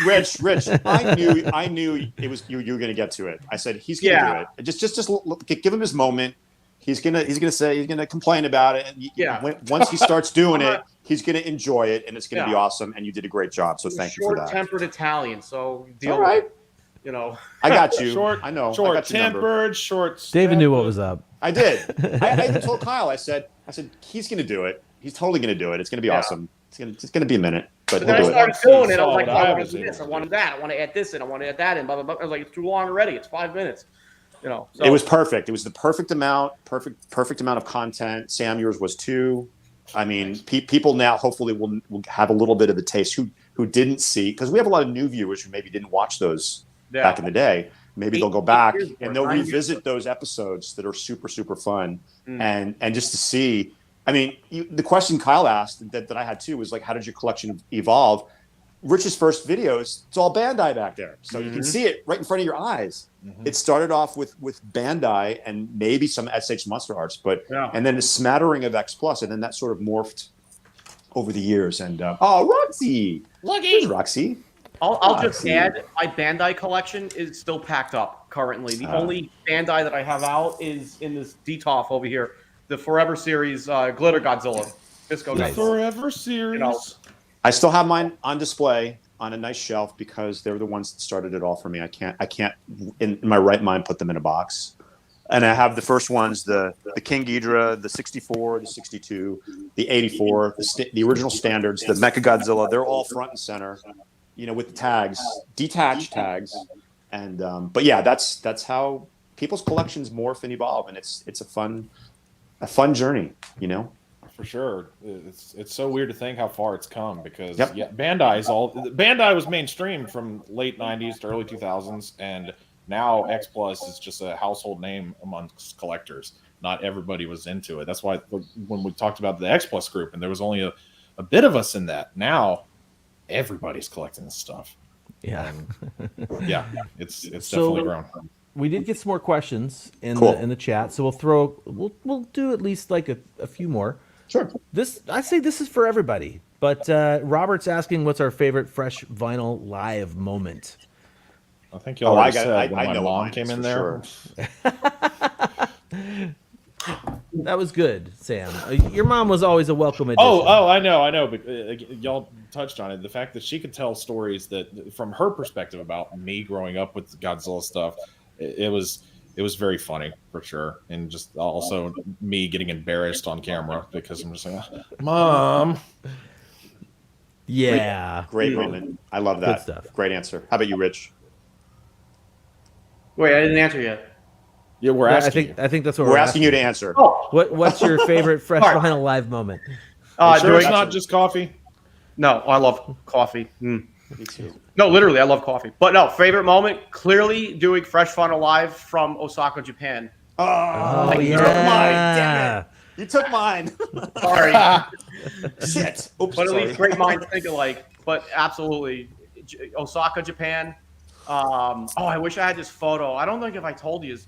Speaker 4: Rich, I knew it was you were going to get to it. I said he's going to do it. Just give him his moment. He's gonna complain about it. And once he starts doing it, he's gonna enjoy it, and it's gonna be awesome. And you did a great job. So thank you for that.
Speaker 6: Short-tempered Italian, so
Speaker 4: deal all right.
Speaker 6: With it, you know,
Speaker 4: I got you. I know.
Speaker 13: Short-tempered, short.
Speaker 3: David knew what was up.
Speaker 4: I did. I even told Kyle. I said he's gonna do it. He's totally gonna do it. It's gonna be awesome. It's gonna be a minute, but
Speaker 6: then I started doing it. I was like, I want to do this. I wanted that. I want to add this in. I want to add that in. Blah blah blah. I was like, it's too long already. It's 5 minutes. You know, so.
Speaker 4: It was perfect. It was the perfect amount of content. Sam, yours was too. I mean, people now hopefully will have a little bit of a taste who didn't see, because we have a lot of new viewers who maybe didn't watch those back in the day. Maybe they'll go back and they'll revisit those episodes that are super, super fun. And just to see, I mean, the question Kyle asked that I had too was like, how did your collection evolve? Rich's first videos, it's all Bandai back there. So you can see it right in front of your eyes. It started off with Bandai and maybe some SH Monster Arts, and then a smattering of X Plus, and then that sort of morphed over the years. And Roxy, there's Roxy.
Speaker 6: I'll just add, my Bandai collection is still packed up currently. The only Bandai that I have out is in this DTOF over here, the Forever series Glitter Godzilla. Disco Godzilla.
Speaker 13: Forever series.
Speaker 6: You know,
Speaker 4: I still have mine on display on a nice shelf because they were the ones that started it all for me. I can't in my right mind put them in a box. And I have the first ones, the King Ghidorah, the 64, the 62, the 84, the original standards, the Mecha Godzilla. They're all front and center, you know, with the tags, detached tags. And but yeah, that's how people's collections morph and evolve, and it's a fun journey, you know.
Speaker 13: For sure, it's so weird to think how far it's come because Bandai was mainstream from late '90s to early 2000s, and now X Plus is just a household name amongst collectors. Not everybody was into it. That's why when we talked about the X Plus group, and there was only a bit of us in that. Now everybody's collecting this stuff.
Speaker 3: Yeah,
Speaker 13: yeah, it's definitely grown.
Speaker 3: We did get some more questions in
Speaker 4: Cool.
Speaker 3: the chat, so we'll do at least like a few more.
Speaker 4: Sure.
Speaker 3: I say this is for everybody, but Robert's asking what's our favorite Fresh Vinyl live moment.
Speaker 13: I think y'all already said when
Speaker 4: I
Speaker 13: my
Speaker 4: know
Speaker 13: mom
Speaker 4: mine
Speaker 13: came
Speaker 4: is
Speaker 13: in
Speaker 4: for
Speaker 13: there.
Speaker 4: sure.
Speaker 3: That was good, Sam. Your mom was always a welcome addition.
Speaker 13: Oh, I know. But y'all touched on it. The fact that she could tell stories that, from her perspective, about me growing up with Godzilla stuff, it was very funny for sure, and just also me getting embarrassed on camera because I'm just like, Mom.
Speaker 3: Yeah,
Speaker 4: great moment. I love that.
Speaker 3: Good stuff.
Speaker 4: Great answer. How about you, Rich?
Speaker 6: wait, I didn't answer yet.
Speaker 13: Yeah, we're asking.
Speaker 3: I think that's what
Speaker 4: We're asking you to answer.
Speaker 6: Oh,
Speaker 3: What's your favorite Fresh
Speaker 6: All right.
Speaker 3: Vinyl live moment?
Speaker 13: Sure, it's not just coffee.
Speaker 6: No, I love coffee.
Speaker 4: Me too.
Speaker 6: No, literally, I love coffee. But no, favorite moment, clearly doing Fresh Funnel Live from Osaka, Japan.
Speaker 4: Oh,
Speaker 3: yeah.
Speaker 4: you took mine. Damn it. You took mine.
Speaker 6: Sorry.
Speaker 4: Shit. Oops,
Speaker 6: But at
Speaker 4: sorry.
Speaker 6: least great minds think alike. But absolutely, Osaka, Japan. I wish I had this photo. I don't think if I told you,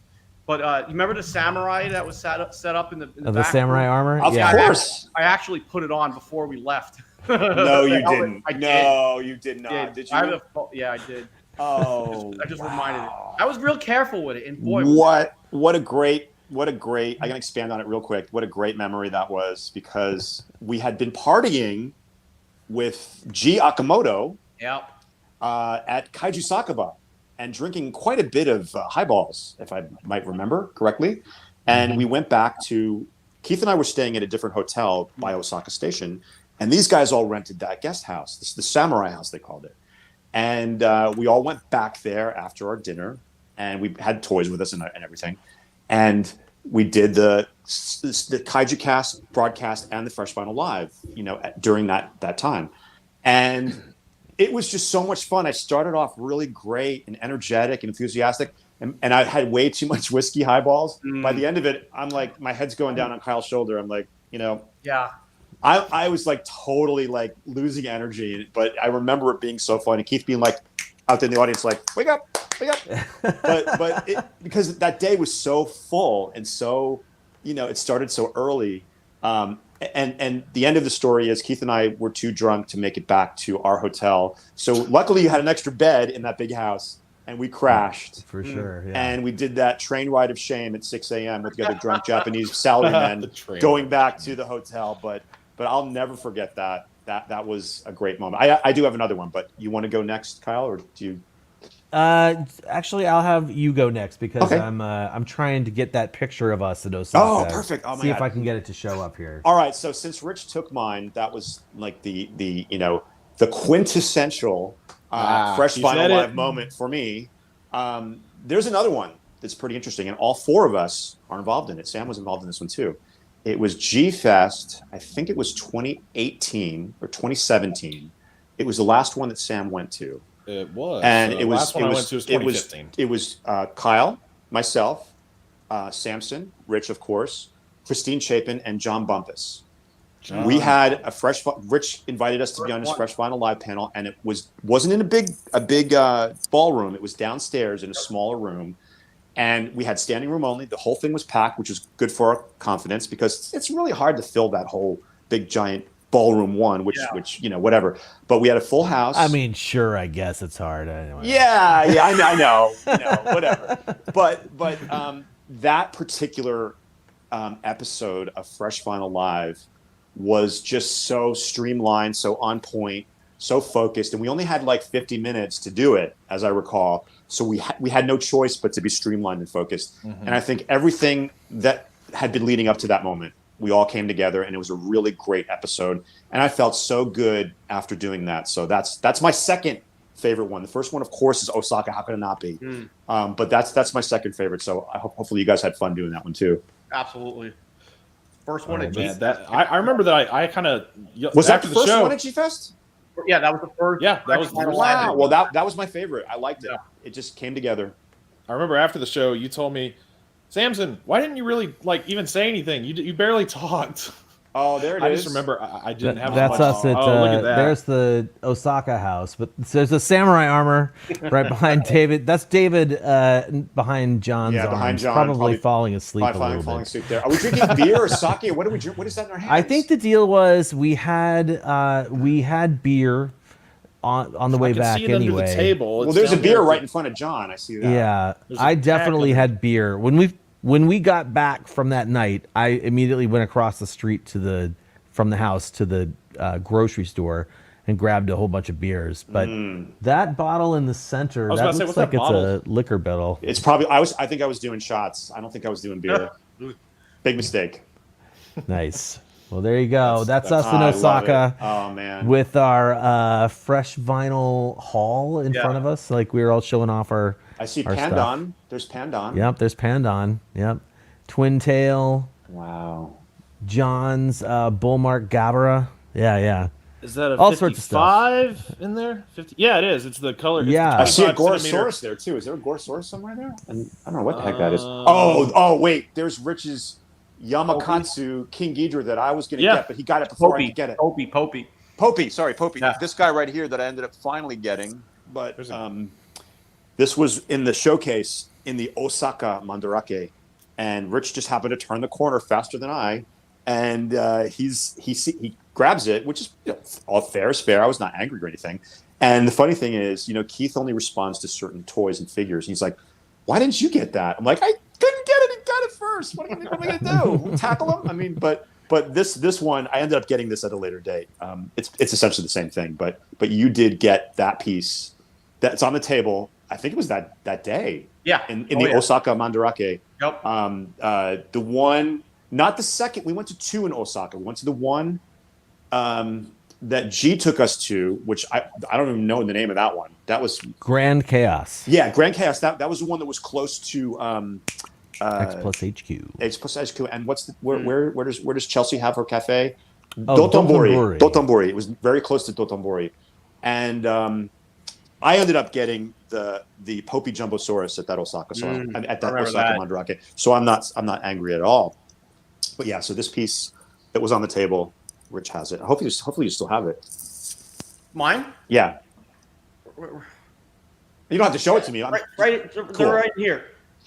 Speaker 6: but you remember the samurai that was set up in the
Speaker 3: The
Speaker 6: back
Speaker 3: samurai
Speaker 6: room?
Speaker 3: armor?
Speaker 4: Of
Speaker 3: Yeah.
Speaker 4: course.
Speaker 6: I actually put it on before we left.
Speaker 4: No, you
Speaker 6: The helmet,
Speaker 4: didn't.
Speaker 6: I did.
Speaker 4: No, you did not.
Speaker 6: Yeah,
Speaker 4: Did
Speaker 6: I have
Speaker 4: you?
Speaker 6: yeah, I did.
Speaker 4: Oh,
Speaker 6: I just reminded it. I was real careful with it, and boy,
Speaker 4: what a great I can expand on it real quick. What a great memory that was, because we had been partying with G Akamoto
Speaker 6: Yep.
Speaker 4: at Kaiju Sakaba and drinking quite a bit of highballs, if I might remember correctly. And we went back to Keith and I were staying at a different hotel by Osaka Station, and these guys all rented that guest house, the samurai house they called it. And we all went back there after our dinner, and we had toys with us and everything. And we did the Kaiju Cast broadcast and the Fresh Vinyl Live, during that time. And it was just so much fun. I started off really great and energetic and enthusiastic, and I had way too much whiskey highballs. By the end of it, I'm like, my head's going down on Kyle's shoulder. I'm like,
Speaker 6: Yeah.
Speaker 4: I was like totally like losing energy, but I remember it being so fun. And Keith being like out in the audience, like, wake up. but because that day was so full and so, it started so early. And the end of the story is Keith and I were too drunk to make it back to our hotel. So luckily you had an extra bed in that big house, and we crashed.
Speaker 3: For sure, yeah.
Speaker 4: And we did that train ride of shame at 6 a.m. with the other drunk Japanese salarymen going back to the hotel. But I'll never forget that. That was a great moment. I do have another one, but you want to go next, Kyle, or do you?
Speaker 3: Actually, I'll have you go next because
Speaker 4: Okay.
Speaker 3: I'm trying to get that picture of us at Osaka.
Speaker 4: Oh, perfect. Oh, my
Speaker 3: See if
Speaker 4: God.
Speaker 3: I can get it to show up here.
Speaker 4: All right. So since Rich took mine, that was like the quintessential Fresh
Speaker 13: you
Speaker 4: Vinyl
Speaker 13: said
Speaker 4: Live
Speaker 13: it.
Speaker 4: moment for me. There's another one that's pretty interesting, and all four of us are involved in it. Sam was involved in this one too. It was G-Fest. I think it was 2018 or 2017. It was the last one that Sam went to.
Speaker 13: It was.
Speaker 4: And
Speaker 13: the
Speaker 4: it was
Speaker 13: last one I went to was 2015.
Speaker 4: It was Kyle, myself, Samson, Rich, of course, Christine Chapin, and John Bumpus. We had Rich invited us to be on his Fresh Vinyl Live panel, and it wasn't in a big ballroom. It was downstairs in a smaller room, and we had standing room only. The whole thing was packed, which was good for our confidence because it's really hard to fill that whole big giant Ballroom 1, which whatever. But we had a full house.
Speaker 3: I mean, sure, I guess it's hard. Anyway.
Speaker 4: Yeah, I know, whatever. But that particular episode of Fresh Vinyl Live was just so streamlined, so on point, so focused, and we only had like 50 minutes to do it, as I recall. So we had no choice but to be streamlined and focused. And I think everything that had been leading up to that moment, we all came together, and it was a really great episode. And I felt so good after doing that. So that's my second favorite one. The first one, of course, is Osaka. How could it not be? But that's my second favorite. So hopefully you guys had fun doing that one too.
Speaker 6: Absolutely. First one at
Speaker 13: Man, I remember that I kind of
Speaker 4: was that the first one at G-Fest?
Speaker 6: Yeah, that was the first.
Speaker 13: Yeah, that was the first.
Speaker 4: Wow. Well, that was my favorite. I liked it. It just came together.
Speaker 13: I remember after the show, you told me, Samson, why didn't you really even say anything? You barely talked.
Speaker 4: Oh, there it is.
Speaker 13: I just remember I didn't have.
Speaker 3: That's us at.
Speaker 13: Look at that.
Speaker 3: There's the Osaka house, but there's a samurai armor right behind David. That's David behind John's.
Speaker 4: Yeah, behind
Speaker 3: arms,
Speaker 4: John,
Speaker 3: probably falling asleep a little
Speaker 4: falling
Speaker 3: bit.
Speaker 4: asleep there. Are we drinking beer or sake? Or what do we drink? What is that in our hands?
Speaker 3: I think the deal was we had beer on the way back
Speaker 13: see it
Speaker 3: anyway.
Speaker 13: Under the table.
Speaker 4: Well, there's a beer right in front of John. I see that.
Speaker 3: Yeah, I definitely had beer when we got back from that night. I immediately went across the street from the house to the grocery store and grabbed a whole bunch of beers. But that bottle in the center, that looks like it's a liquor bottle.
Speaker 4: It's probably I think I was doing shots. I don't think I was doing beer. Big mistake.
Speaker 3: Nice. Well, there you go. That's us in Osaka.
Speaker 4: Oh man.
Speaker 3: With our fresh vinyl haul in front of us, like we were all showing off our.
Speaker 4: I see
Speaker 3: our
Speaker 4: Pandan.
Speaker 3: Stuff.
Speaker 4: There's Pandan.
Speaker 3: Yep, there's Pandan. Yep, Twin Tail.
Speaker 4: Wow.
Speaker 3: John's Bullmark Gabbara. Yeah.
Speaker 11: Is that a
Speaker 3: all sorts of stuff
Speaker 11: 55 in there? 50? Yeah, it is. It's the color.
Speaker 3: Yeah.
Speaker 4: I see a
Speaker 11: 25
Speaker 4: Gorosaurus there too. Is there a Gorosaurus somewhere there? And I don't know what the heck that is. Oh, wait. There's Rich's Yamakatsu King Ghidorah that I was going to get, but he got it before I could get it. Popey. Sorry, Popey.
Speaker 11: Yeah.
Speaker 4: This guy right here that I ended up finally getting. But this was in the showcase in the Osaka Mandarake. And Rich just happened to turn the corner faster than I. And he grabs it, which is all fair is fair. I was not angry or anything. And the funny thing is, Keith only responds to certain toys and figures. He's like, "Why didn't you get that?" I'm like, "I couldn't get it. He got it first. What am I going to do? We'll tackle him?" I mean, but this one, I ended up getting this at a later date. It's essentially the same thing. But you did get that piece that's on the table. I think it was that day.
Speaker 6: Yeah.
Speaker 4: In the Osaka Mandarake.
Speaker 6: Yep.
Speaker 4: The one. Not the second. We went to two in Osaka. We went to the one that G took us to, which I don't even know the name of that one. That was
Speaker 3: Grand Chaos.
Speaker 4: Yeah, Grand Chaos. That was the one that was close to
Speaker 3: X Plus HQ.
Speaker 4: X Plus HQ. And where does Chelsea have her cafe?
Speaker 3: Oh,
Speaker 4: Dotonbori. Dotonbori. It was very close to Dotonbori. And I ended up getting the Popey Jumbosaurus at that Osaka. So at that Osaka Mandarake. So I'm not angry at all. But yeah, so this piece that was on the table, Rich has it. Hopefully you still have it.
Speaker 6: Mine?
Speaker 4: Yeah. You don't have to show it to me.
Speaker 6: Right,
Speaker 4: Cool.
Speaker 6: they're right here.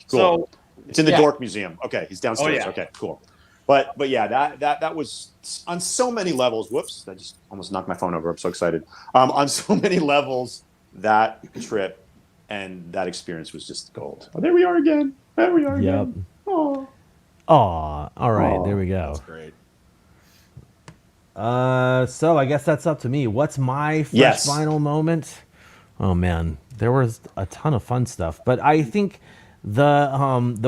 Speaker 4: Cool.
Speaker 6: So
Speaker 4: it's in the Dork Museum. Okay, he's downstairs.
Speaker 6: Oh, yeah.
Speaker 4: Okay, cool. But yeah, that was on so many levels. Whoops, I just almost knocked my phone over. I'm so excited. On so many levels, that trip and that experience was just gold. Oh, there we are again.
Speaker 3: Yep.
Speaker 4: Oh.
Speaker 3: Aw, all right, there we go.
Speaker 13: That's great.
Speaker 3: So I guess that's up to me. What's my fresh vinyl moment? Oh man, there was a ton of fun stuff, but I think the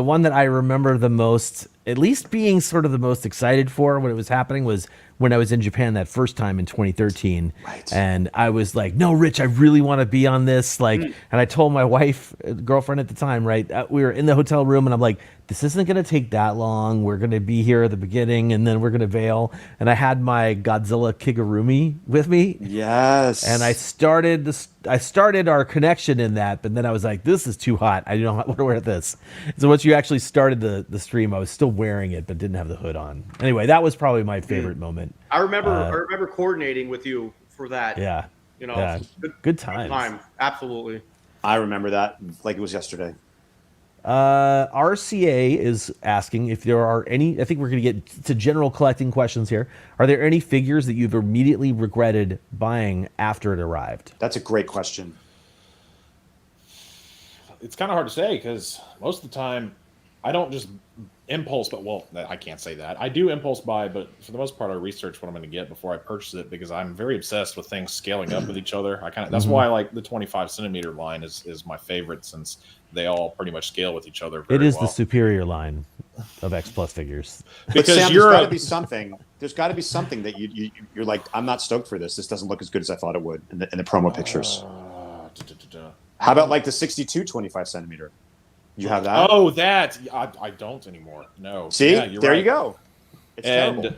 Speaker 3: one that I remember the most, at least being sort of the most excited for when it was happening, was when I was in Japan that first time in 2013.
Speaker 4: Right.
Speaker 3: And I was like, "No, Rich, I really want to be on this." And I told my wife, girlfriend at the time, right? We were in the hotel room, and I'm like, "This isn't going to take that long. We're going to be here at the beginning, and then we're going to bail." And I had my Godzilla Kigurumi with me.
Speaker 4: Yes.
Speaker 3: And I started our connection in that, but then I was like, "This is too hot. I don't want to wear this." So once you actually started the stream, I was still wearing it, but didn't have the hood on. Anyway, that was probably my favorite moment.
Speaker 6: I remember coordinating with you for that.
Speaker 3: Yeah.
Speaker 6: Yeah.
Speaker 3: Good times.
Speaker 6: Absolutely.
Speaker 4: I remember that like it was yesterday.
Speaker 3: RCA is asking if there are any, I think we're going to get to general collecting questions here. Are there any figures that you've immediately regretted buying after it arrived?
Speaker 4: That's a great question.
Speaker 13: It's kind of hard to say because most of the time I don't just impulse, but well, I can't say that. I do impulse buy, but for the most part, I research what I'm going to get before I purchase it because I'm very obsessed with things scaling up with each other. That's why I like the 25 centimeter line is my favorite since they all pretty much scale with each other.
Speaker 3: It is
Speaker 13: well.
Speaker 3: the superior line of X Plus figures.
Speaker 4: Because Sam, there's got to be something. There's got to be something that you're like, I'm not stoked for this. This doesn't look as good as I thought it would in the promo pictures. How about like the 62 25 centimeter? You have that?
Speaker 13: Oh, that I don't anymore. No.
Speaker 4: See,
Speaker 13: yeah,
Speaker 4: there
Speaker 13: right.
Speaker 4: you go. It's
Speaker 13: and
Speaker 4: terrible.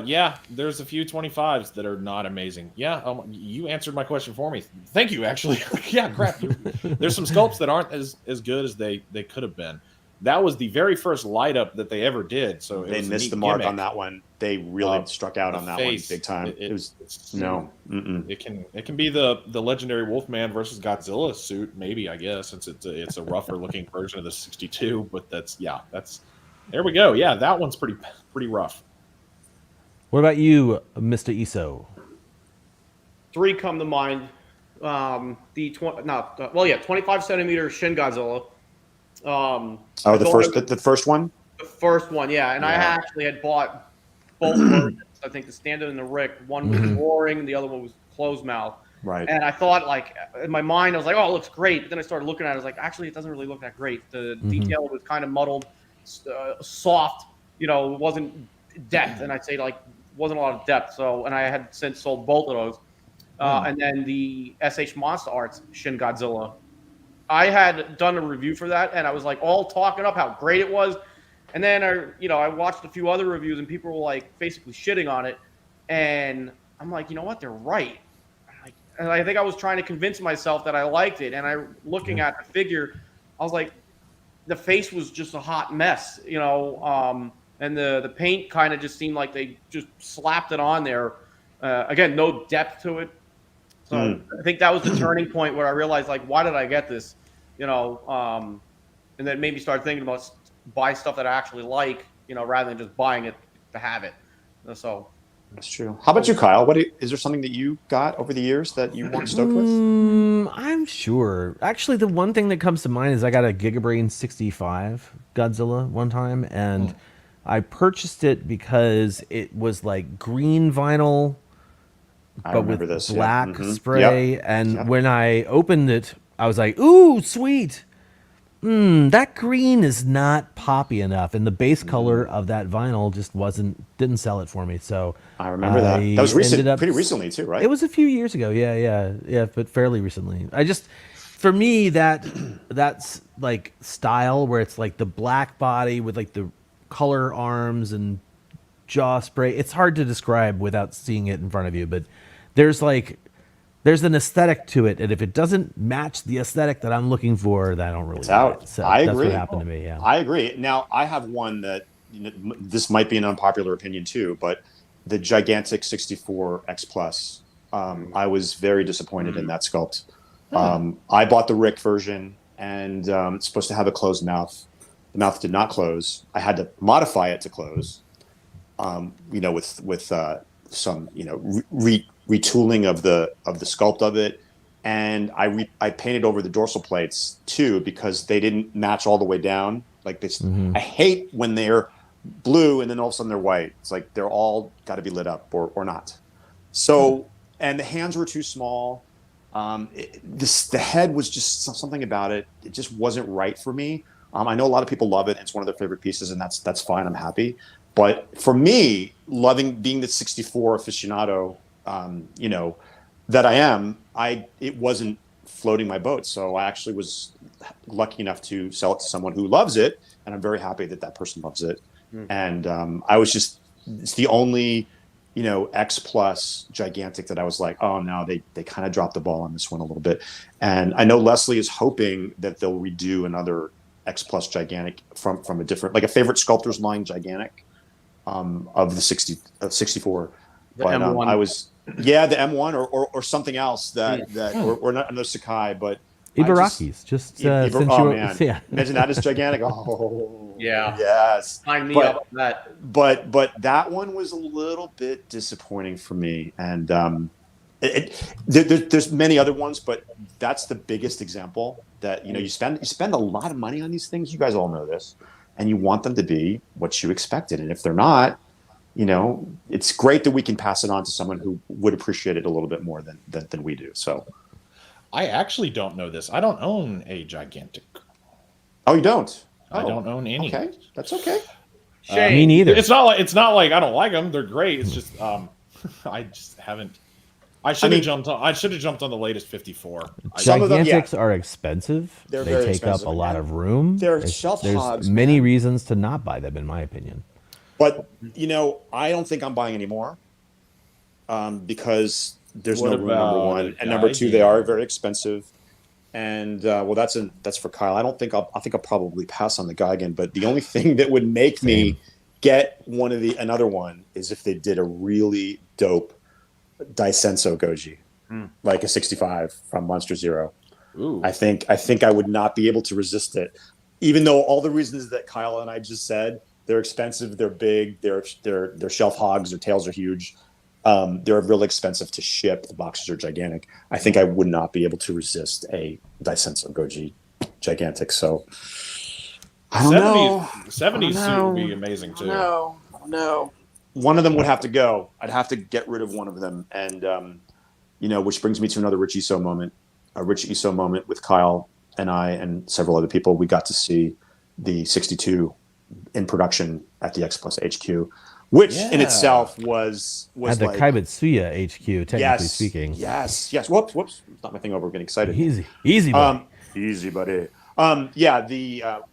Speaker 13: Yeah, there's a few 25s that are not amazing. Yeah, you answered my question for me. Thank you. Actually, yeah, crap. There's some sculpts that aren't as good as they could have been. That was the very first light up that they ever did. So
Speaker 4: they missed the mark on that one. They really struck out on that face, one big time. It was no.
Speaker 13: It can be the legendary Wolfman versus Godzilla suit, maybe, I guess, since it's a rougher looking version of the 62. But that's there we go. Yeah, that one's pretty rough.
Speaker 3: What about you, Mr. Eso?
Speaker 6: 3 come to mind. 25 centimeter Shin Godzilla.
Speaker 4: The first one.
Speaker 6: The first one, yeah. And I actually had bought both versions. I think the standard and the Rick. One was roaring, and the other one was closed mouth.
Speaker 4: Right.
Speaker 6: And I thought, like, in my mind, I was like, "Oh, it looks great." But then I started looking at it. I was like, "Actually, it doesn't really look that great. The detail was kind of muddled, soft. You know, it wasn't depth." And I'd say like wasn't a lot of depth. So, and I had since sold both of those. And then the SH Monster Arts Shin Godzilla. I had done a review for that, and I was like all talking up how great it was. And then I watched a few other reviews, and people were like basically shitting on it. And I'm like, you know what? They're right. And I think I was trying to convince myself that I liked it. And looking at the figure, I was like, the face was just a hot mess, and the paint kind of just seemed like they just slapped it on there. Again, no depth to it. So I think that was the turning point where I realized, like, why did I get this? And then made me start thinking about buy stuff that I actually like, rather than just buying it to have it. So
Speaker 4: that's true. How about you, Kyle? Is there something that you got over the years that you weren't stoked with?
Speaker 3: I'm sure. Actually, the one thing that comes to mind is I got a Gigabrain 65 Godzilla one time, and I purchased it because it was like green vinyl, but with black spray. Yep. And when I opened it, I was like, "Ooh, sweet! That green is not poppy enough." And the base color of that vinyl just didn't sell it for me. So
Speaker 4: I remember that. That was pretty recently too, right?
Speaker 3: It was a few years ago. Yeah, but fairly recently. For me, that's like style where it's like the black body with like the color arms and jaw spray. It's hard to describe without seeing it in front of you, but there's an aesthetic to it, and if it doesn't match the aesthetic that I'm looking for, then I don't really like it. So
Speaker 4: I
Speaker 3: that's
Speaker 4: agree.
Speaker 3: what happened to me. Yeah,
Speaker 4: I agree. Now I have one that this might be an unpopular opinion too, but the gigantic 64 X Plus. I was very disappointed in that sculpt. I bought the Rick version, and it's supposed to have a closed mouth. The mouth did not close. I had to modify it to close. With some retooling of the sculpt of it, and I painted over the dorsal plates too because they didn't match all the way down. Like this, I hate when they're blue and then all of a sudden they're white. It's like they're all got to be lit up or not. So and the hands were too small. The head was just something about it. It just wasn't right for me. I know a lot of people love it. It's one of their favorite pieces, and that's fine. I'm happy. But for me, being the 64 aficionado, that I am, it wasn't floating my boat. So I actually was lucky enough to sell it to someone who loves it, and I'm very happy that person loves it. And it's the only, X Plus gigantic that I was like, oh no, they kind of dropped the ball on this one a little bit. And I know Leslie is hoping that they'll redo another X Plus gigantic from a different, like a favorite sculptor's line gigantic of the 64.
Speaker 6: The
Speaker 4: but
Speaker 6: M1.
Speaker 4: the M1 or something else that or not another Sakai, but
Speaker 3: Ibarakis, just since you
Speaker 4: oh
Speaker 3: were,
Speaker 4: man,
Speaker 3: yeah.
Speaker 4: imagine that is gigantic. Oh
Speaker 6: Yeah.
Speaker 4: yes.
Speaker 6: Sign me
Speaker 4: But-
Speaker 6: up on that.
Speaker 4: But that one was a little bit disappointing for me, and there's many other ones, but that's the biggest example that you spend a lot of money on these things. You guys all know this, and you want them to be what you expected, and if they're not, it's great that we can pass it on to someone who would appreciate it a little bit more than we do. So,
Speaker 13: I actually don't know this. I don't own a gigantic.
Speaker 4: oh, you don't?
Speaker 13: I don't own any.
Speaker 4: Okay, that's okay.
Speaker 3: Me neither.
Speaker 13: It's not like I don't like them. They're great. It's just I just haven't. I should have jumped on the latest 54.
Speaker 4: Some of them,
Speaker 3: Gigantics are expensive.
Speaker 4: They're
Speaker 3: They
Speaker 4: very
Speaker 3: take
Speaker 4: expensive,
Speaker 3: up a lot
Speaker 4: and
Speaker 3: of room.
Speaker 4: they're shelf hogs,
Speaker 3: There's many
Speaker 4: man.
Speaker 3: reasons to not buy them, in my opinion.
Speaker 4: But I don't think I'm buying any more because there's
Speaker 13: What
Speaker 4: no room. Number
Speaker 13: about
Speaker 4: one,
Speaker 13: a
Speaker 4: and number
Speaker 13: guy
Speaker 4: two, they are very expensive. And that's for Kyle. I think I'll probably pass on the Geigen. But the only thing that would make me get another one is if they did a really dope Daisenso Goji, like a 65 from Monster Zero.
Speaker 13: Ooh.
Speaker 4: I think I would not be able to resist it, even though all the reasons that Kyle and I just said. They're expensive. They're big. They're shelf hogs. Their tails are huge. They're really expensive to ship. The boxes are gigantic. I think I would not be able to resist a Daisenso Goji gigantic. So I don't know.
Speaker 13: 70s suit would be amazing too.
Speaker 4: No. One of them would have to go. I'd have to get rid of one of them, and which brings me to another Rich Iso moment. A Rich Iso moment with Kyle and I and several other people. We got to see the 62 in production at the X Plus HQ, which in itself was
Speaker 3: At the
Speaker 4: like
Speaker 3: Kaibutsuya HQ, technically speaking.
Speaker 4: Yes. Whoops. Not my thing over. Getting excited.
Speaker 3: Easy, buddy.
Speaker 4: Easy, buddy.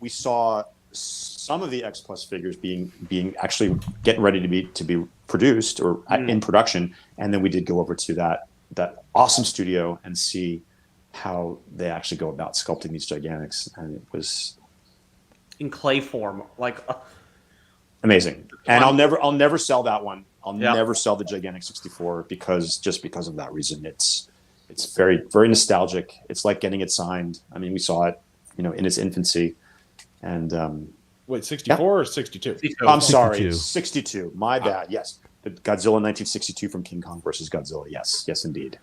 Speaker 4: We saw some of the X Plus figures being actually getting ready to be produced or in production, and then we did go over to that awesome studio and see how they actually go about sculpting these gigantics, and it was
Speaker 6: In clay form, like
Speaker 4: amazing. And I'll never sell that one. I'll never sell the gigantic 64 because of that reason. It's very, very nostalgic. It's like getting it signed. I mean, we saw it, in its infancy. And
Speaker 13: wait, 64 or 62?
Speaker 4: I'm sorry, 62. My bad. Yes, the Godzilla 1962 from King Kong versus Godzilla. Yes, indeed.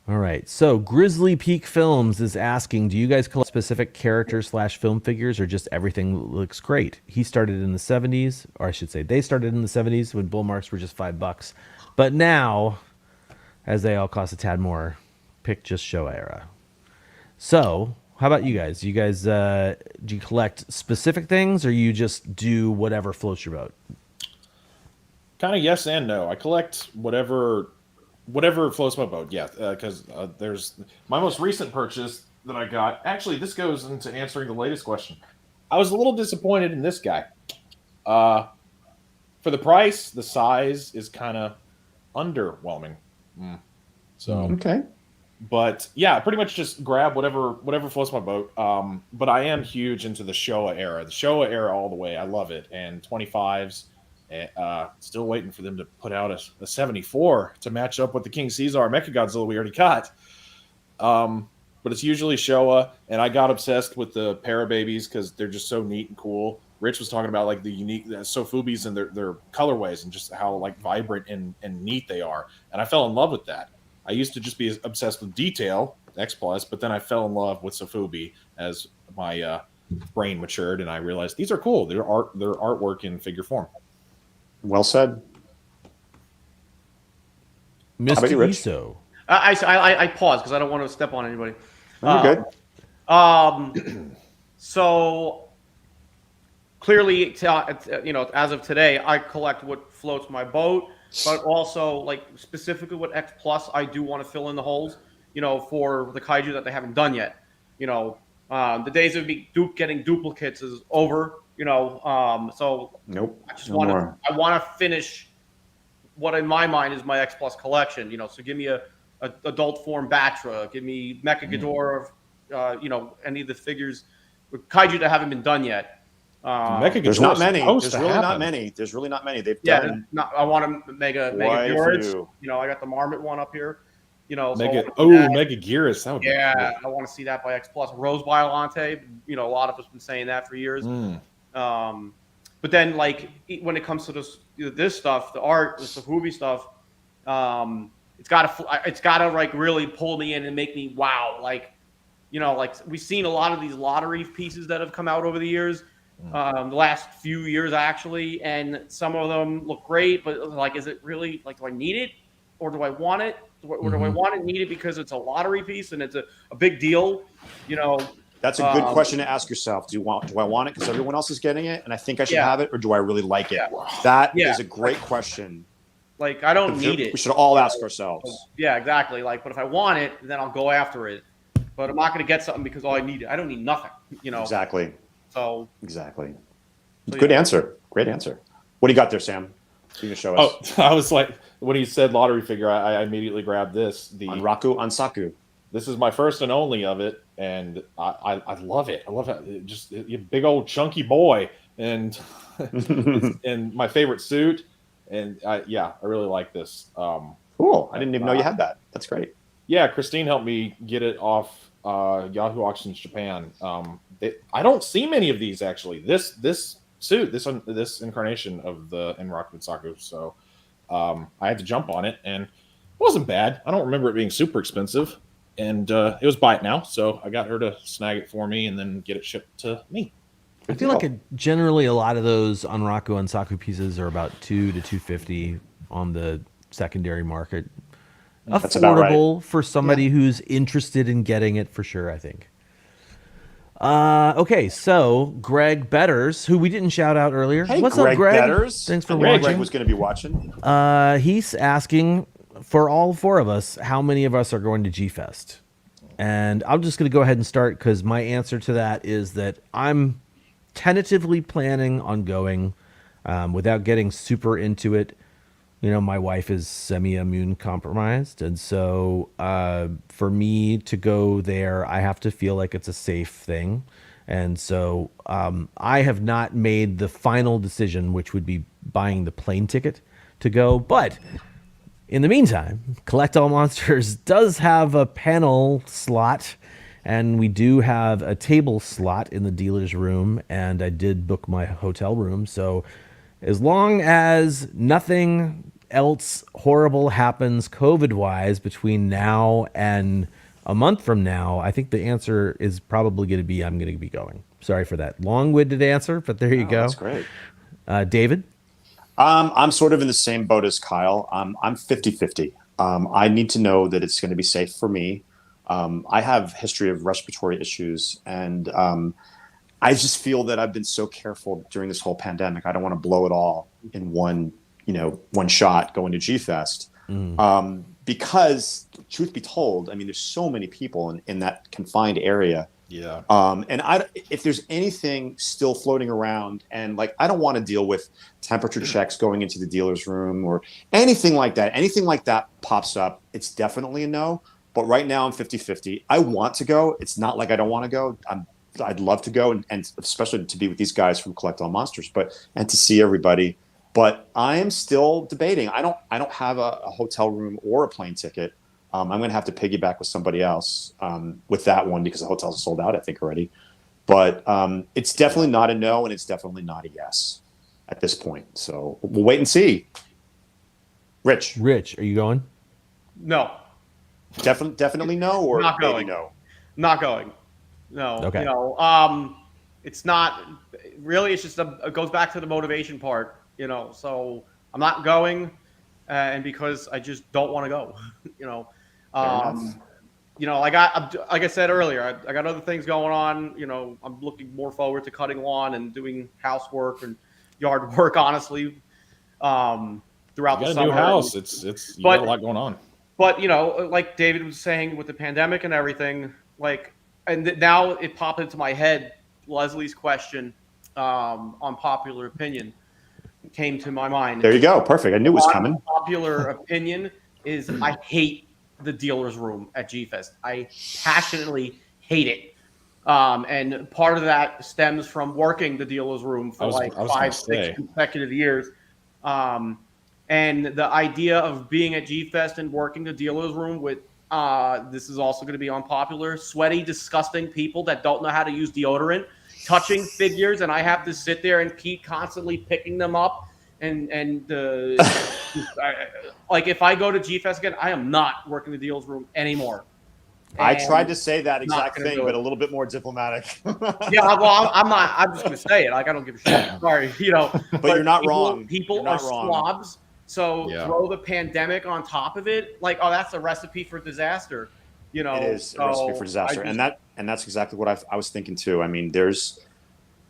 Speaker 3: All right. So Grizzly Peak Films is asking, do you guys collect specific characters / film figures or just everything looks great? He started in the 70s, or I should say they started in the 70s when bull marks were just $5. But now, as they all cost a tad more, pick just Showa era. So how about you guys? Do you collect specific things or you just do whatever floats your boat?
Speaker 13: Kind of yes and no. I collect whatever floats my boat. Yeah, because there's my most recent purchase that I got. Actually, this goes into answering the latest question. I was a little disappointed in this guy. For the price, the size is kind of underwhelming. So
Speaker 4: okay.
Speaker 13: But yeah, pretty much just grab whatever floats my boat. But I am huge into the Showa era. The Showa era all the way. I love it. And 25s. Still waiting for them to put out a 74 to match up with the King Caesar Mechagodzilla we already got. But it's usually Showa, and I got obsessed with the Parababies because they're just so neat and cool. Rich was talking about like the unique Sofubis and their colorways and just how like vibrant and neat they are. And I fell in love with that. I used to just be obsessed with detail, X Plus, but then I fell in love with Sofubi as my brain matured, and I realized these are cool. They're artwork in figure form.
Speaker 4: Well said.
Speaker 3: Mr.
Speaker 4: How about you, Rich?
Speaker 3: Iso.
Speaker 6: I pause because I don't want to step on anybody.
Speaker 4: You're good.
Speaker 6: So clearly, as of today, I collect what floats my boat, but also like specifically with X Plus, I do want to fill in the holes, for the kaiju that they haven't done yet. The days of me getting duplicates is over. So
Speaker 4: nope.
Speaker 6: I just want to finish what in my mind is my X Plus collection. So give me a adult form Batra, give me Mecha Ghidorah, any of the figures with kaiju that haven't been done yet.
Speaker 4: There's not many. There's really not many. They've done.
Speaker 6: I want a Mega Ghidorah. I got the Marmot one up here. You know, so
Speaker 13: Mega Gearus. That would be
Speaker 6: yeah,
Speaker 13: cool.
Speaker 6: I want to see that by X Plus. Rose Violante, you know, a lot of us been saying that for years. But then, like, when it comes to this stuff, the art, the Sahubi stuff, it's gotta like really pull me in and make me wow. Like, you know, like we've seen a lot of these lottery pieces that have come out over the years, the last few years actually, and some of them look great, but like, is it really like, do I need it or do I want it? Or do I want it, need it because it's a lottery piece and it's a big deal? You know,
Speaker 4: that's a good question to ask yourself. Do I want it because everyone else is getting it and I think I should have it, or do I really like it? That is a great question.
Speaker 6: Like, I don't need it.
Speaker 4: We should all ask ourselves.
Speaker 6: Yeah, exactly. Like, but if I want it, then I'll go after it. But I'm not going to get something because I need it. I don't need nothing. You know.
Speaker 4: Exactly.
Speaker 6: So.
Speaker 4: Exactly. Good answer. Great answer. What do you got there, Sam? You can show us.
Speaker 13: Oh, I was like, when he said lottery figure, I immediately grabbed this. The
Speaker 4: Anraku Ansaku.
Speaker 13: This is my first and only of it, and I love it. I love it. Just a big old chunky boy, and and my favorite suit, and I really like this.
Speaker 4: Cool. I didn't even know you had that. That's great.
Speaker 13: Yeah, Christine helped me get it off Yahoo Auctions Japan. I don't see many of these actually. This suit, this incarnation of the Enraku Mitsaku. So I had to jump on it, and it wasn't bad. I don't remember it being super expensive, and it was buy it now. So I got her to snag it for me and then get it shipped to me.
Speaker 3: I feel like generally a lot of those Anraku Ansaku pieces are about $200 to $250 on the secondary market.
Speaker 4: That's
Speaker 3: affordable
Speaker 4: about right.
Speaker 3: for somebody who's interested in getting it for sure, I think. Okay, so Greg Betters, who we didn't shout out earlier.
Speaker 4: Hey,
Speaker 3: What's
Speaker 4: Greg
Speaker 3: up, Greg?
Speaker 4: Betters.
Speaker 3: Thanks for
Speaker 4: watching.
Speaker 3: watching.
Speaker 4: Greg was going to be watching.
Speaker 3: He's asking for all four of us how many of us are going to G-Fest. And I'm just going to go ahead and start because my answer to that is that I'm tentatively planning on going without getting super into it. You know, my wife is semi-immune compromised. And so for me to go there, I have to feel like it's a safe thing. And so I have not made the final decision, which would be buying the plane ticket to go. But in the meantime, Collect All Monsters does have a panel slot. And we do have a table slot in the dealer's room. And I did book my hotel room. So as long as nothing else horrible happens COVID-wise between now and a month from now, I think the answer is probably going to be I'm going to be going. Sorry for that long-winded answer, but there you go.
Speaker 4: That's great.
Speaker 3: David?
Speaker 4: I'm sort of in the same boat as Kyle. I'm 50-50. I need to know that it's going to be safe for me. I have history of respiratory issues, and I just feel that I've been so careful during this whole pandemic. I don't want to blow it all in one shot going to G-Fest. Because truth be told, I mean, there's so many people in that confined area.
Speaker 13: Yeah.
Speaker 4: And if there's anything still floating around, and like, I don't want to deal with temperature checks going into the dealer's room or anything like that. Anything like that pops up, it's definitely a no. But right now I'm 50-50. I want to go. It's not like I don't want to go. I'd love to go, and especially to be with these guys from Collect All Monsters, and to see everybody. But I am still debating. I don't have a hotel room or a plane ticket. I'm going to have to piggyback with somebody else with that one because the hotels are sold out, I think, already. But it's definitely not a no, and it's definitely not a yes at this point. So we'll wait and see. Rich,
Speaker 3: are you going?
Speaker 6: No.
Speaker 4: Definitely no, or
Speaker 6: not going.
Speaker 4: Maybe no.
Speaker 6: Not going. No.
Speaker 3: Okay.
Speaker 6: You know, it's not really. It's just it goes back to the motivation part. You know, so I'm not going, and because I just don't want to go. You know, like I said earlier, I got other things going on. You know, I'm looking more forward to cutting lawn and doing housework and yard work. Honestly, throughout the summer.
Speaker 13: New house. You got a lot going on.
Speaker 6: But you know, like David was saying, with the pandemic and everything, like, and now it popped into my head. Leslie's question on popular opinion came to my mind.
Speaker 4: There you go. Perfect. I knew it was coming.
Speaker 6: Popular opinion is I hate the dealer's room at G-Fest. I passionately hate it. And part of that stems from working the dealer's room for 5-6 consecutive years. And the idea of being at G-Fest and working the dealer's room with This is also going to be unpopular. Sweaty, disgusting people that don't know how to use deodorant, touching figures, and I have to sit there and keep constantly picking them up. Like if I go to G-Fest again, I am not working the deals room anymore.
Speaker 4: I
Speaker 6: And
Speaker 4: tried to say that exact
Speaker 6: gonna
Speaker 4: thing,
Speaker 6: do
Speaker 4: but
Speaker 6: it.
Speaker 4: a little bit more diplomatic.
Speaker 6: Yeah, well, I'm not. I'm just going to say it. Like I don't give a shit. Sorry, but
Speaker 4: you're not
Speaker 6: people,
Speaker 4: wrong.
Speaker 6: People
Speaker 4: You're not
Speaker 6: are
Speaker 4: wrong.
Speaker 6: slobs. So
Speaker 13: Yeah.
Speaker 6: throw the pandemic on top of it. Like, oh, that's a recipe for disaster. You know,
Speaker 4: It is a recipe for disaster,
Speaker 6: I just-
Speaker 4: and that's exactly what I was thinking too. I mean,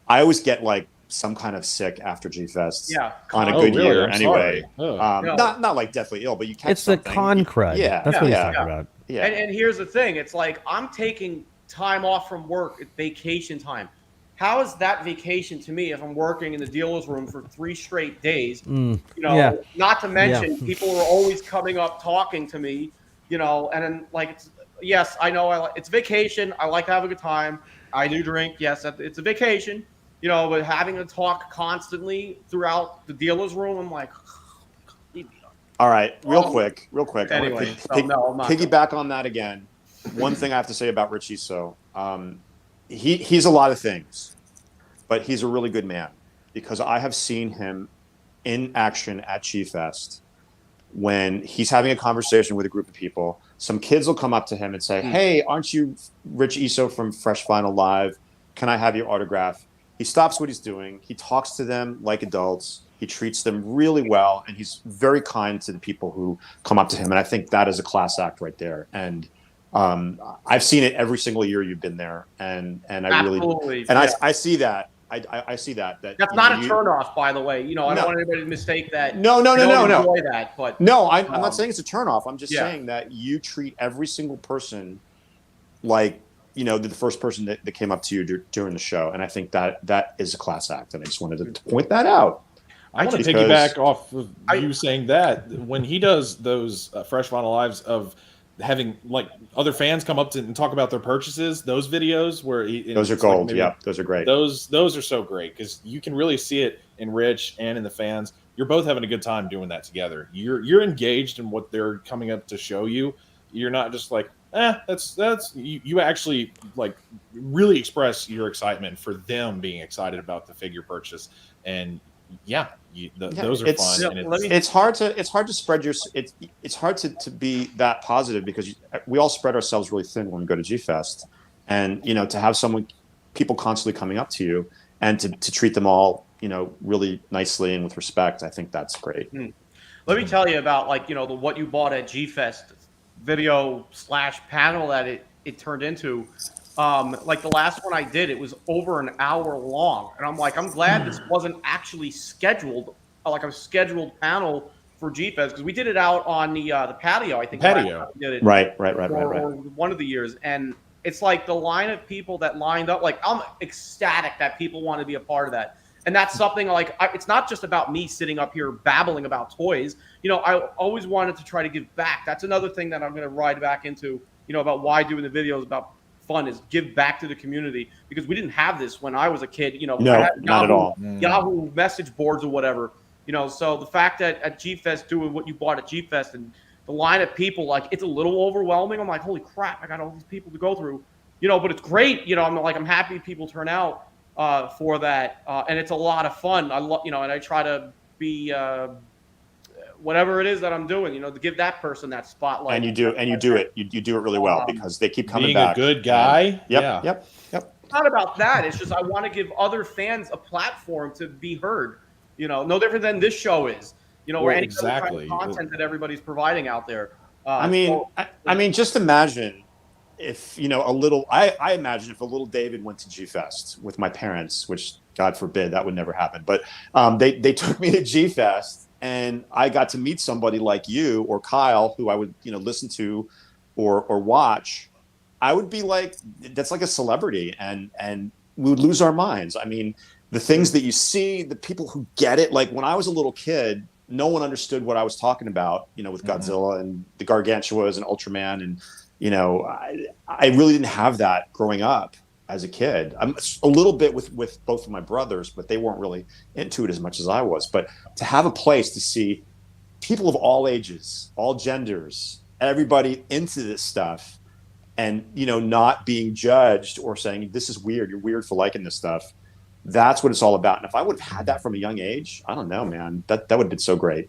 Speaker 4: I always get like some kind of sick after G Fest.
Speaker 6: Yeah.
Speaker 4: On a
Speaker 13: Oh,
Speaker 4: good
Speaker 13: really?
Speaker 4: year,
Speaker 13: I'm
Speaker 4: anyway.
Speaker 13: sorry.
Speaker 6: No.
Speaker 4: Not like deathly ill, but you catch
Speaker 3: It's the
Speaker 4: something.
Speaker 3: con crud.
Speaker 4: Yeah,
Speaker 3: That's what he's
Speaker 4: yeah.
Speaker 3: talking about.
Speaker 4: Yeah.
Speaker 6: And here's the thing: it's like I'm taking time off from work, vacation time. How is that vacation to me if I'm working in the dealer's room for 3 straight days? You know,
Speaker 3: yeah.
Speaker 6: not to mention
Speaker 3: Yeah.
Speaker 6: people are always coming up talking to me. You know, and then like, yes, I know it's vacation. I like to have a good time. I do drink. Yes, it's a vacation. You know, but having to talk constantly throughout the dealer's room, I'm like.
Speaker 4: All right, real quick.
Speaker 6: Anyway,
Speaker 4: I wanna
Speaker 6: so no, I'm not
Speaker 4: piggyback on that again. One thing I have to say about Rich Eso, he's a lot of things, but he's a really good man because I have seen him in action at G-Fest when he's having a conversation with a group of people. Some kids will come up to him and say, "Hey, aren't you Rich Eso from Fresh Vinyl Live? Can I have your autograph?" He stops what he's doing. He talks to them like adults. He treats them really well, and he's very kind to the people who come up to him. And I think that is a class act right there. And I've seen it every single year you've been there, and I
Speaker 6: Absolutely.
Speaker 4: really and
Speaker 6: Yeah.
Speaker 4: I see that. I see that.
Speaker 6: That's
Speaker 4: you
Speaker 6: not
Speaker 4: know,
Speaker 6: a turnoff, by the way. You know, I don't
Speaker 4: No.
Speaker 6: want anybody to mistake that.
Speaker 4: No.
Speaker 6: I don't enjoy that, but
Speaker 4: No, I'm not saying it's a turnoff. I'm just
Speaker 6: yeah.
Speaker 4: saying that you treat every single person like, you know, the first person that came up to you during the show. And I think that is a class act. And I just wanted to point that out.
Speaker 13: I want to
Speaker 4: Because-
Speaker 13: piggyback off of you saying that when he does those Fresh Vinyl Lives of having like other fans come up to and talk about their purchases, those videos where
Speaker 4: Those are
Speaker 13: it's like
Speaker 4: gold.
Speaker 13: maybe-
Speaker 4: Yeah, those are great.
Speaker 13: Those are so great because you can really see it in Rich and in the fans. You're both having a good time doing that together. You're engaged in what they're coming up to show you. You're not just like, that's you actually like really express your excitement for them being excited about the figure purchase. And those are fun. And
Speaker 4: it's hard to spread your it's hard to be that positive because we all spread ourselves really thin when we go to G-Fest, and you know, to have people constantly coming up to you and to treat them all, you know, really nicely and with respect, I think that's great.
Speaker 6: Let me tell you about like, you know, what you bought at G-Fest video / panel that it turned into. Like the last one I did, it was over an hour long, and I'm like, I'm glad this wasn't actually scheduled, like a scheduled panel for G-Fest, because we did it out on the patio. I think
Speaker 13: patio.
Speaker 6: We did it
Speaker 4: Right.
Speaker 6: or one of the years, and it's like the line of people that lined up. Like I'm ecstatic that people want to be a part of that, and that's something like it's not just about me sitting up here babbling about toys. You know, I always wanted to try to give back. That's another thing that I'm going to ride back into. You know, about why doing the videos about fun is give back to the community, because we didn't have this when I was a kid. You know,
Speaker 4: No,
Speaker 6: I had
Speaker 4: not at all.
Speaker 6: Yahoo message boards or whatever. You know, so the fact that at G-Fest doing what you bought at G-Fest and the line of people, like it's a little overwhelming. I'm like, holy crap, I got all these people to go through. You know, but it's great. You know, I'm happy people turn out for that, and it's a lot of fun. I love, you know, and I try to be whatever it is that I'm doing, you know, to give that person that spotlight.
Speaker 4: And you do it. You do it really well because they keep coming
Speaker 13: being
Speaker 4: back.
Speaker 13: a good guy.
Speaker 4: Yep.
Speaker 6: It's not about that. It's just I want to give other fans a platform to be heard. You know, no different than this show is. You know, or any other kind of content that everybody's providing out there.
Speaker 4: I mean, just imagine if, you know, I imagine if a little David went to G-Fest with my parents, which God forbid that would never happen. But they took me to G-Fest and I got to meet somebody like you or Kyle, who I would, you know, listen to or watch. I would be like, that's like a celebrity, and we would lose our minds. I mean, the things that you see, the people who get it, like when I was a little kid, no one understood what I was talking about, you know, with Godzilla and the Gargantuas and Ultraman. And, you know, I really didn't have that growing up as a kid. I'm a little bit with both of my brothers, but they weren't really into it as much as I was. But to have a place to see people of all ages, all genders, everybody into this stuff, and not being judged or saying this is weird. You're weird for liking this stuff. That's what it's all about. And if I would have had that from a young age, I don't know, man, that would have been so great.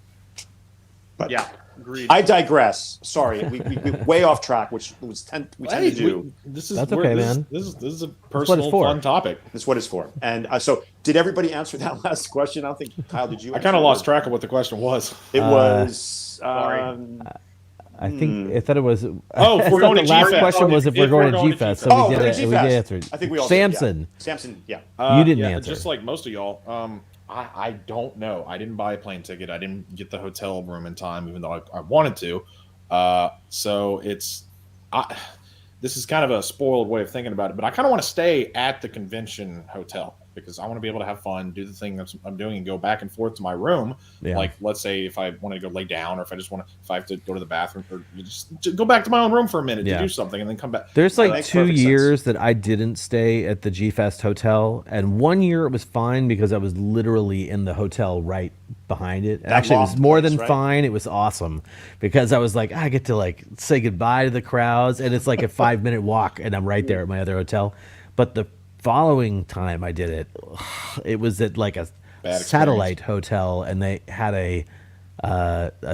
Speaker 4: But
Speaker 6: yeah, agreed.
Speaker 4: I digress. Sorry, we way off track, which we tend to do.
Speaker 3: That's okay, man.
Speaker 13: This is a personal fun topic.
Speaker 4: That's what it's for. And so, did everybody answer that last question? I don't think Kyle, did you?
Speaker 13: I kind of lost track of what the question was.
Speaker 4: It was.
Speaker 3: I thought it was.
Speaker 13: Oh, if we're going to
Speaker 3: the last
Speaker 13: G-Fest.
Speaker 3: question was if we're going to G-Fest. So we did it. We did answer it.
Speaker 4: I think we all
Speaker 3: Samson.
Speaker 4: Did, yeah. Samson, yeah.
Speaker 3: You didn't answer.
Speaker 13: Just like most of y'all. I don't know. I didn't buy a plane ticket. I didn't get the hotel room in time, even though I wanted to. So this is kind of a spoiled way of thinking about it, but I kind of want to stay at the convention hotel because I want to be able to have fun, do the thing I'm doing, and go back and forth to my room.
Speaker 3: Yeah.
Speaker 13: Like, let's say if I want to go lay down, or if I have to go to the bathroom, or just go back to my own room for a minute to do something, and then come back.
Speaker 3: There's like 2 years that I didn't stay at the G-Fest hotel, and 1 year it was fine because I was literally in the hotel right behind it. And actually, it was more than fine. It was awesome because I was like, I get to like say goodbye to the crowds, and it's like a 5-minute walk, and I'm right there at my other hotel. But the following time I did it was at like a satellite hotel, and they had a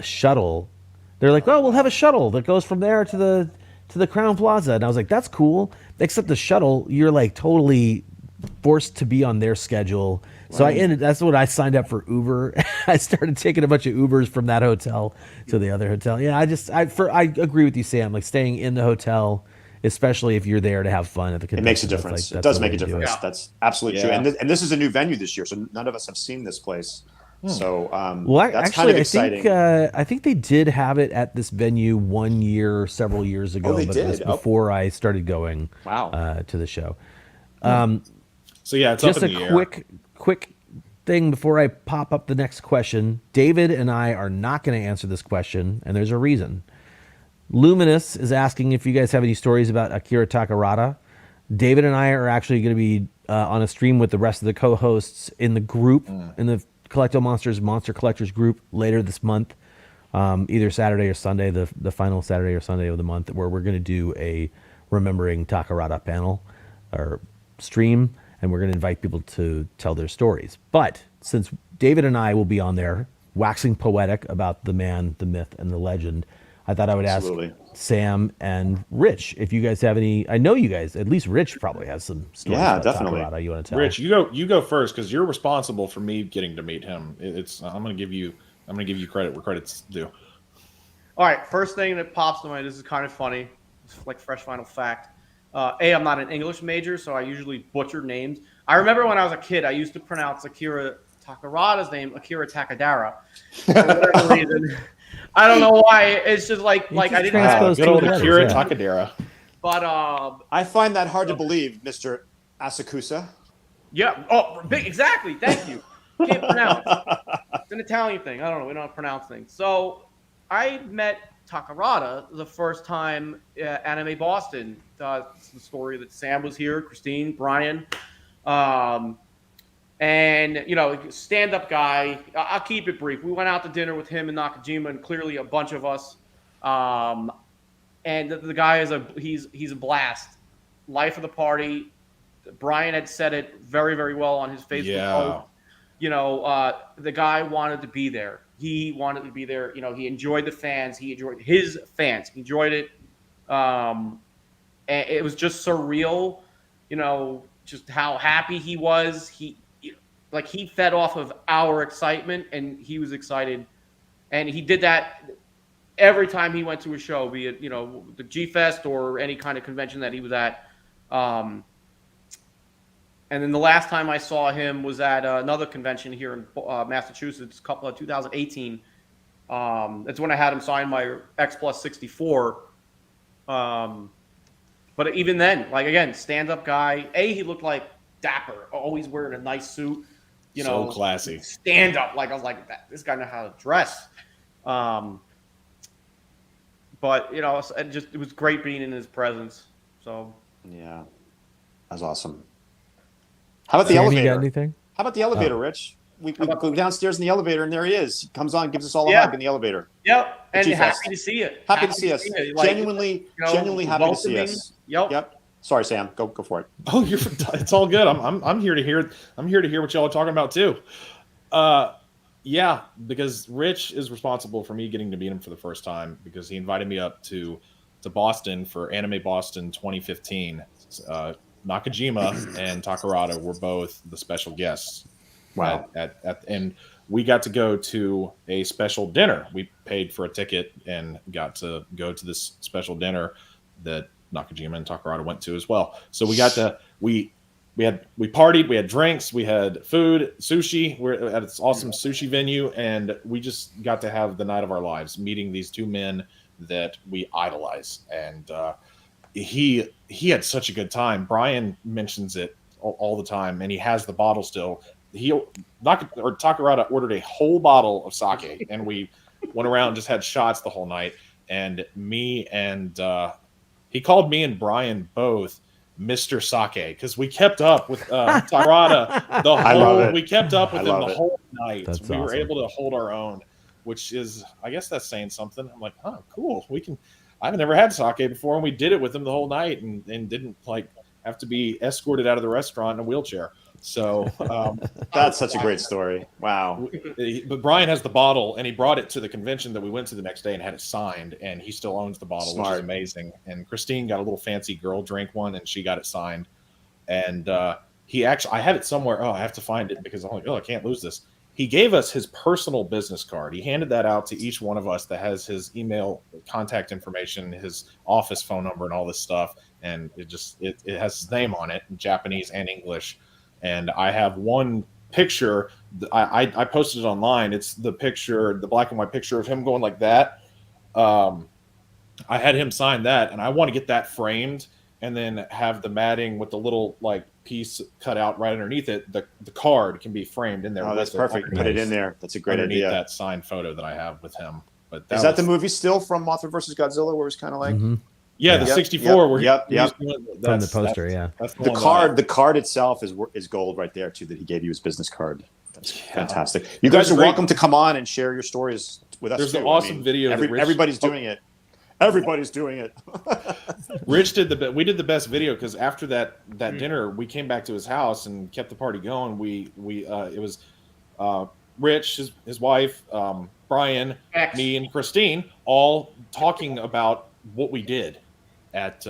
Speaker 3: shuttle. They're like, well, we'll have a shuttle that goes from there to the Crown Plaza, and I was like, that's cool. Except the shuttle, you're like totally forced to be on their schedule. So that's when I signed up for Uber. I started taking a bunch of Ubers from that hotel to the other hotel. Yeah, I agree with you, Sam. Like staying in the hotel, especially if you're there to have fun at the convention.
Speaker 4: It makes a difference. It does make a difference. That's absolutely true. And this is a new venue this year, so none of us have seen this place. So that's kind of exciting.
Speaker 3: I think they did have it at this venue 1 year, several years ago.
Speaker 4: Oh, they
Speaker 3: but
Speaker 4: did?
Speaker 3: It was before I started going to the show.
Speaker 13: So yeah, it's
Speaker 3: just
Speaker 13: up in the
Speaker 3: a quick thing before I pop up the next question. David and I are not going to answer this question, and there's a reason. Luminous is asking if you guys have any stories about Akira Takarada. David and I are actually going to be on a stream with the rest of the co-hosts in the group, in the Collecto Monsters Monster Collectors group later this month, either Saturday or Sunday, the final Saturday or Sunday of the month, where we're going to do a Remembering Takarada panel or stream, and we're going to invite people to tell their stories. But since David and I will be on there waxing poetic about the man, the myth, and the legend, I thought I would ask Sam and Rich if you guys have any. I know you guys, at least Rich probably has some stories about Takarada you want to tell.
Speaker 13: Rich, you go first because you're responsible for me getting to meet him. I'm going to give you credit where credit's due.
Speaker 6: All right, first thing that pops to mind. This is kind of funny. It's like fresh final fact. I'm not an English major, so I usually butcher names. I remember when I was a kid, I used to pronounce Akira Takarada's name Akira Takadara. For whatever reason. I don't know why. It's just like I didn't
Speaker 13: have good old Akira Takadara.
Speaker 6: But
Speaker 4: I find that hard to believe, Mr. Asakusa.
Speaker 6: Yeah. Oh, exactly. Thank you. Can't pronounce. It's an Italian thing. I don't know. We don't pronounce things. So I met Takarada the first time at Anime Boston. It's the story that Sam was here, Christine, Brian. And, stand-up guy. I'll keep it brief. We went out to dinner with him and Nakajima, and clearly a bunch of us. And the guy he's a blast. Life of the party. Brian had said it very, very well on his Facebook post. The guy wanted to be there. He wanted to be there. He enjoyed the fans. He enjoyed his fans. He enjoyed it. And it was just surreal, just how happy he was. He fed off of our excitement, and he was excited. And he did that every time he went to a show, be it, the G-Fest or any kind of convention that he was at. And then the last time I saw him was at another convention here in Massachusetts, 2018. That's when I had him sign my X Plus 64. But even then, again, stand-up guy. He looked like dapper, always wearing a nice suit.
Speaker 13: So classy.
Speaker 6: Stand up. I was like, this guy knows how to dress. But it was great being in his presence. So
Speaker 4: yeah, that's awesome. How about the elevator?
Speaker 3: Anything?
Speaker 4: How about the elevator, Rich? we go downstairs in the elevator, and there he is. He comes on, gives us all a
Speaker 6: Yeah.
Speaker 4: hug in the elevator.
Speaker 6: Yep, and
Speaker 4: Chief
Speaker 6: happy
Speaker 4: West.
Speaker 6: to see you.
Speaker 4: Happy to see us.
Speaker 6: you. Like,
Speaker 4: Genuinely happy to see
Speaker 6: welcoming.
Speaker 4: us.
Speaker 6: Yep.
Speaker 4: Sorry, Sam. Go for it.
Speaker 13: Oh, it's all good. I'm here to hear. I'm here to hear what y'all are talking about too. Yeah, because Rich is responsible for me getting to meet him for the first time because he invited me up to Boston for Anime Boston 2015. Nakajima and Takarada were both the special guests.
Speaker 4: Wow.
Speaker 13: And we got to go to a special dinner. We paid for a ticket and got to go to this special dinner that Nakajima and Takarada went to as well. So we got to we partied, we had drinks, we had food, sushi. We're at this awesome sushi venue, and we just got to have the night of our lives, meeting these two men that we idolize. And he had such a good time. Brian mentions it all the time, and he has the bottle still. Takarada ordered a whole bottle of sake, and we went around and just had shots the whole night. And he called me and Brian both Mr. Sake because we kept up with Takarada the whole. We kept up with him the whole night.
Speaker 3: That's
Speaker 13: we were
Speaker 3: awesome.
Speaker 13: able to hold our own, which is, I guess, that's saying something. I'm like, oh, cool. We can. I've never had sake before, and we did it with him the whole night, and didn't have to be escorted out of the restaurant in a wheelchair. So
Speaker 4: that's such a great story. Wow.
Speaker 13: But Brian has the bottle, and he brought it to the convention that we went to the next day and had it signed, and he still owns the bottle, which is amazing. And Christine got a little fancy girl drink one, and she got it signed. And I have it somewhere. Oh, I have to find it because I'm like, I can't lose this. He gave us his personal business card. He handed that out to each one of us that has his email contact information, his office phone number, and all this stuff. And it has his name on it in Japanese and English. And I have one picture. I posted it online. It's the picture, the black and white picture of him going like that. I had him sign that, and I want to get that framed and then have the matting with the little piece cut out right underneath it. The card can be framed in there.
Speaker 4: Oh, that's perfect. Put it in there. That's a great idea.
Speaker 13: That signed photo that I have with him. But
Speaker 4: is that the movie still from Mothra vs. Godzilla, where it's kind of like?
Speaker 3: Mm-hmm.
Speaker 13: Yeah, the 64. Where
Speaker 3: from the poster. That's
Speaker 4: the card itself is gold right there too. That he gave you his business card. That's fantastic. You guys are welcome to come on and share your stories with us.
Speaker 13: There's an awesome video.
Speaker 4: Everybody's doing it. Everybody's doing it.
Speaker 13: Rich did we did the best video because after that dinner, we came back to his house and kept the party going. It was Rich, his wife, Brian, me, and Christine all talking about what we did at.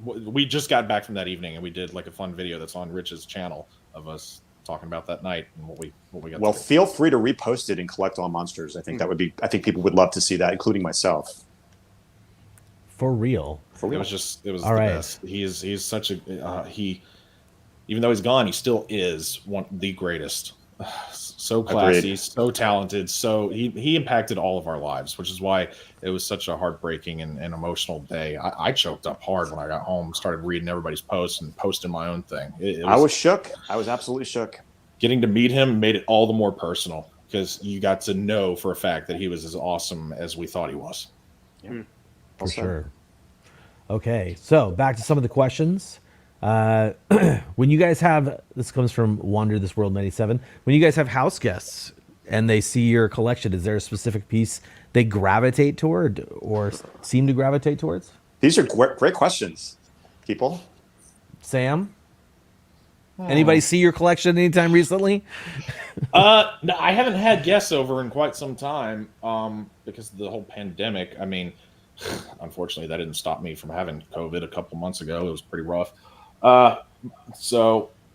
Speaker 13: We just got back from that evening, and we did a fun video that's on Rich's channel of us talking about that night and what we got.
Speaker 4: Well, feel free to repost it and collect all monsters. I think that would be. I think people would love to see that, including myself.
Speaker 3: For real.
Speaker 13: It was the
Speaker 3: right.
Speaker 13: best. He's such a even though he's gone, he still is the greatest. So classy,
Speaker 4: Agreed.
Speaker 13: So talented. So he impacted all of our lives, which is why it was such a heartbreaking and emotional day. I choked up hard when I got home, started reading everybody's posts and posting my own thing.
Speaker 4: I was shook. I was absolutely shook.
Speaker 13: Getting to meet him made it all the more personal because you got to know for a fact that he was as awesome as we thought he was.
Speaker 4: Yeah.
Speaker 3: For sure. Okay, so back to some of the questions. When you guys have, this comes from Wander This World 97, when you guys have house guests and they see your collection, is there a specific piece they gravitate toward or seem to gravitate towards?
Speaker 4: These are great questions, people.
Speaker 3: Sam? Anybody see your collection anytime recently?
Speaker 13: No, I haven't had guests over in quite some time because of the whole pandemic. I mean, unfortunately, that didn't stop me from having COVID a couple months ago. It was pretty rough. But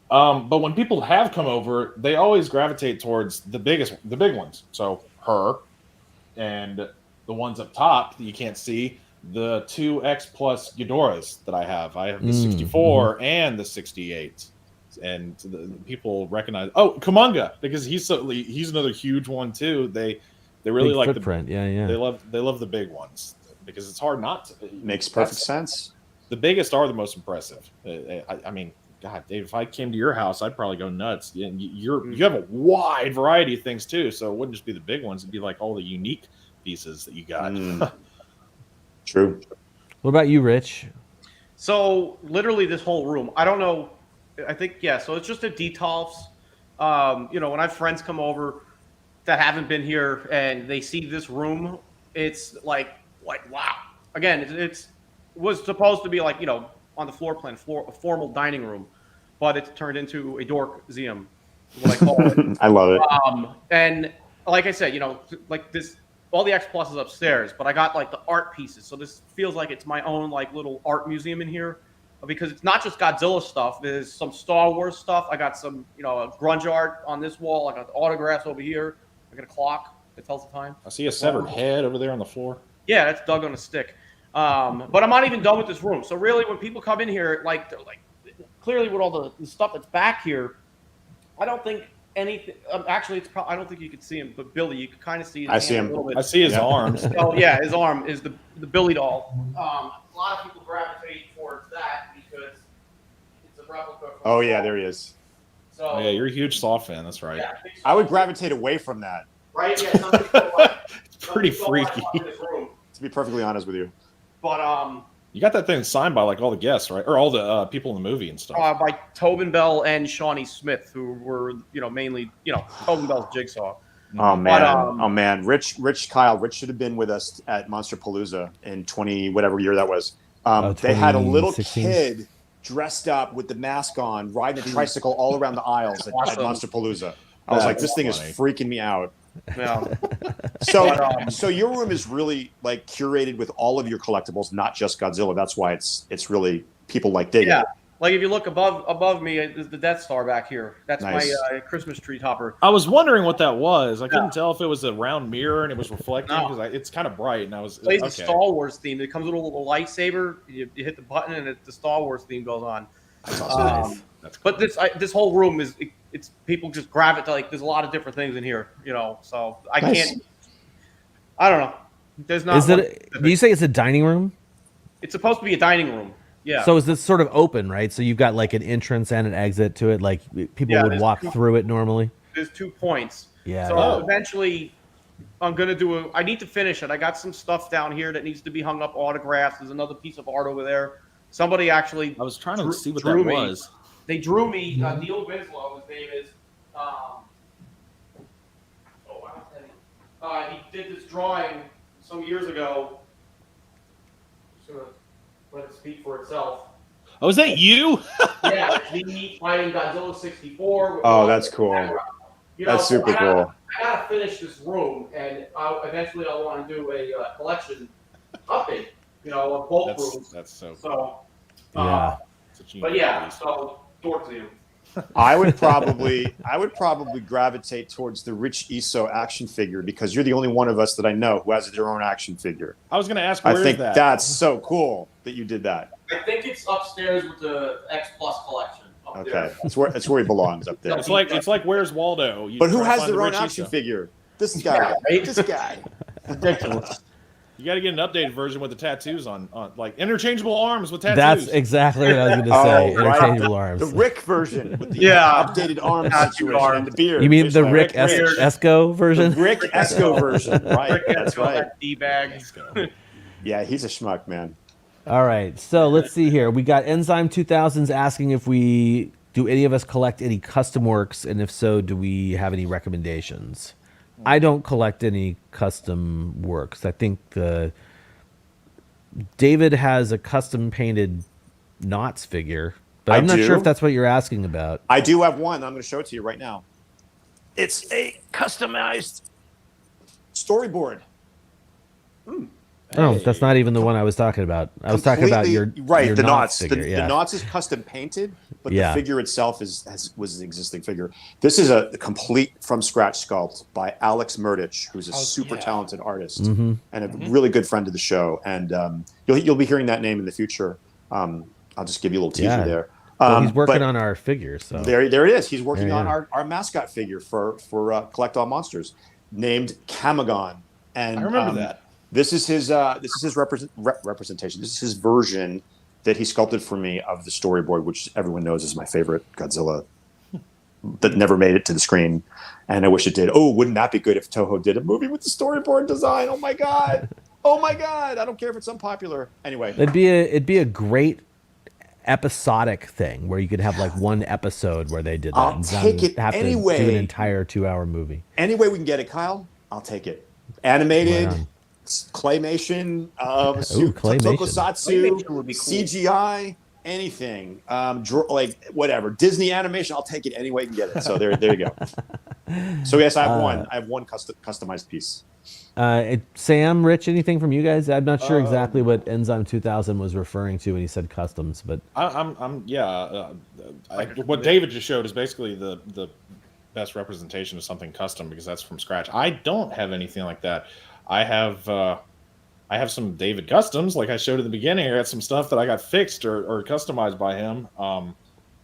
Speaker 13: when people have come over, they always gravitate towards the big ones. So her and the ones up top that you can't see, the 2X Plus Ghidoras that I have. I have the 64 and the 68. And the people recognize Kumonga because he's another huge one too. They really
Speaker 3: big
Speaker 13: like
Speaker 3: footprint. Yeah.
Speaker 13: They love the big ones because it's hard not to.
Speaker 4: Makes perfect sense.
Speaker 13: The biggest are the most impressive. I mean, God, Dave, if I came to your house, I'd probably go nuts. You have a wide variety of things too, so it wouldn't just be the big ones. It'd be like all the unique pieces that you got.
Speaker 4: True.
Speaker 3: What about you, Rich?
Speaker 6: So literally this whole room, I don't know. I think, yeah, so it's just a Detolfs When I have friends come over that haven't been here and they see this room, it's like wow. Again, it's was supposed to be like on the floor plan, a formal dining room, but it's turned into a dorkseum, what I call it.
Speaker 4: I love it.
Speaker 6: And like I said, like this, all the X Plus is upstairs, but I got like the art pieces, so this feels like it's my own like little art museum in here, because it's not just Godzilla stuff. There's some Star Wars stuff. I got some grunge art on this wall. I got the autographs over here. I got a clock that tells the time.
Speaker 13: I see a severed head over there on the floor.
Speaker 6: Yeah, that's dug on a stick. But I'm not even done with this room. So really, when people come in here, like they're like, clearly with all the stuff that's back here, I don't think anything. Actually, I don't think you could see him, but Billy, you can kind of see.
Speaker 4: I see him.
Speaker 6: A little bit.
Speaker 13: I see his arms.
Speaker 6: Oh yeah, his arm is the Billy doll. A lot of people gravitate towards that because it's a replica.
Speaker 4: Oh yeah, there he is.
Speaker 6: So
Speaker 13: Oh, yeah, you're a huge Saw fan. That's right.
Speaker 6: yeah,
Speaker 4: I would gravitate away from that,
Speaker 6: right. Yeah, some people like,
Speaker 13: It's pretty
Speaker 6: some people
Speaker 13: freaky.
Speaker 6: like this room.
Speaker 4: to be perfectly honest with you.
Speaker 6: But
Speaker 13: You got that thing signed by like all the guests, right? Or all the people in the movie and stuff.
Speaker 6: by Tobin Bell and Shawnee Smith, who were mainly Tobin Bell's Jigsaw.
Speaker 4: Oh man,
Speaker 6: But,
Speaker 4: oh man, Rich should have been with us at Monster Palooza in 20 whatever year that was. They had a little
Speaker 3: 2016.
Speaker 4: kid dressed up with the mask on, riding a tricycle all around the aisles at
Speaker 6: Awesome.
Speaker 4: Monster Palooza. I was like, this thing is
Speaker 13: funny.
Speaker 4: freaking me out.
Speaker 6: Yeah.
Speaker 4: So your room is really like curated with all of your collectibles, not just Godzilla. That's why it's really people like digging.
Speaker 6: Yeah. Like if you look above me, is the Death Star back here. That's
Speaker 4: Nice.
Speaker 6: my Christmas tree topper.
Speaker 13: I was wondering what that was. I couldn't tell if it was a round mirror and it was reflecting
Speaker 6: No.
Speaker 13: because it's kind of bright. And I was
Speaker 6: Plays the
Speaker 13: okay.
Speaker 6: Star Wars theme. It comes with a little lightsaber. You hit the button and the Star Wars theme goes on.
Speaker 13: That's awesome. That's cool.
Speaker 6: But this whole room is it's people just gravitate. Like there's a lot of different things in here, So I
Speaker 4: Nice.
Speaker 6: can't. I don't know. There's not.
Speaker 3: Is
Speaker 6: one
Speaker 3: it?
Speaker 6: specific.
Speaker 3: Do you say it's a dining room?
Speaker 6: It's supposed to be a dining room. Yeah.
Speaker 3: So is this sort of open, right? So you've got like an entrance and an exit to it, like people
Speaker 6: Yeah,
Speaker 3: would
Speaker 6: there's
Speaker 3: walk
Speaker 6: two-
Speaker 3: through it normally.
Speaker 6: There's 2 points.
Speaker 3: Yeah.
Speaker 6: So
Speaker 3: yeah.
Speaker 6: eventually, I'm gonna I need to finish it. I got some stuff down here that needs to be hung up, autographs. There's another pice of art over there. Somebody actually.
Speaker 13: I was trying to see what
Speaker 6: drew
Speaker 13: that
Speaker 6: me.
Speaker 13: was.
Speaker 6: They drew me. Neil Winslow, his name is. He did this drawing some years ago. Just gonna let it speak for itself.
Speaker 13: Oh, is that you?
Speaker 6: Yeah, it's me fighting Godzilla 64.
Speaker 4: Oh, that's cool. That's
Speaker 6: so
Speaker 4: super cool.
Speaker 6: I gotta finish this room, and eventually I'll want to do a collection update. Of both rooms.
Speaker 13: That's so.
Speaker 6: So,
Speaker 3: Yeah.
Speaker 13: Such a
Speaker 6: but
Speaker 13: unique
Speaker 6: yeah,
Speaker 13: piece.
Speaker 6: so Dorkseum.
Speaker 4: I would probably gravitate towards the Rich Eso action figure because you're the only one of us that I know who has their own action figure.
Speaker 13: I was going to ask,
Speaker 4: I
Speaker 13: where
Speaker 4: think
Speaker 13: is that?
Speaker 4: that's so cool that you did that.
Speaker 6: I think it's upstairs with the X Plus collection. Up there.
Speaker 4: Okay, it's where he belongs up there.
Speaker 13: It's like Where's Waldo? You
Speaker 4: But who
Speaker 13: try to
Speaker 4: has
Speaker 13: find
Speaker 4: their
Speaker 13: the
Speaker 4: own
Speaker 13: Rich
Speaker 4: action
Speaker 13: Eso.
Speaker 4: figure? This guy.
Speaker 6: right?
Speaker 4: This guy.
Speaker 6: Ridiculous.
Speaker 13: You got to get an updated version with the tattoos on like interchangeable arms with tattoos.
Speaker 3: That's exactly what I was going to say.
Speaker 4: Oh, right.
Speaker 3: Interchangeable arms.
Speaker 4: The Rick version with the
Speaker 6: Yeah.
Speaker 4: updated arm
Speaker 6: Tattoo
Speaker 4: situation
Speaker 6: arm.
Speaker 4: and the beard.
Speaker 3: You mean the
Speaker 4: Basically.
Speaker 3: Rick
Speaker 6: Rick-
Speaker 3: Esco
Speaker 4: The
Speaker 3: version?
Speaker 4: Rick Esco version, right?
Speaker 6: Rick
Speaker 4: That's
Speaker 6: Esco,
Speaker 4: right.
Speaker 6: that D-bag.
Speaker 4: Yeah, he's a schmuck, man.
Speaker 3: All right, so let's see here. We got Enzyme 2000s asking if do any of us collect any custom works, and if so, do we have any recommendations? I don't collect any custom works. I think David has a custom painted Knots figure, but I'm not sure
Speaker 4: do.
Speaker 3: if that's what you're asking about.
Speaker 4: I do have one. I'm going to show it to you right now. It's a customized storyboard.
Speaker 3: Oh, that's not even the one I was talking about. I was talking about your
Speaker 4: the Knots.
Speaker 3: figure.
Speaker 4: The Knots is custom painted, but
Speaker 3: Yeah.
Speaker 4: the figure itself was an existing figure. This is a complete from scratch sculpt by Alex Murdich, who's a super talented artist
Speaker 3: Mm-hmm.
Speaker 4: and a really good friend of the show. And you'll be hearing that name in the future. I'll just give you a little teaser
Speaker 3: Yeah.
Speaker 4: there.
Speaker 3: Well, he's working
Speaker 4: but
Speaker 3: on our figure, so
Speaker 4: there it is. He's working
Speaker 3: Yeah,
Speaker 4: on
Speaker 3: yeah.
Speaker 4: our mascot figure for Collect All Monsters, named Kamagon. And
Speaker 13: I remember that.
Speaker 4: This is his representation. This is his version that he sculpted for me of the storyboard, which everyone knows is my favorite Godzilla that never made it to the screen. And I wish it did. Oh, wouldn't that be good if Toho did a movie with the storyboard design? Oh my God. Oh my God. I don't care if it's unpopular. Anyway.
Speaker 3: it'd be a great episodic thing where you could have like one episode where they did that.
Speaker 4: I'll
Speaker 3: and
Speaker 4: take
Speaker 3: then
Speaker 4: it
Speaker 3: have
Speaker 4: anyway.
Speaker 3: to do an entire 2-hour movie.
Speaker 4: Any way we can get it, Kyle, I'll take it. Animated,
Speaker 3: Right on.
Speaker 4: claymation,
Speaker 3: claymation.
Speaker 4: tokusatsu,
Speaker 6: Claymation would be cool.
Speaker 4: CGI, anything. Like whatever. Disney animation, I'll take it any way you can get it. So there you go. So yes, I have one. I have one customized piece.
Speaker 3: Sam, Rich, anything from you guys? I'm not sure exactly what Enzyme 2000 was referring to when he said customs, but
Speaker 13: what David just showed is basically the best representation of something custom because that's from scratch. I don't have anything like that. I have some David customs, like I showed at the beginning. I got some stuff that I got fixed or customized by him. So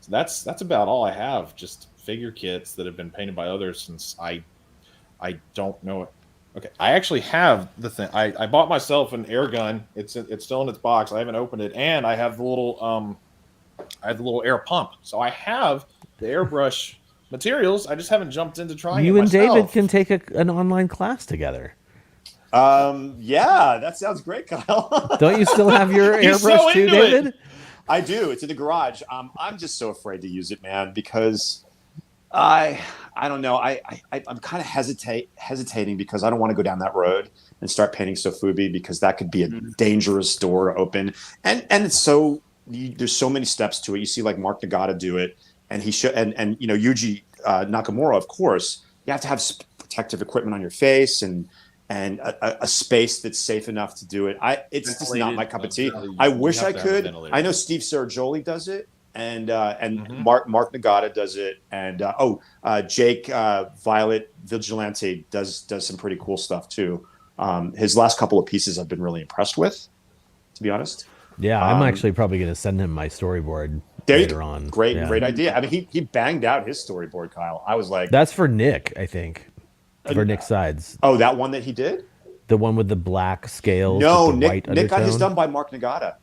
Speaker 13: that's about all I have. Just figure kits that have been painted by others since I don't know it. Okay, I actually have the thing. I bought myself an air gun. It's still in its box. I haven't opened it, and I have the little air pump. So I have the airbrush materials. I just haven't jumped into trying
Speaker 3: you
Speaker 13: it
Speaker 3: and
Speaker 13: myself.
Speaker 3: David can take an online class together.
Speaker 4: Yeah, that sounds great, Kyle.
Speaker 3: Don't you still have your
Speaker 13: He's
Speaker 3: airbrush
Speaker 13: so
Speaker 3: too,
Speaker 13: into it.
Speaker 3: David?
Speaker 4: I do. It's in the garage. I'm just so afraid to use it, man, because I don't know. I'm kind of hesitating because I don't want to go down that road and start painting Sofubi because that could be a dangerous door to open. And it's there's so many steps to it. You see like Mark Nagata do it, and he should and Yuji Nakamura, of course. You have to have protective equipment on your face and a space that's safe enough to do it. It's just not my cup of tea. I wish I could. I know Steve Serajoli does it, and Mark Nagata does it, and Jake Violet Vigilante does some pretty cool stuff too. His last couple of pieces I've been really impressed with, to be honest.
Speaker 3: Yeah, I'm actually probably going to send him my storyboard later on.
Speaker 4: Great idea. I mean, he banged out his storyboard, Kyle. I was like,
Speaker 3: that's for Nick, I think. For Nick Sides.
Speaker 4: Oh, that one that he did?
Speaker 3: The one with the black scales.
Speaker 4: No,
Speaker 3: with the white
Speaker 4: Nick got his
Speaker 3: undertone?
Speaker 4: done by Mark Nagata.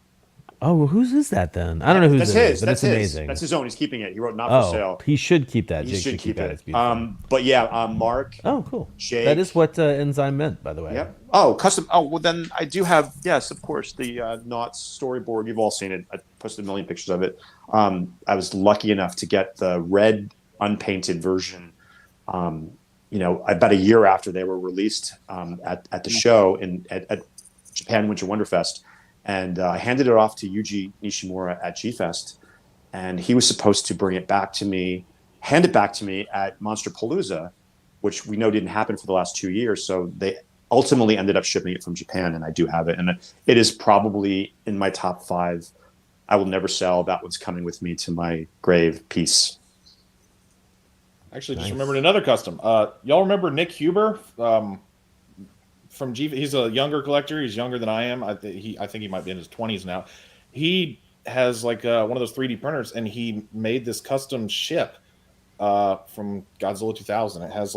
Speaker 3: Oh, well, whose is that then? I don't know whose
Speaker 4: That's
Speaker 3: it is,
Speaker 4: his.
Speaker 3: but
Speaker 4: That's
Speaker 3: it's
Speaker 4: his.
Speaker 3: amazing.
Speaker 4: That's his own. He's keeping it. He wrote not
Speaker 3: Oh,
Speaker 4: for sale.
Speaker 3: he should keep that.
Speaker 4: He
Speaker 3: Jake
Speaker 4: should keep
Speaker 3: that. It's
Speaker 4: it.
Speaker 3: beautiful.
Speaker 4: But yeah, Mark.
Speaker 3: Oh, cool.
Speaker 4: Jake.
Speaker 3: That is what Enzyme meant, by the way.
Speaker 4: Yep. Oh, custom. Oh, well, then I do have. Yes, of course. The Knots storyboard. You've all seen it. I posted a million pictures of it. I was lucky enough to get the red unpainted version. About a year after they were released at the show at Japan Winter Wonder Fest, and I handed it off to Yuji Nishimura at G-Fest, and he was supposed to hand it back to me at Monster Palooza, which we know didn't happen for the last 2 years. So they ultimately ended up shipping it from Japan, and I do have it, and it is probably in my top 5. I will never sell. That one's coming with me to my grave. Peace.
Speaker 13: Actually, just remembered another custom. Y'all remember Nick Huber from G? He's a younger collector. He's younger than I am. I think he might be in his 20s now. He has like one of those 3D printers, and he made this custom ship from Godzilla 2000. It has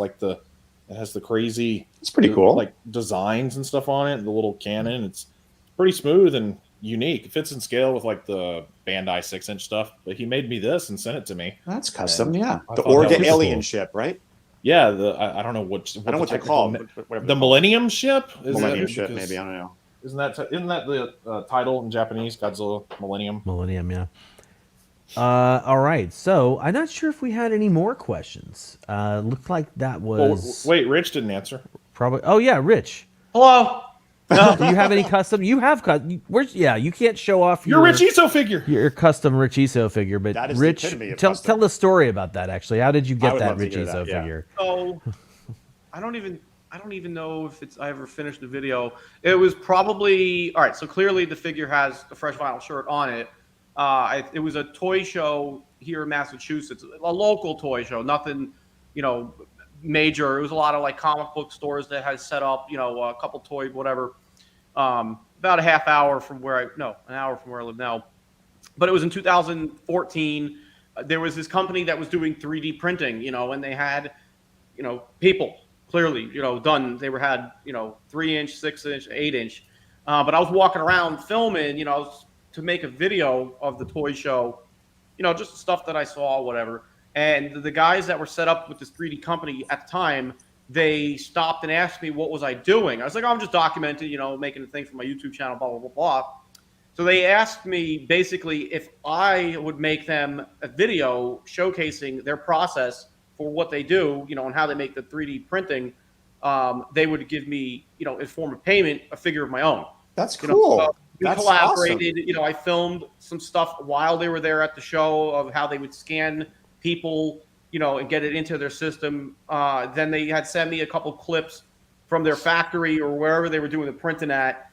Speaker 13: the crazy.
Speaker 4: It's pretty cool.
Speaker 13: Like designs and stuff on it. The little cannon. It's pretty smooth and unique. It fits in scale with like the Bandai 6-inch stuff. But he made me this and sent it to me.
Speaker 4: That's custom, yeah.
Speaker 13: I
Speaker 4: The
Speaker 13: thought that
Speaker 4: Orga
Speaker 13: was
Speaker 4: alien
Speaker 13: cool.
Speaker 4: ship, right?
Speaker 13: Yeah, I don't know what
Speaker 4: I don't know what they're called. Whatever
Speaker 13: The Millennium Ship.
Speaker 4: Millennium Ship, maybe, I don't know.
Speaker 13: Isn't that the title in Japanese? Godzilla Millennium.
Speaker 3: Millennium, yeah. All right, so I'm not sure if we had any more questions. Looked like that was.
Speaker 13: Wait, Rich didn't answer.
Speaker 3: Probably. Oh yeah, Rich.
Speaker 6: Hello.
Speaker 3: No. Do you have any custom? You have you can't show off
Speaker 13: your Rich Iso figure.
Speaker 3: Your custom Rich Iso figure, but
Speaker 4: that is
Speaker 3: Rich,
Speaker 4: the epitome of
Speaker 3: tell
Speaker 4: custom.
Speaker 3: the story about that. Actually, how did you
Speaker 4: I
Speaker 3: get
Speaker 4: would
Speaker 3: that
Speaker 4: love to
Speaker 3: Rich
Speaker 4: hear
Speaker 3: Iso
Speaker 4: that, yeah.
Speaker 3: figure?
Speaker 6: So I don't even know if I ever finished the video. It was probably all right. So clearly the figure has a Fresh Vinyl shirt on it. It was a toy show here in Massachusetts, a local toy show. Nothing, major. It was a lot of like comic book stores that had set up, a couple toy whatever. About an hour from where I live now. But it was in 2014. There was this company that was doing 3D printing, and they had, people clearly, done. They had, 3-inch, 6-inch, 8-inch. But I was walking around filming, to make a video of the toy show, just stuff that I saw, whatever. And the guys that were set up with this 3D company at the time, they stopped and asked me what was I doing. I was like, I'm just documenting, making a thing for my YouTube channel, blah, blah, blah, blah. So they asked me basically if I would make them a video showcasing their process for what they do, and how they make the 3D printing. They would give me, in form of payment, a figure of my own.
Speaker 4: That's cool.
Speaker 6: So we
Speaker 4: That's
Speaker 6: collaborated.
Speaker 4: awesome.
Speaker 6: I filmed some stuff while they were there at the show of how they would scan people, and get it into their system. Then they had sent me a couple clips from their factory or wherever they were doing the printing at.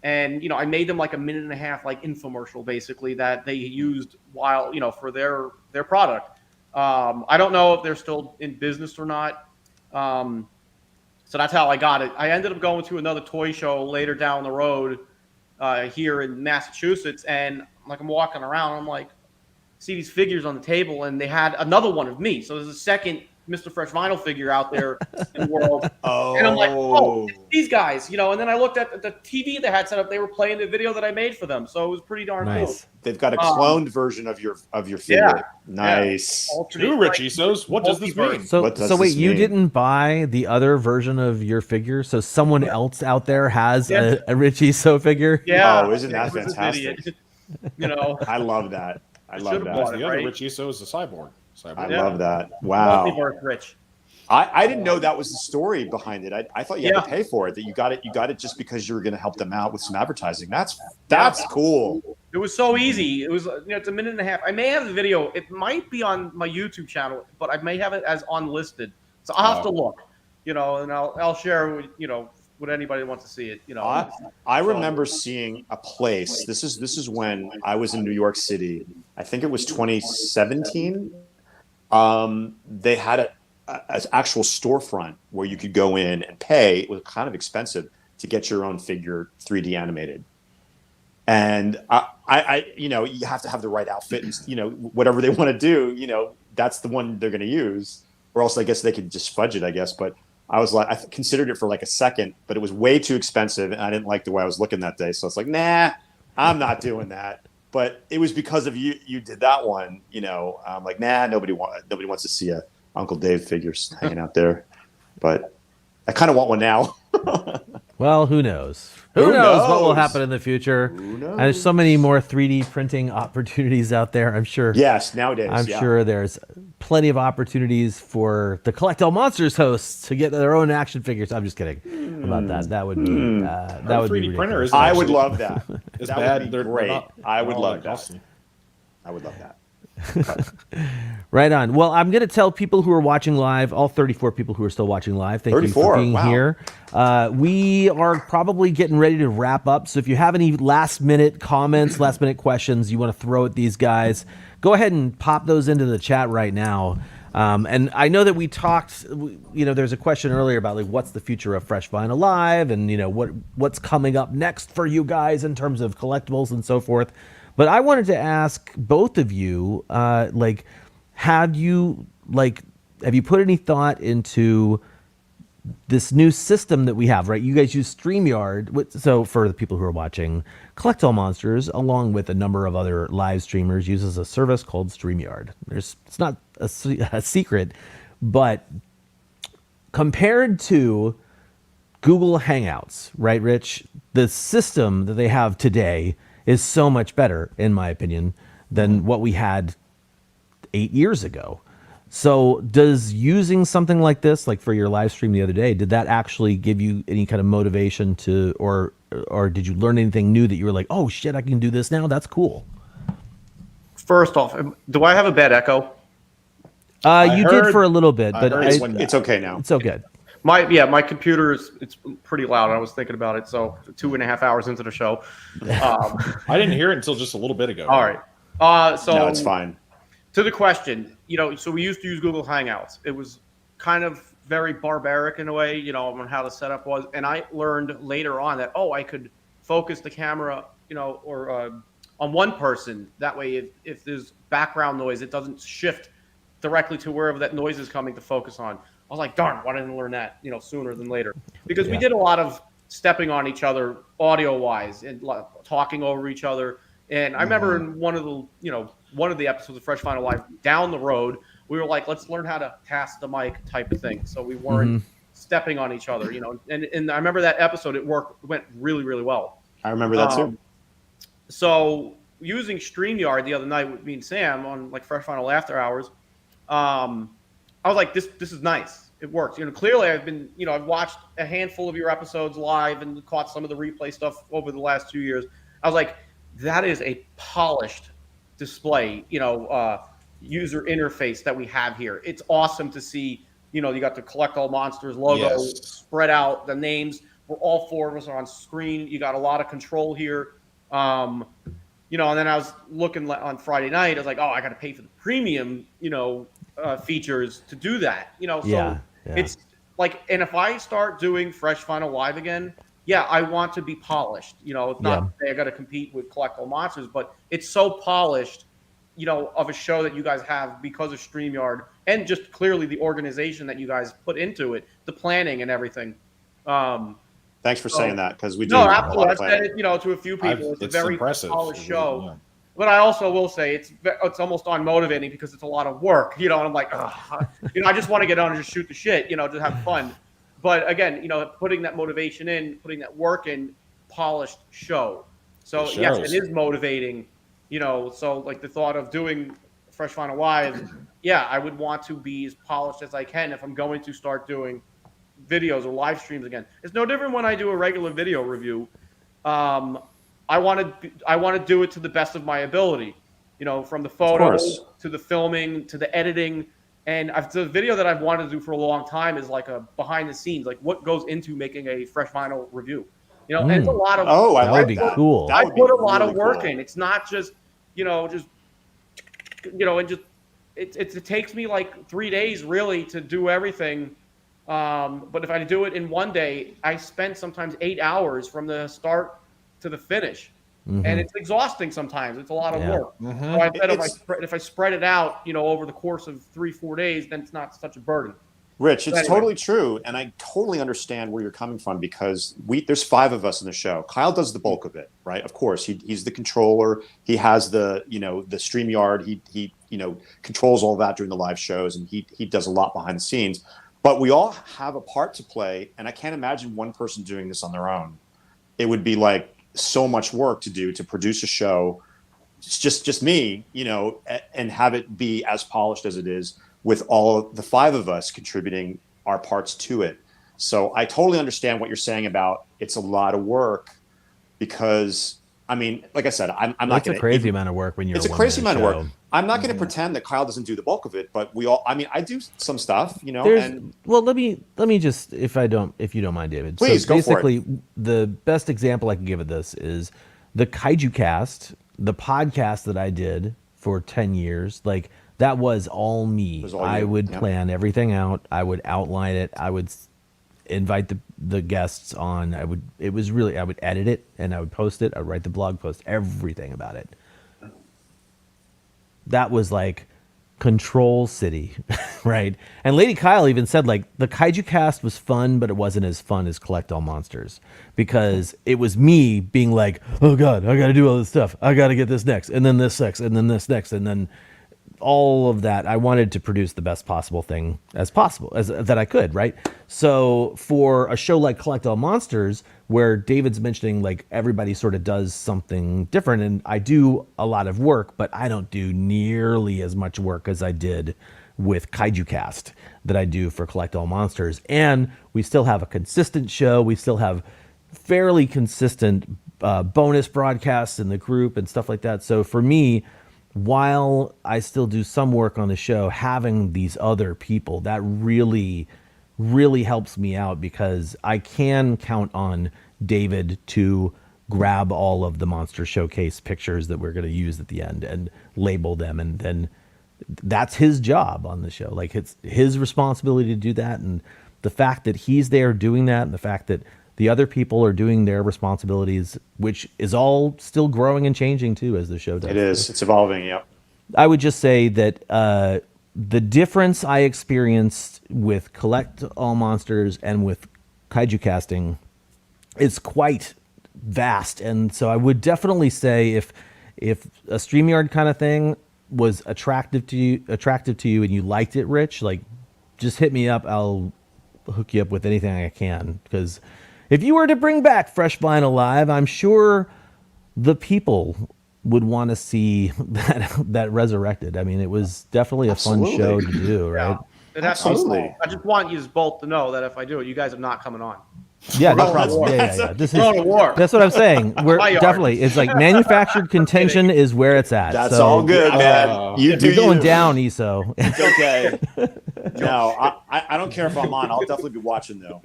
Speaker 6: And, I made them like a 1.5 minute infomercial basically that they used while, for their product. I don't know if they're still in business or not. So that's how I got it. I ended up going to another toy show later down the road here in Massachusetts. And I'm walking around, I'm like, see these figures on the table, and they had another one of me. So there's a second Mr. Fresh Vinyl figure out there in the world. And I'm like, oh, it's these guys, and then I looked at the TV they had set up. They were playing the video that I made for them. So it was pretty darn cool.
Speaker 4: They've got a cloned version of your figure.
Speaker 6: Yeah.
Speaker 4: Nice.
Speaker 6: Yeah.
Speaker 13: Two Rich Isos. What does this mean?
Speaker 3: So wait, you didn't buy the other version of your figure? So someone else out there has a Rich Iso figure?
Speaker 6: Yeah.
Speaker 4: Oh, isn't that fantastic? I love that. I love that.
Speaker 13: The other Rich Iso is a cyborg.
Speaker 4: I love that. Wow.
Speaker 6: Multiverse Rich.
Speaker 4: I didn't know that was the story behind it. I thought you had to pay for it. That you got it just because you were going to help them out with some advertising. That's cool.
Speaker 6: It was so easy. It was it's a 1.5 minutes. I may have the video. It might be on my YouTube channel, but I may have it as unlisted. So I'll have to look. And I'll share with with anybody who wants to see it.
Speaker 4: I remember seeing a place. This is when I was in New York City. I think it was 2017. They had an actual storefront where you could go in and pay. It was kind of expensive to get your own figure 3D animated. And I you have to have the right outfit and, whatever they want to do, that's the one they're going to use, or else I guess they could just fudge it, I guess. But I was like, I considered it for like a second, but it was way too expensive. And I didn't like the way I was looking that day. So it's like, nah, I'm not doing that. But it was because of you did that one, I'm like, nah, nobody wants to see a Uncle Dave figures hanging out there. But I kind of want one now.
Speaker 3: Well, who knows? Who knows what will happen in the future?
Speaker 4: Who knows?
Speaker 3: And there's so many more 3D printing opportunities out there, I'm sure.
Speaker 4: Yes, nowadays.
Speaker 3: I'm sure there's plenty of opportunities for the Collect All Monsters hosts to get their own action figures. I'm just kidding about that. That would be that would be ridiculous.
Speaker 4: I would love that.
Speaker 13: It's
Speaker 4: that
Speaker 13: bad.
Speaker 4: would be
Speaker 13: They're
Speaker 4: great.
Speaker 13: not
Speaker 4: I would love that.
Speaker 13: awesome.
Speaker 4: I would love that.
Speaker 3: Right on. Well, I'm going to tell people who are watching live, all 34 people who are still watching live, thank you for being here. We are probably getting ready to wrap up. So if you have any last minute comments, last minute questions you want to throw at these guys, go ahead and pop those into the chat right now. And I know that we talked, there's a question earlier about what's the future of Fresh Vinyl Live and, what's coming up next for you guys in terms of collectibles and so forth. But I wanted to ask both of you, have you put any thought into this new system that we have, right? You guys use StreamYard. So for the people who are watching, Collect All Monsters, along with a number of other live streamers, uses a service called StreamYard. It's not a secret, but compared to Google Hangouts, right, Rich? The system that they have today is so much better, in my opinion, than what we had 8 years ago. So does using something like this, like for your live stream the other day, did that actually give you any kind of motivation to, or did you learn anything new that you were like, oh shit, I can do this now? That's cool.
Speaker 6: First off, do I have a bad echo?
Speaker 3: You did for a little bit, but
Speaker 4: it's okay now.
Speaker 3: It's okay.
Speaker 6: My computer it's pretty loud. I was thinking about it. So 2.5 hours into the show,
Speaker 13: I didn't hear it until just a little bit ago.
Speaker 6: All right. So
Speaker 4: no, it's fine.
Speaker 6: To the question, so we used to use Google Hangouts. It was kind of very barbaric in a way, on how the setup was. And I learned later on that, I could focus the camera, or on one person. That way, if there's background noise, it doesn't shift directly to wherever that noise is coming to focus on. I was like, darn, why didn't I learn that, sooner than later? Because we did a lot of stepping on each other audio-wise and talking over each other. And I remember in one of the episodes of Fresh Vinyl Live down the road, we were like, let's learn how to pass the mic type of thing. So we weren't stepping on each other, And I remember that episode, went really, really well.
Speaker 4: I remember that too.
Speaker 6: So using StreamYard the other night with me and Sam on like Fresh Final After Hours, I was like, this is nice. It works. Clearly I've watched a handful of your episodes live and caught some of the replay stuff over the last 2 years. I was like, that is a polished display, user interface that we have here. It's awesome to see, you got the Collect All Monsters logo spread out, the names. We're all 4 of us are on screen. You got a lot of control here. And then I was looking on Friday night. I was like, oh, I got to pay for the premium, features to do that. So it's like, and if I start doing Fresh Final Live again, I want to be polished. It's not I got to compete with Collect All Monsters, but it's so polished, of a show that you guys have because of StreamYard and just clearly the organization that you guys put into it, the planning and everything.
Speaker 4: Thanks for saying that, because we do.
Speaker 6: No, absolutely. I've said it, to a few people. It's a very
Speaker 13: impressive.
Speaker 6: polished show. Yeah. But I also will say it's almost unmotivating because it's a lot of work, and I'm like, I just want to get on and just shoot the shit, to have fun. But again, putting that motivation in, putting that work in, polished show. So yes, it is motivating, so like the thought of doing Fresh Final Live, I would want to be as polished as I can if I'm going to start doing videos or live streams again. It's no different when I do a regular video review. I want to do it to the best of my ability, from the photos to the filming to the editing. And the video that I've wanted to do for a long time is like a behind the scenes, like what goes into making a Fresh Final review. And it's a lot of
Speaker 3: that would be cool.
Speaker 6: I put a lot of work in. It's not just it takes me like 3 days really to do everything. But if I do it in one day, I spend sometimes 8 hours from the start to the finish. And it's exhausting sometimes. It's a lot of work. So I bet if I spread it out, over the course of 3-4 days, then it's not such a burden.
Speaker 4: Rich, it's totally true, and I totally understand where you're coming from because there's 5 of us in the show. Kyle does the bulk of it, right? Of course, he's the controller. He has the the StreamYard. He controls all that during the live shows, and he does a lot behind the scenes. But we all have a part to play, and I can't imagine one person doing this on their own. It would be like so much work to do to produce a show. It's just me, and have it be as polished as it is with all of the 5 of us contributing our parts to it. So I totally understand what you're saying about it's a lot of work because, I mean, like I said, I'm not going to...
Speaker 3: It's a crazy amount of work when you're...
Speaker 4: It's a crazy amount of work. I'm not going to pretend that Kyle doesn't do the bulk of it, but I do some stuff,
Speaker 3: Well, let me just, if you don't mind, David.
Speaker 4: Please,
Speaker 3: so
Speaker 4: go for
Speaker 3: basically,
Speaker 4: it.
Speaker 3: The best example I can give of this is the Kaiju Cast, the podcast that I did for 10 years. Like, that was all me. I would plan everything out. I would outline it. I would invite the guests on. I would edit it and I would post it. I would write the blog post, everything about it. That was like Control City, right? And Lady Kyle even said like the Kaiju Cast was fun, but it wasn't as fun as Collect All Monsters because it was me being like, oh God, I got to do all this stuff. I got to get this next, and then this next, and then this next, and then all of that. I wanted to produce the best possible thing as possible as that I could, right? So for a show like Collect All Monsters, where David's mentioning like everybody sort of does something different, and I do a lot of work, but I don't do nearly as much work as I did with Kaiju Cast that I do for Collect All Monsters. And we still have a consistent show. We still have fairly consistent bonus broadcasts in the group and stuff like that. So for me, while I still do some work on the show, having these other people, that really, really helps me out because I can count on David to grab all of the Monster Showcase pictures that we're going to use at the end and label them. And then that's his job on the show. Like, it's his responsibility to do that. And the fact that he's there doing that, and the fact that the other people are doing their responsibilities, which is all still growing and changing too as the show does.
Speaker 4: It is. It's evolving. Yep.
Speaker 3: I would just say that the difference I experienced with Collect All Monsters and with Kaiju Casting is quite vast. And so I would definitely say if a StreamYard kind of thing was attractive to you and you liked it, Rich, like, just hit me up. I'll hook you up with anything I can, because if you were to bring back Fresh Vinyl Live, I'm sure the people would want to see that resurrected. I mean, it was definitely a fun show to do, right?
Speaker 6: It has to be small. I just want you both to know that if I do it, you guys are not coming on.
Speaker 3: Yeah,
Speaker 6: We're
Speaker 3: no
Speaker 6: going to
Speaker 3: problem.
Speaker 6: war.
Speaker 3: Yeah. This is
Speaker 6: We're going to war.
Speaker 3: That's what I'm saying. We're
Speaker 6: My yard.
Speaker 3: definitely. It's like manufactured contention is where it's at.
Speaker 4: That's
Speaker 3: So,
Speaker 4: all good, man.
Speaker 3: You're going down, ESO.
Speaker 4: It's okay. No, I don't care if I'm on. I'll definitely be watching though.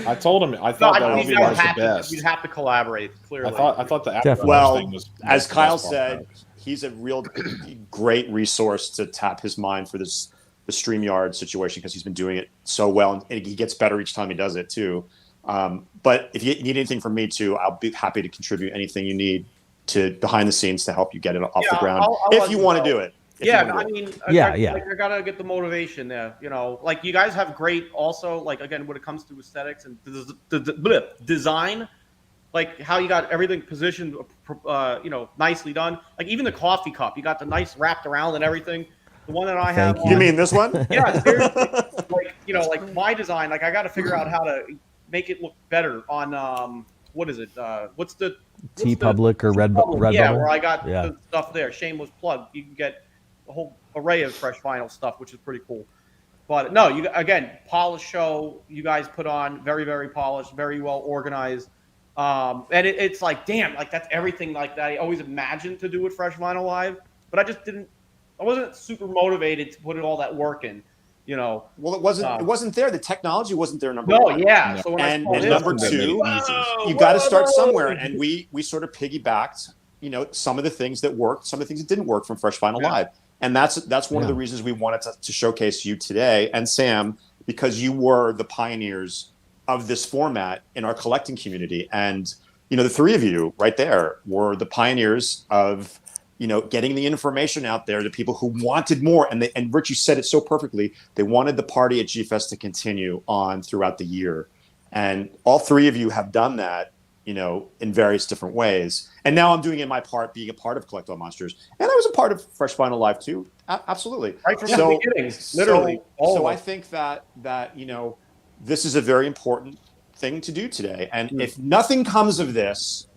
Speaker 13: I told him I thought that
Speaker 6: I
Speaker 13: was
Speaker 6: think
Speaker 13: the
Speaker 6: have
Speaker 13: best.
Speaker 6: you'd have to collaborate, clearly.
Speaker 13: I thought the after
Speaker 4: Well,
Speaker 13: thing was
Speaker 4: as
Speaker 13: the
Speaker 4: Kyle
Speaker 13: best part
Speaker 4: said,
Speaker 13: about it.
Speaker 4: he's a real great resource to tap his mind for the StreamYard situation because he's been doing it so well, and he gets better each time he does it too. But if you need anything from me too, I'll be happy to contribute anything you need to behind the scenes to help you get it off the ground
Speaker 6: I'll
Speaker 4: if you want to do it.
Speaker 6: I gotta get the motivation there. You know, like you guys have great also, like again, when it comes to aesthetics and the design, like how you got everything positioned, nicely done. Like even the coffee cup, you got the nice wrapped around and everything. The one that I have.
Speaker 4: You mean this one?
Speaker 6: Yeah, seriously. Like my design, like I got to figure out how to make it look better on what is it? What's the
Speaker 3: T-Public or Redbubble?
Speaker 6: Yeah, where I got the stuff there. Shameless plug. You can get a whole array of fresh vinyl stuff, which is pretty cool. But no, you again, polished show you guys put on, very, very polished, very well organized. And it's like, damn, like that's everything like that I always imagined to do with Fresh Vinyl Live, but I wasn't super motivated to put all that work in, you know.
Speaker 4: Well, it wasn't there. The technology wasn't there. Number
Speaker 6: No,
Speaker 4: one.
Speaker 6: yeah. So when
Speaker 4: and
Speaker 6: I
Speaker 4: number two, you got to start somewhere. And we sort of piggybacked, some of the things that worked, some of the things that didn't work from Fresh Vinyl Live. And that's one of the reasons we wanted to showcase you today and Sam, because you were the pioneers of this format in our collecting community. And, the three of you right there were the pioneers of, getting the information out there to people who wanted more. And Rich, you said it so perfectly. They wanted the party at G-Fest to continue on throughout the year. And all three of you have done that, in various different ways. And now I'm doing it my part, being a part of Collect All Monsters. And I was a part of Fresh Vinyl Live too. Absolutely.
Speaker 6: Right from the beginning, literally.
Speaker 4: So I think that this is a very important thing to do today. And if nothing comes of this,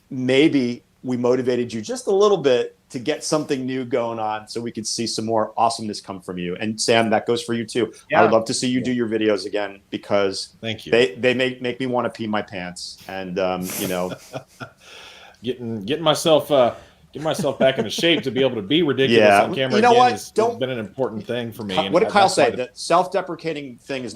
Speaker 4: maybe we motivated you just a little bit to get something new going on so we could see some more awesomeness come from you. And Sam, that goes for you too. Yeah. I would love to see you do your videos again because
Speaker 13: thank you.
Speaker 4: They make me want to pee my pants. And
Speaker 13: getting myself back into shape to be able to be ridiculous on camera again has been an important thing for me.
Speaker 4: What did Kyle say? The self-deprecating thing is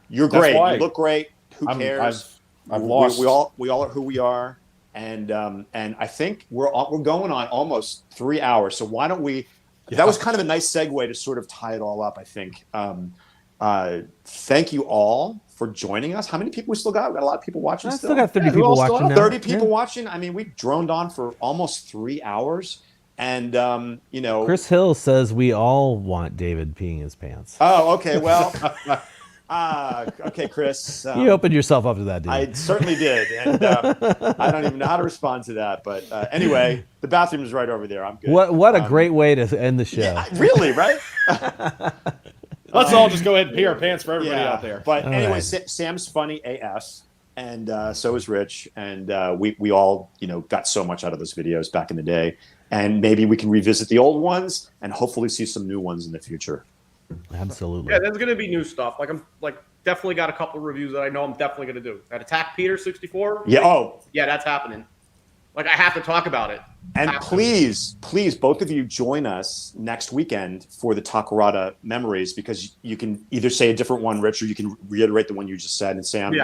Speaker 4: you're great. You look great. Who cares?
Speaker 13: I've lost.
Speaker 4: We all are who we are, and I think we're going on almost 3 hours. So why don't we? Yeah. That was kind of a nice segue to sort of tie it all up. I think. Thank you all for joining us. How many people we still got? We got a lot of people watching.
Speaker 3: I still got 30 people watching. Now.
Speaker 4: 30 people watching. I mean, we droned on for almost 3 hours, and
Speaker 3: Chris Hill says we all want David peeing his pants.
Speaker 4: Oh, okay. Well. Okay, Chris.
Speaker 3: You opened yourself up to that, dude.
Speaker 4: I certainly did, and I don't even know how to respond to that. But anyway, the bathroom is right over there. I'm good.
Speaker 3: What a great way to end the show.
Speaker 4: Yeah, really, right?
Speaker 13: Let's all just go ahead and pee our pants for everybody out there.
Speaker 4: But anyway, Sam's funny AF, and so is Rich, and we all got so much out of those videos back in the day, and maybe we can revisit the old ones and hopefully see some new ones in the future.
Speaker 3: Absolutely.
Speaker 6: Yeah, there's gonna be new stuff. I'm definitely got a couple of reviews that I know I'm definitely gonna do. That Attack Peter 64.
Speaker 4: Yeah.
Speaker 6: Yeah, that's happening. I have to talk about it.
Speaker 4: And please, both of you join us next weekend for the Takarada Memories, because you can either say a different one, Rich, or you can reiterate the one you just said. And Sam,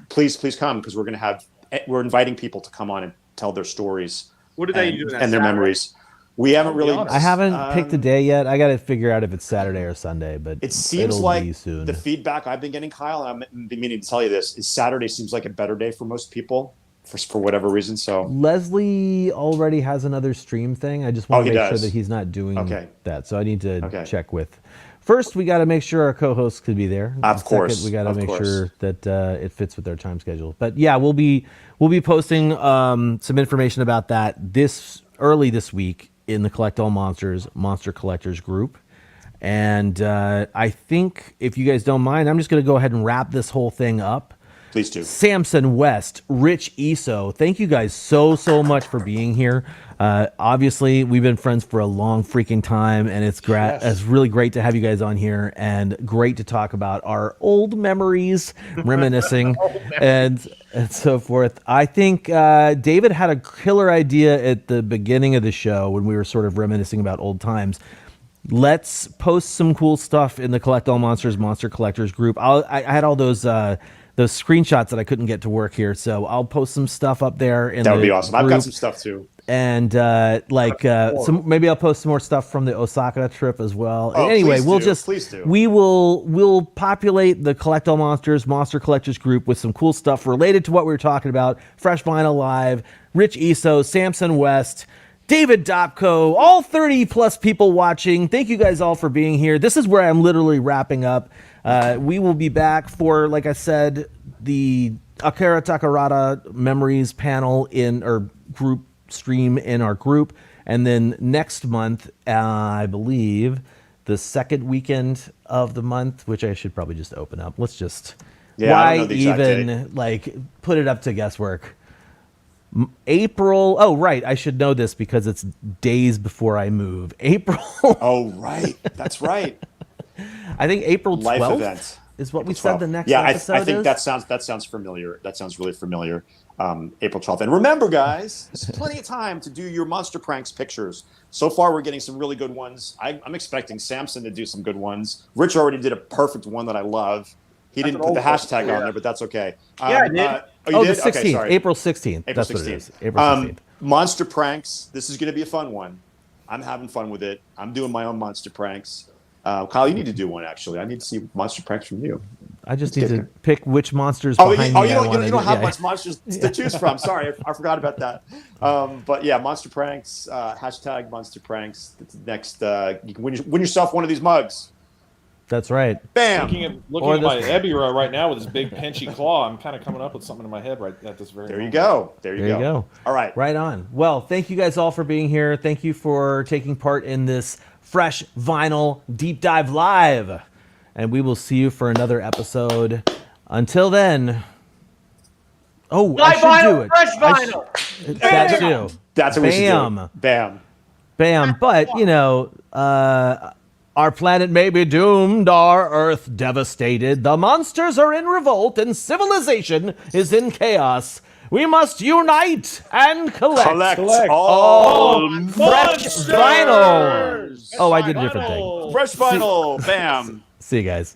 Speaker 4: please come, because we're inviting people to come on and tell their stories.
Speaker 6: What do they do?
Speaker 4: And their memories. We haven't really.
Speaker 3: I haven't picked a day yet. I got to figure out if it's Saturday or Sunday, but
Speaker 4: it seems like the feedback I've been getting, Kyle, and I've been meaning to tell you this, is Saturday seems like a better day for most people for whatever reason. So Leslie
Speaker 3: already has another stream thing. I just want to make sure that he's not doing that. So I need to check with. First, we got to make sure our co-hosts could be there.
Speaker 4: Of course,
Speaker 3: we got to make sure that it fits with their time schedule. But yeah, we'll be posting some information about that early this week in the Collect All Monsters Monster Collectors group. And I think if you guys don't mind, I'm just going to go ahead and wrap this whole thing up.
Speaker 4: Please do.
Speaker 3: Samson West, Rich Eso. Thank you guys so much for being here. Obviously, we've been friends for a long freaking time, and it's it's really great to have you guys on here, and great to talk about our old memories, reminiscing, and so forth. I think David had a killer idea at the beginning of the show when we were sort of reminiscing about old times. Let's post some cool stuff in the Collect All Monsters Monster Collectors group. I had all those screenshots that I couldn't get to work here, so I'll post some stuff up there. That
Speaker 4: would be awesome. I've got some stuff too.
Speaker 3: And maybe I'll post some more stuff from the Osaka trip as well.
Speaker 4: Oh,
Speaker 3: anyway,
Speaker 4: please do.
Speaker 3: We'll populate the Collect All Monsters Monster Collectors group with some cool stuff related to what we were talking about. Fresh Vinyl Live, Rich Eso, Samson West, David Dopko, all 30 plus people watching. Thank you guys all for being here. This is where I'm literally wrapping up. We will be back for, like I said, the Akira Takarada Memories panel group stream in our group. And then next month, I believe, the second weekend of the month, which I should probably just open up. Let's just,
Speaker 4: I don't know the exact date.
Speaker 3: Put it up to guesswork. April. Oh, right. I should know this because it's days before I move. April.
Speaker 4: Oh, right. That's right.
Speaker 3: I think April 12th
Speaker 4: Life event
Speaker 3: is what
Speaker 4: April
Speaker 3: we said
Speaker 4: 12th.
Speaker 3: the next
Speaker 4: I
Speaker 3: episode
Speaker 4: think
Speaker 3: is.
Speaker 4: that sounds familiar. That sounds really familiar. April 12th. And remember, guys, there's plenty of time to do your Monster Pranks pictures. So far, we're getting some really good ones. I'm expecting Samson to do some good ones. Rich already did a perfect one that I love. He didn't put the hashtag on there, but that's okay.
Speaker 10: Yeah, I did.
Speaker 4: You did?
Speaker 3: The 16th.
Speaker 4: Okay, sorry.
Speaker 3: April 16th.
Speaker 4: April
Speaker 3: That's
Speaker 4: 16th.
Speaker 3: what it is. April 16th.
Speaker 4: Monster Pranks. This is going to be a fun one. I'm having fun with it. I'm doing my own Monster Pranks. Kyle, you need to do one, actually. I need to see Monster Pranks from you.
Speaker 3: I just need to pick which monsters
Speaker 4: you
Speaker 3: behind me.
Speaker 4: You don't have much monsters to choose from. Sorry, I forgot about that. But yeah, Monster Pranks, hashtag Monster Pranks. Next, you can win yourself one of these mugs.
Speaker 3: That's right.
Speaker 4: Bam!
Speaker 13: Looking at my Ebira right now with his big pinchy claw, I'm kind of coming up with something in my head right at this very moment.
Speaker 4: There you go. All right.
Speaker 3: Right on. Well, thank you guys all for being here. Thank you for taking part in this Fresh Vinyl Deep Dive Live. And we will see you for another episode. Until then. Oh, I should do it.
Speaker 7: Fresh Vinyl.
Speaker 3: That too.
Speaker 4: That's what we should do. Bam.
Speaker 3: But, our planet may be doomed, our Earth devastated. The monsters are in revolt and civilization is in chaos. We must unite and collect all fresh vinyl. Oh, I did a different thing.
Speaker 4: Fresh vinyl. Bam.
Speaker 3: See you guys.